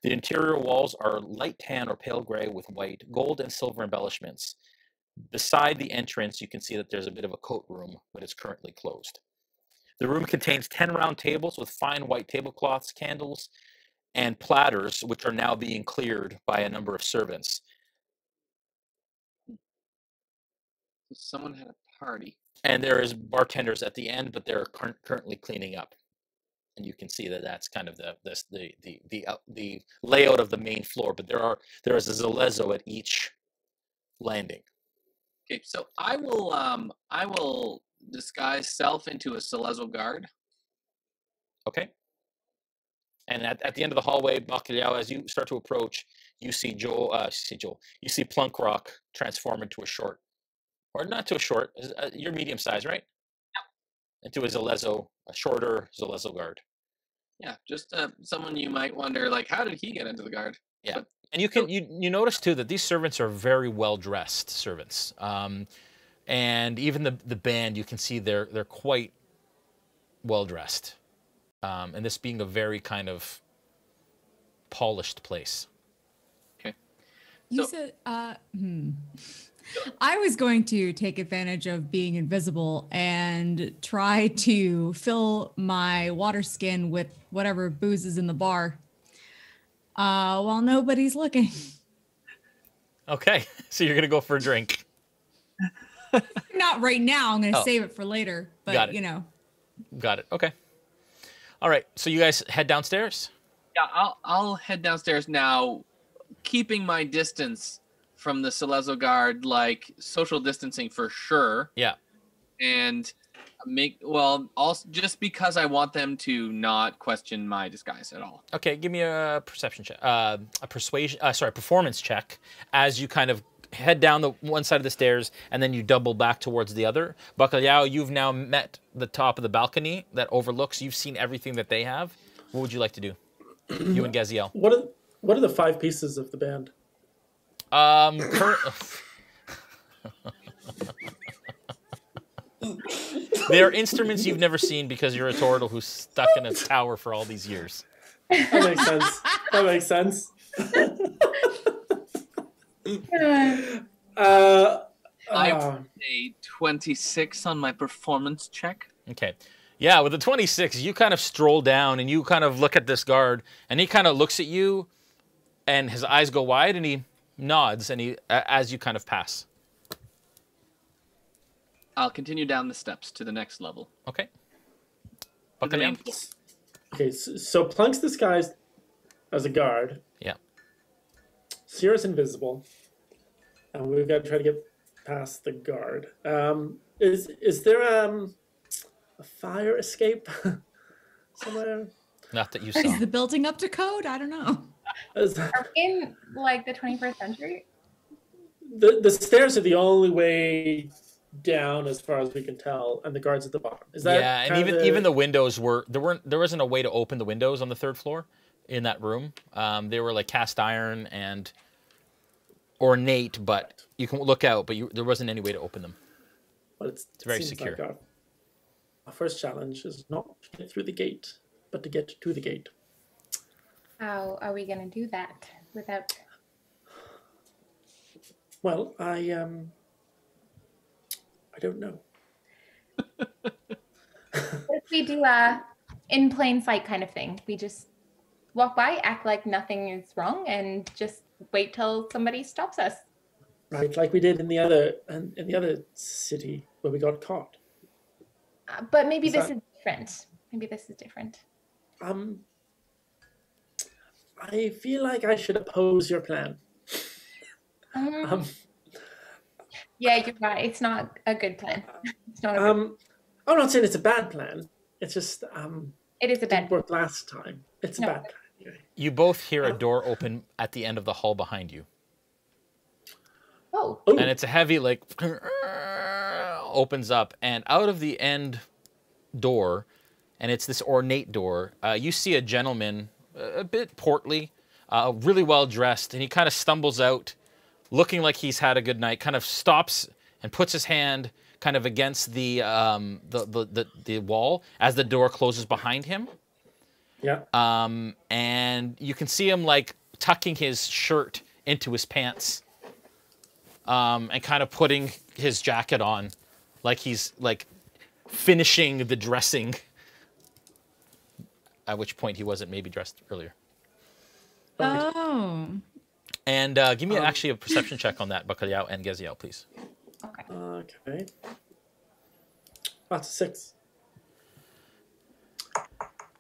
The interior walls are light tan or pale gray with white, gold, and silver embellishments. Beside the entrance, you can see that there's a bit of a coat room, but it's currently closed. The room contains 10 round tables with fine white tablecloths, candles, and platters, which are now being cleared by a number of servants. Someone had a party. And there is bartenders at the end, but they're currently cleaning up. And you can see that that's kind of the layout of the main floor. But there is a Zalezo at each landing. Okay, so I will disguise self into a Celezo guard. Okay. And at the end of the hallway, Bacalhau, as you start to approach, you see you see Plunkrawk transform into a short, or not to a short. You're medium size, right? Yeah. Into a Zalezo, a shorter Zalezo guard. Yeah, just someone you might wonder, like, how did he get into the guard? Yeah. But, and you notice too that these servants are very well dressed servants, and even the band, you can see they're quite well dressed, and this being a very kind of polished place. Okay. You said I was going to take advantage of being invisible and try to fill my water skin with whatever booze is in the bar while nobody's looking. Okay, so you're gonna go for a drink. Not right now. I'm gonna save it for later. But Got it. you know. Got it. Okay. All right, so you guys head downstairs? Yeah, I'll head downstairs now, keeping my distance from the Celezo guard, like social distancing for sure. Yeah. And also just because I want them to not question my disguise at all. Okay, give me a perception check, performance check as you kind of head down the one side of the stairs and then you double back towards the other. Bacalhau, you've now met the top of the balcony that overlooks. You've seen everything that they have. What would you like to do? You and Gaziel. What are the 5 pieces of the band? They are instruments you've never seen because you're a turtle who's stuck in a tower for all these years. That makes sense. That makes sense. I would say 26 on my performance check. Okay. Yeah, with the 26, you kind of stroll down and you kind of look at this guard and he kind of looks at you and his eyes go wide and he nods and he as you kind of pass. I'll continue down the steps to the next level. Okay. Okay, so Plunk's disguised as a guard. Yeah. Cyra's invisible. And we've got to try to get past the guard. Is there a fire escape somewhere? Not that you saw. Is the building up to code? I don't know. Are we in like the 21st century? The stairs are the only way down as far as we can tell, and the guards at the bottom. Is that and even the windows there wasn't a way to open the windows on the 3rd floor in that room. They were like cast iron and ornate, but you can look out, but there wasn't any way to open them. Well, it's very secure. Like our first challenge is not to get through the gate, but to get to the gate. How are we going to do that without? Well, I don't know. If we do a in plain sight kind of thing, we just walk by, act like nothing is wrong, and just wait till somebody stops us. Right, like we did in the other city where we got caught. But maybe this is different. Maybe this is different. I feel like I should oppose your plan. Yeah, you're right. It's not a good plan. It's not. I'm not saying it's a bad plan. It's just it is a bad. Didn't work last time. It's a bad plan. Anyway. You both hear a door open at the end of the hall behind you. Oh. And it's a heavy like opens up, and out of the end door, and it's this ornate door. You see a gentleman, a bit portly, really well dressed, and he kind of stumbles out, looking like he's had a good night. Kind of stops and puts his hand kind of against the wall as the door closes behind him. Yeah. And you can see him like tucking his shirt into his pants, and kind of putting his jacket on, like he's like finishing the dressing. At which point he wasn't maybe dressed earlier. Oh. And give me actually a perception check on that, Bacalhau and Gaziel, please. Okay. That's a 6.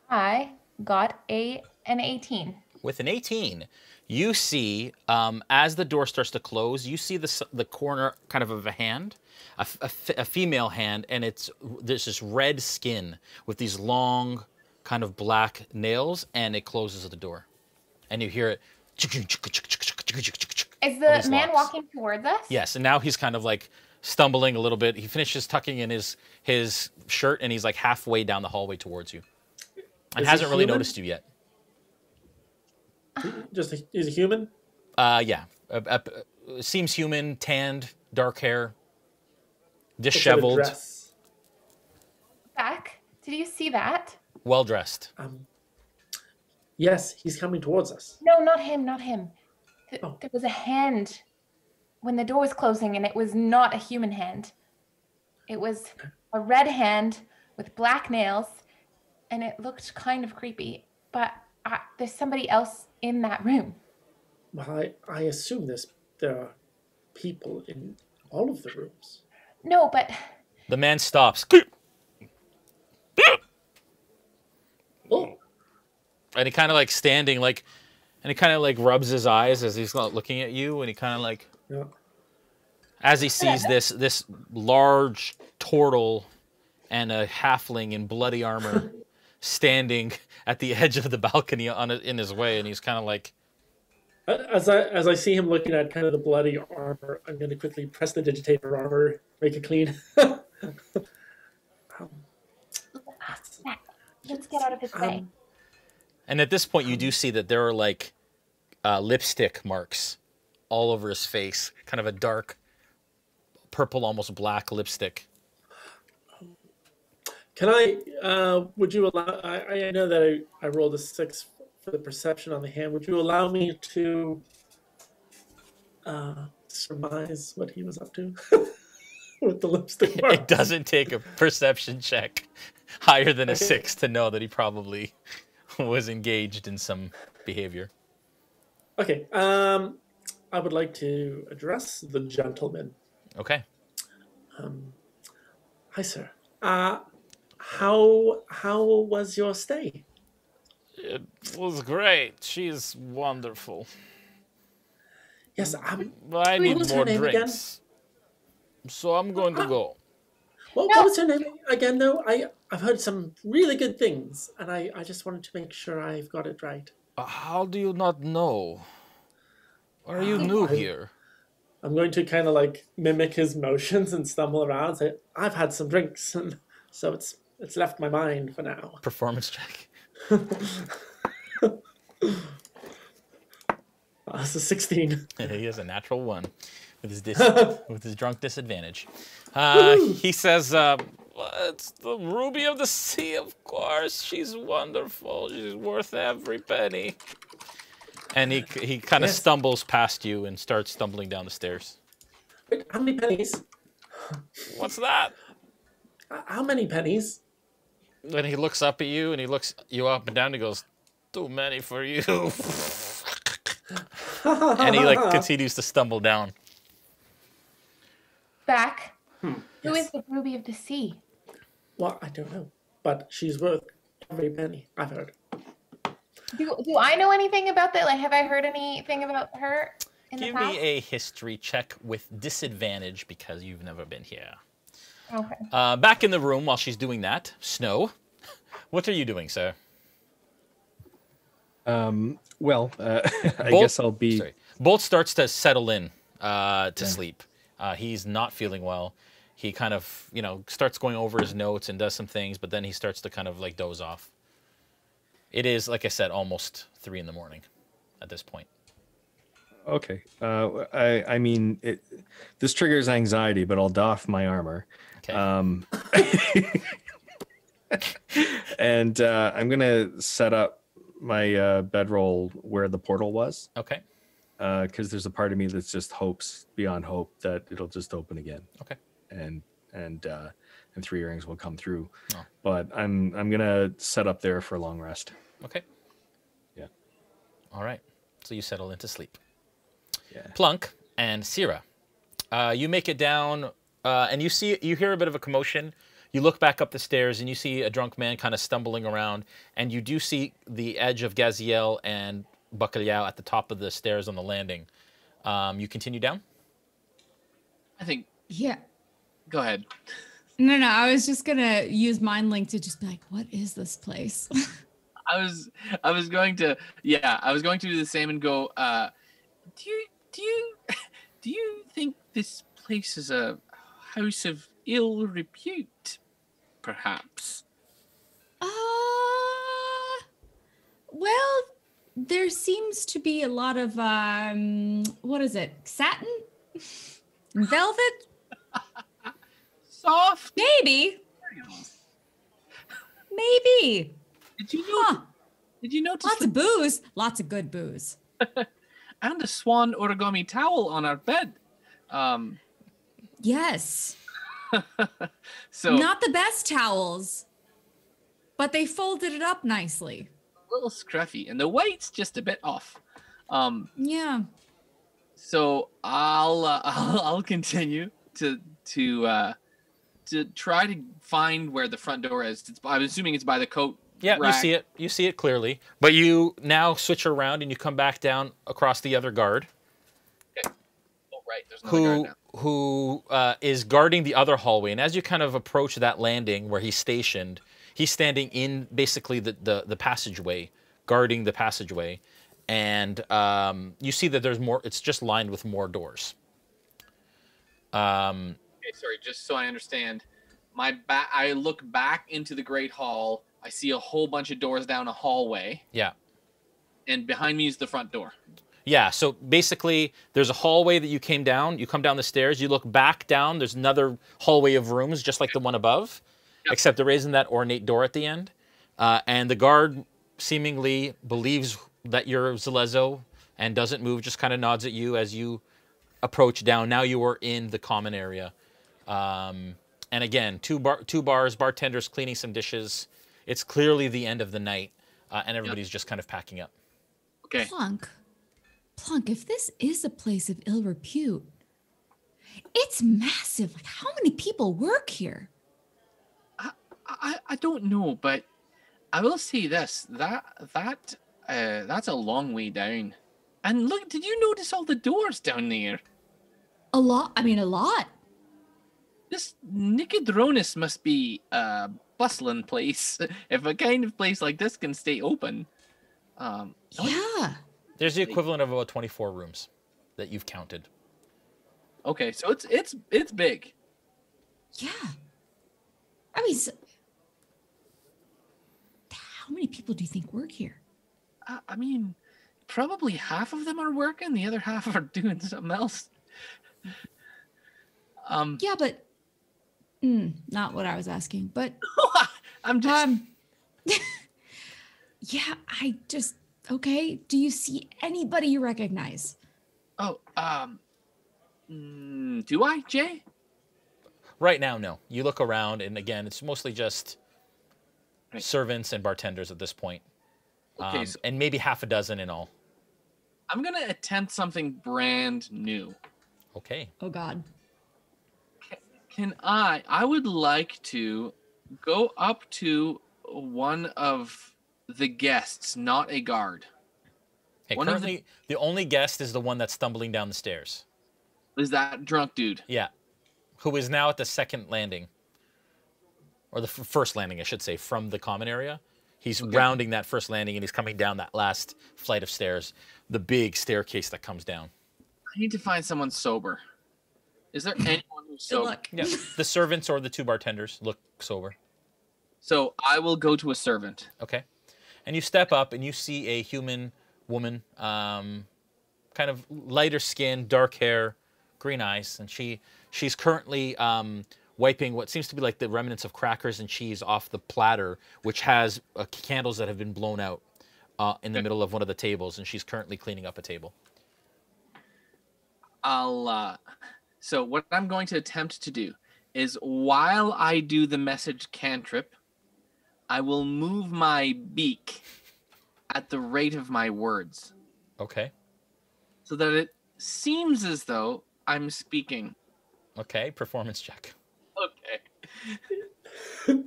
I got an 18. With an 18, you see, as the door starts to close, you see the corner kind of a hand, a female hand, and there's this red skin with these long kind of black nails, and it closes the door. And you hear it. Is the man walking towards us? Yes, and now he's kind of like stumbling a little bit. He finishes tucking in his shirt, and he's like halfway down the hallway towards you. And hasn't really noticed you yet. He's a human? Yeah. Seems human, tanned, dark hair, disheveled. Back. Did you see that? Well dressed. Yes, he's coming towards us. No, not him, not him. There was a hand when the door was closing, and it was not a human hand. It was a red hand with black nails, and it looked kind of creepy. But there's somebody else in that room. Well, I assume there are people in all of the rooms. No, but... The man stops. And he kind of like standing like, and he kind of like rubs his eyes as he's not looking at you, and he kind of like, as he sees this large turtle and a halfling in bloody armor standing at the edge of the balcony in his way, and he's kind of like. As I see him looking at kind of the bloody armor, I'm going to quickly press the digitator armor, make it clean. Let's get out of his way. And at this point, you do see that there are like lipstick marks all over his face, kind of a dark purple, almost black lipstick. Can I? Would you allow? I know that I rolled a 6 for the perception on the hand. Would you allow me to surmise what he was up to with the lipstick mark? It doesn't take a perception check higher than a 6 to know that he probably was engaged in some behavior. Okay. I would like to address the gentleman. Okay. Hi, sir. How was your stay? It was great. She's wonderful. Yes, I need more drinks. So I'm going to go. Well, what was her name again, though? I've heard some really good things, and I just wanted to make sure I've got it right. How do you not know? Are you new here? I'm going to kind of like mimic his motions and stumble around and say, I've had some drinks, and so it's left my mind for now. Performance check. That's a 16. He has a natural 1 with his drunk disadvantage. He says, it's the Ruby of the Sea, of course. She's wonderful. She's worth every penny. And he kind of stumbles past you and starts stumbling down the stairs. Wait, how many pennies? What's that? How many pennies? Then he looks up at you and he looks you up and down and he goes, too many for you. And he like continues to stumble down. Back. Who is the Ruby of the Sea? Well, I don't know, but she's worth every penny, I've heard. Do I know anything about that? Like, have I heard anything about her in the past? Give me a history check with disadvantage because you've never been here. Okay. Back in the room while she's doing that, Snow, what are you doing, sir? Well, I guess I'll be... Sorry. Bolt starts to settle in to sleep. He's not feeling well. He kind of, starts going over his notes and does some things, but then he starts to kind of like doze off. It is, like I said, almost 3 in the morning at this point. Okay. I mean, this triggers anxiety, but I'll doff my armor. Okay. And I'm going to set up my bedroll where the portal was. Okay. Because there's a part of me that's just hopes beyond hope that it'll just open again. Okay. And 3 earrings will come through. Oh. But I'm gonna set up there for a long rest. Okay. Yeah. All right. So you settle into sleep. Yeah. Plunk and Cyra, you make it down, and you hear a bit of a commotion. You look back up the stairs and you see a drunk man kind of stumbling around, and you do see the edge of Gaziel and Bacalhau at the top of the stairs on the landing. You continue down? I think. Yeah. Go ahead. No, I was just gonna use Mind Link to just be like, what is this place? I was going to do the same and go, do you think this place is a house of ill repute, perhaps? Well, there seems to be a lot of what is it? Satin? Velvet? Soft? Maybe. Maybe. Did you know? Did you notice? Lots of booze. Lots of good booze. And a swan origami towel on our bed. Yes. So not the best towels, but they folded it up nicely. A little scruffy, and the weight's just a bit off. Yeah. So I'll continue to try to find where the front door is. I'm assuming it's by the coat Yeah, you see it. You see it clearly. But you now switch around and you come back down across the other guard. Okay. Oh, right. There's another guard now. Who is guarding the other hallway. And as you kind of approach that landing where he's stationed, he's standing in basically the passageway, guarding the passageway. And you see that there's more. It's just lined with more doors. Okay, sorry. Just so I understand, I look back into the Great Hall. I see a whole bunch of doors down a hallway. Yeah. And behind me is the front door. Yeah, so basically there's a hallway that you came down. You come down the stairs. You look back down. There's another hallway of rooms just like the one above, except there isn't that ornate door at the end. And the guard seemingly believes that you're Zalezo and doesn't move, just kind of nods at you as you approach down. Now you are in the common area. And again, two bars, bartenders cleaning some dishes. It's clearly the end of the night, and everybody's just kind of packing up. Okay. Plunk, if this is a place of ill repute, it's massive. Like, how many people work here? I don't know, but I will say this: that's a long way down. And look, did you notice all the doors down there? A lot. I mean, a lot. This Nicodronus must be a bustling place if a kind of place like this can stay open. Yeah. There's the equivalent of about 24 rooms that you've counted. Okay, so it's big. Yeah. I mean, how many people do you think work here? I mean, probably half of them are working, the other half are doing something else. Yeah, but not what I was asking. But I'm just. Yeah, okay. Do you see anybody you recognize? Oh, do I, Jay? Right now, no. You look around, and again, it's mostly just servants and bartenders at this point. Okay, and maybe half a dozen in all. I'm going to attempt something brand new. Okay. Oh, God. I would like to go up to one of the guests, not a guard. Hey, currently, the only guest is the one that's stumbling down the stairs. Is that drunk dude? Yeah. Who is now at the second landing. Or the first landing, I should say, from the common area. He's rounding that first landing, and he's coming down that last flight of stairs. The big staircase that comes down. I need to find someone sober. Is there anyone who's sober? Yeah. The servants or the two bartenders look sober. So I will go to a servant. Okay. And you step up, and you see a human woman, kind of lighter skin, dark hair, green eyes, and she's currently wiping what seems to be like the remnants of crackers and cheese off the platter, which has candles that have been blown out in the middle of one of the tables, and she's currently cleaning up a table. So what I'm going to attempt to do is, while I do the message cantrip, I will move my beak at the rate of my words. Okay. So that it seems as though I'm speaking. Okay, performance check. Okay.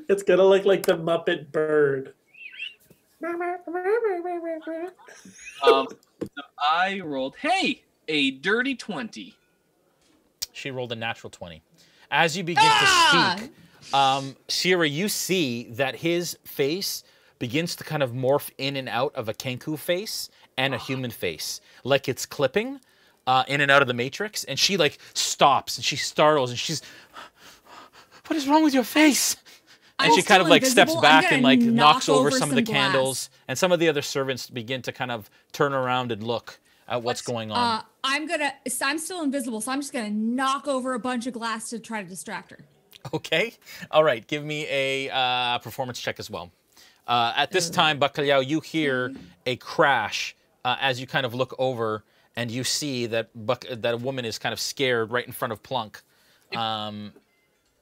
It's gonna look like the Muppet bird. So I rolled, a dirty 20. She rolled a natural 20. As you begin to speak, Cyra, you see that his face begins to kind of morph in and out of a Kancko face and a human face, like it's clipping in and out of the Matrix. And she like stops and she startles and she's, "What is wrong with your face?" And she kind of like steps back and like knocks over some of the candles, and some of the other servants begin to kind of turn around and look at what's going on. I'm still invisible, so I'm just gonna knock over a bunch of glass to try to distract her. Okay. All right. Give me a performance check as well. At this time, Bacalhau, you hear a crash as you kind of look over, and you see that that a woman is kind of scared right in front of Plunk.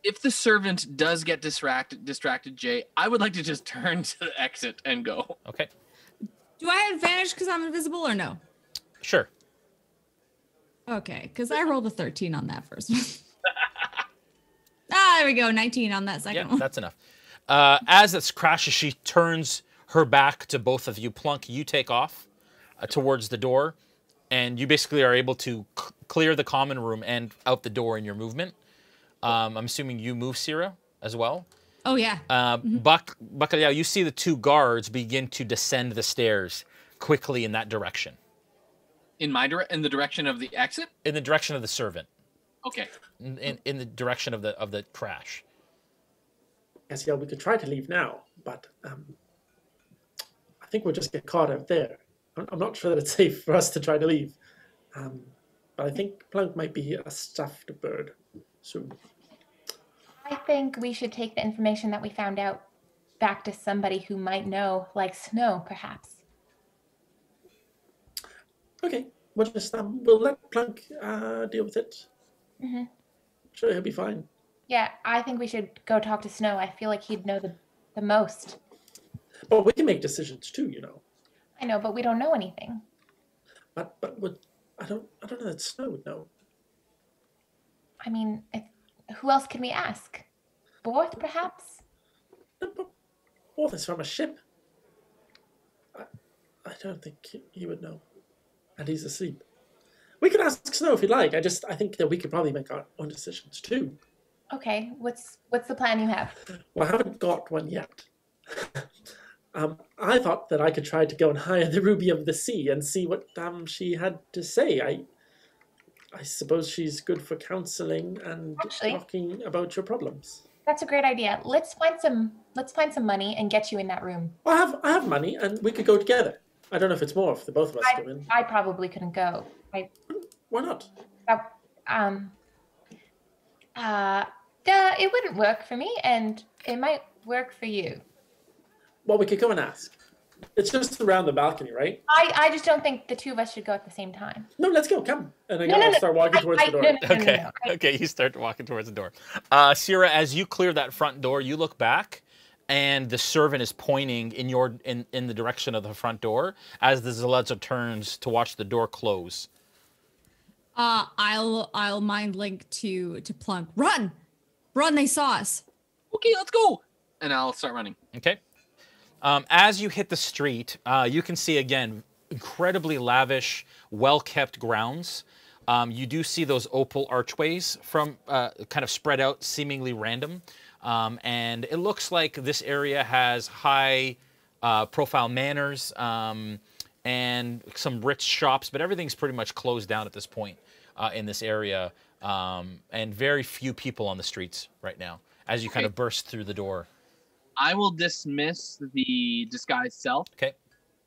If the servant does get distracted, Jay, I would like to just turn to the exit and go. Okay. Do I have advantage because I'm invisible or no? Sure. Okay, because I rolled a 13 on that first one. There we go, 19 on that second one. That's enough. As it crashes, she turns her back to both of you. Plunk, you take off towards the door, and you basically are able to clear the common room and out the door in your movement. I'm assuming you move, Cyra, as well. Oh, yeah. Bacalhau, you see the two guards begin to descend the stairs quickly in that direction. In the direction of the exit? In the direction of the servant. Okay. In the direction of the crash. Yes, yeah, we could try to leave now, but I think we'll just get caught out there. I'm not sure that it's safe for us to try to leave. But I think Plunk might be a stuffed bird soon. I think we should take the information that we found out back to somebody who might know, like Snow, perhaps. Okay, we'll let Plunk deal with it. Mm-hmm. Sure, he'll be fine. Yeah, I think we should go talk to Snow. I feel like he'd know the most. But we can make decisions too, you know. I know, but we don't know anything. But I don't know that Snow would know. I mean, who else can we ask? Borth, perhaps? Borth is from a ship. I don't think he would know. And he's asleep. We could ask Snow if you'd like. I think that we could probably make our own decisions too. Okay, what's the plan you have? Well, I haven't got one yet. I thought that I could try to go and hire the Ruby of the Sea and see what she had to say. I suppose she's good for counseling and talking about your problems. That's a great idea. Let's find some money and get you in that room. Well, I have money, and we could go together. I don't know if it's more if the both of us go in. I probably couldn't go. Why not? It wouldn't work for me, and it might work for you. Well, we could go and ask. It's just around the balcony, right? I just don't think the two of us should go at the same time. No, let's go. Come. And I'll start walking towards the door. Okay, you start walking towards the door. Cyra, as you clear that front door, you look back, and the servant is pointing in the direction of the front door as the Zalezza turns to watch the door close. I'll mind link to Plunk. Run! They saw us. Okay, let's go. And I'll start running. Okay. As you hit the street, you can see, again, incredibly lavish, well-kept grounds. You do see those opal archways from kind of spread out, seemingly random. And it looks like this area has high-profile manners and some rich shops, but everything's pretty much closed down at this point in this area, and very few people on the streets right now as you kind of burst through the door. I will dismiss the disguised self. Okay.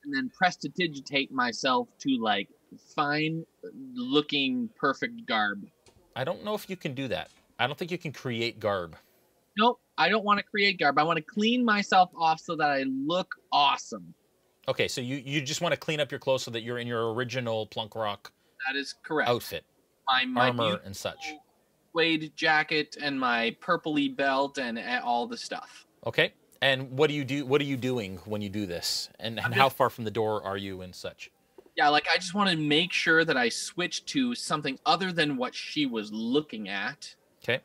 And then prestidigitate myself to, like, fine-looking, perfect garb. I don't know if you can do that. I don't think you can create garb. Nope, I don't want to create garb. I want to clean myself off so that I look awesome. Okay, so you just want to clean up your clothes so that you're in your original Plunkrawk that is correct. Outfit, my armor and such. Suede jacket and my purpley belt and all the stuff. Okay, and what do you do? What are you doing when you do this? And how far from the door are you and such? Yeah, like I just want to make sure that I switch to something other than what she was looking at. Okay.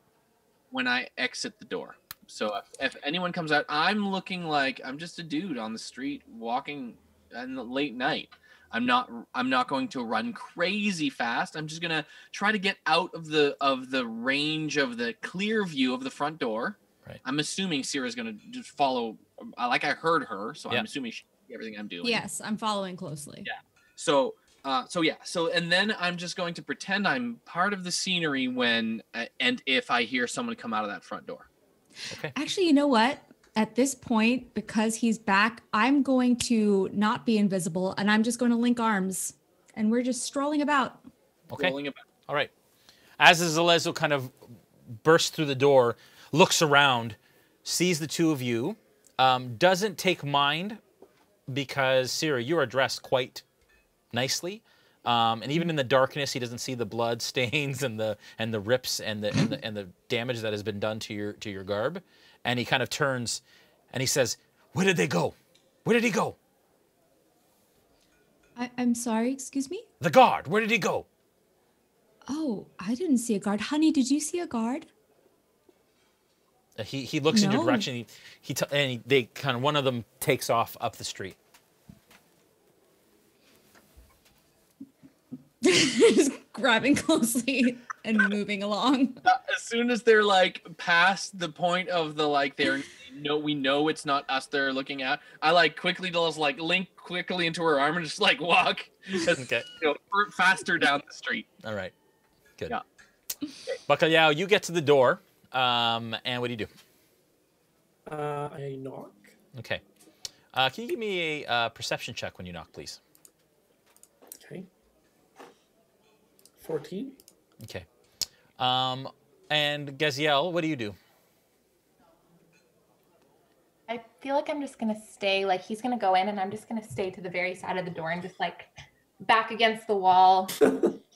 When I exit the door. So if anyone comes out, I'm looking like I'm just a dude on the street walking in the late night. I'm not going to run crazy fast. I'm just gonna try to get out of the range of the clear view of the front door. Right. I'm assuming Cyra's gonna just follow. Like I heard her, so I'm assuming she sees everything I'm doing. Yes, I'm following closely. Yeah. So and then I'm just going to pretend I'm part of the scenery when and if I hear someone come out of that front door. Okay. Actually, you know what? At this point, because he's back, I'm going to not be invisible, and I'm just going to link arms, and we're just strolling about. Okay. All right. As Zalezzo kind of bursts through the door, looks around, sees the two of you, doesn't take mind because Cyra, you are dressed quite nicely, and even in the darkness, he doesn't see the blood stains and the rips and the damage that has been done to your garb. And he kind of turns, and he says, "Where did they go? Where did he go?" I'm sorry, excuse me? The guard. Where did he go? Oh, I didn't see a guard. Honey, did you see a guard? He looks in your direction. They kind of, one of them takes off up the street. Just grabbing closely and moving along. As soon as they're like past the point of the like we know it's not us they're looking at, I like quickly just like link quickly into her arm and just like walk Okay. Faster down the street. All right. Good. Yeah. Bacalhau, you get to the door, and what do you do? I knock. Okay. Can you give me a perception check when you knock, please? Okay. 14. Okay. And Gaziel, what do you do? I feel like I'm just gonna stay, like he's gonna go in and I'm just gonna stay to the very side of the door and just like back against the wall.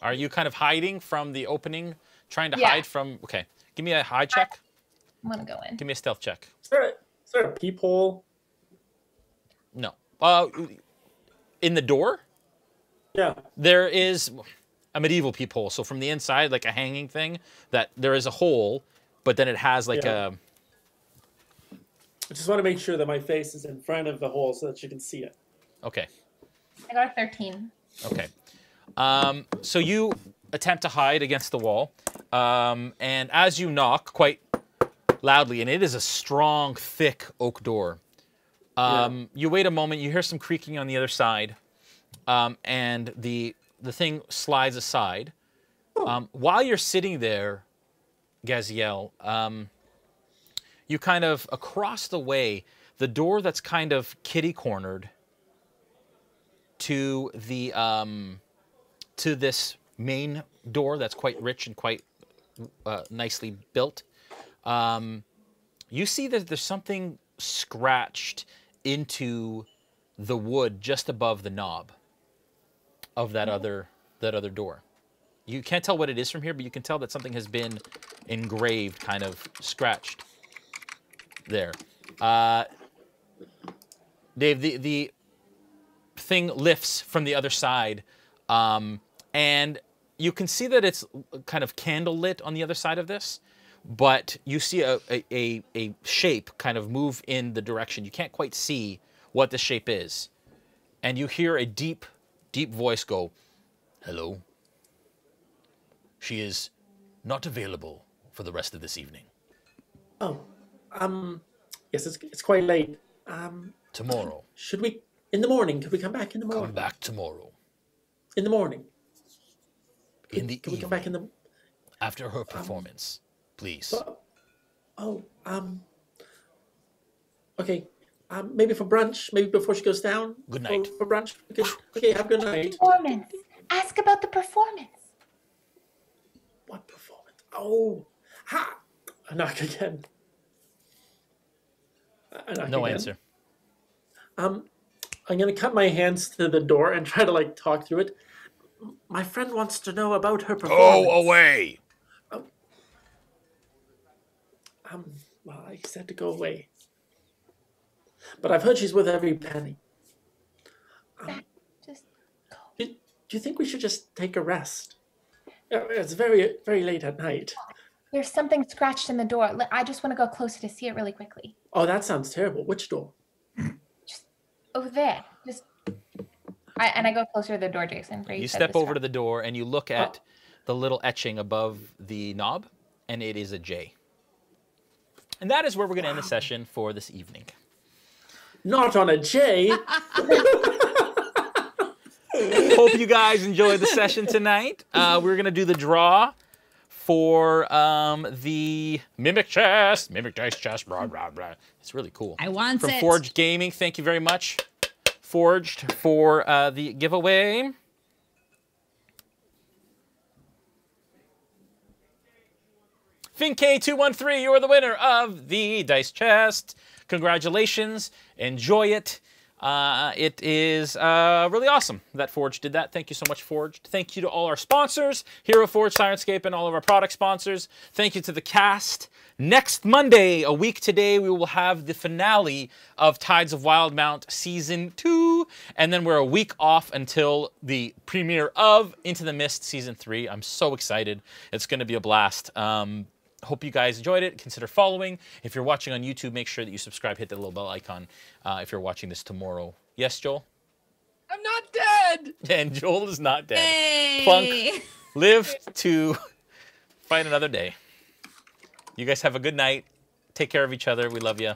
Are you kind of hiding from the opening? Trying to hide from... Okay. Give me a hide check. I'm gonna go in. Give me a stealth check. Is there a peephole? No. In the door? Yeah. There is a medieval peephole. So from the inside, like a hanging thing, that there is a hole, but then it has like a... I just want to make sure that my face is in front of the hole so that you can see it. Okay. I got a 13. Okay. So you attempt to hide against the wall, and as you knock quite loudly, and it is a strong, thick oak door, you wait a moment, you hear some creaking on the other side, and the thing slides aside. While you're sitting there, Gaziel, you kind of, across the way, the door that's kind of kitty-cornered to the to this main door that's quite rich and quite nicely built, you see that there's something scratched into the wood just above the knob of that other door. You can't tell what it is from here, but you can tell that something has been engraved, kind of scratched there. Dave, the thing lifts from the other side, and you can see that it's kind of candle lit on the other side of this, but you see a shape kind of move in the direction. You can't quite see what the shape is, and you hear a deep, deep voice go, "Hello. She is not available for the rest of this evening." Oh, yes, it's quite late. Tomorrow. Should we, in the morning, could we come back in the morning? Come back tomorrow. In the morning. In the Can we evening. come back in the... After her performance, please. Okay, maybe for brunch, maybe before she goes down. Good night. For brunch. Okay, have a good night. Performance. Ask about the performance. What performance? Oh, ha! I knock again. No answer. I'm gonna cut my hands to the door and try to like talk through it. My friend wants to know about her performance. Go away. Well, I said to go away. But I've heard she's worth every penny. Just go. Do you think we should just take a rest? It's very, very late at night. There's something scratched in the door. I just want to go closer to see it really quickly. Oh, that sounds terrible. Which door? Just over there. I go closer to the door, Jason. You step over to the door and you look at the little etching above the knob, and it is a J. And that is where we're going to end the session for this evening. Not on a J. Hope you guys enjoyed the session tonight. We're going to do the draw for the Mimic Chest. Mimic Dice Chest. Blah, blah, blah. It's really cool. I want From it. Forged Gaming. Thank you very much, Forged, for the giveaway. FinK213, you are the winner of the Dice Chest. Congratulations. Enjoy it. It is really awesome that Forged did that. Thank you so much, Forged. Thank you to all our sponsors, Hero Forge, Sirenscape, and all of our product sponsors. Thank you to the cast. Next Monday, a week today, we will have the finale of Tides of Wildemount Season 2. And then we're a week off until the premiere of Into the Mist Season 3. I'm so excited. It's going to be a blast. Hope you guys enjoyed it. Consider following. If you're watching on YouTube, make sure that you subscribe. Hit the little bell icon if you're watching this tomorrow. Yes, Joel? I'm not dead! And Joel is not dead. Hey. Plunk, live to fight another day. You guys have a good night. Take care of each other. We love you.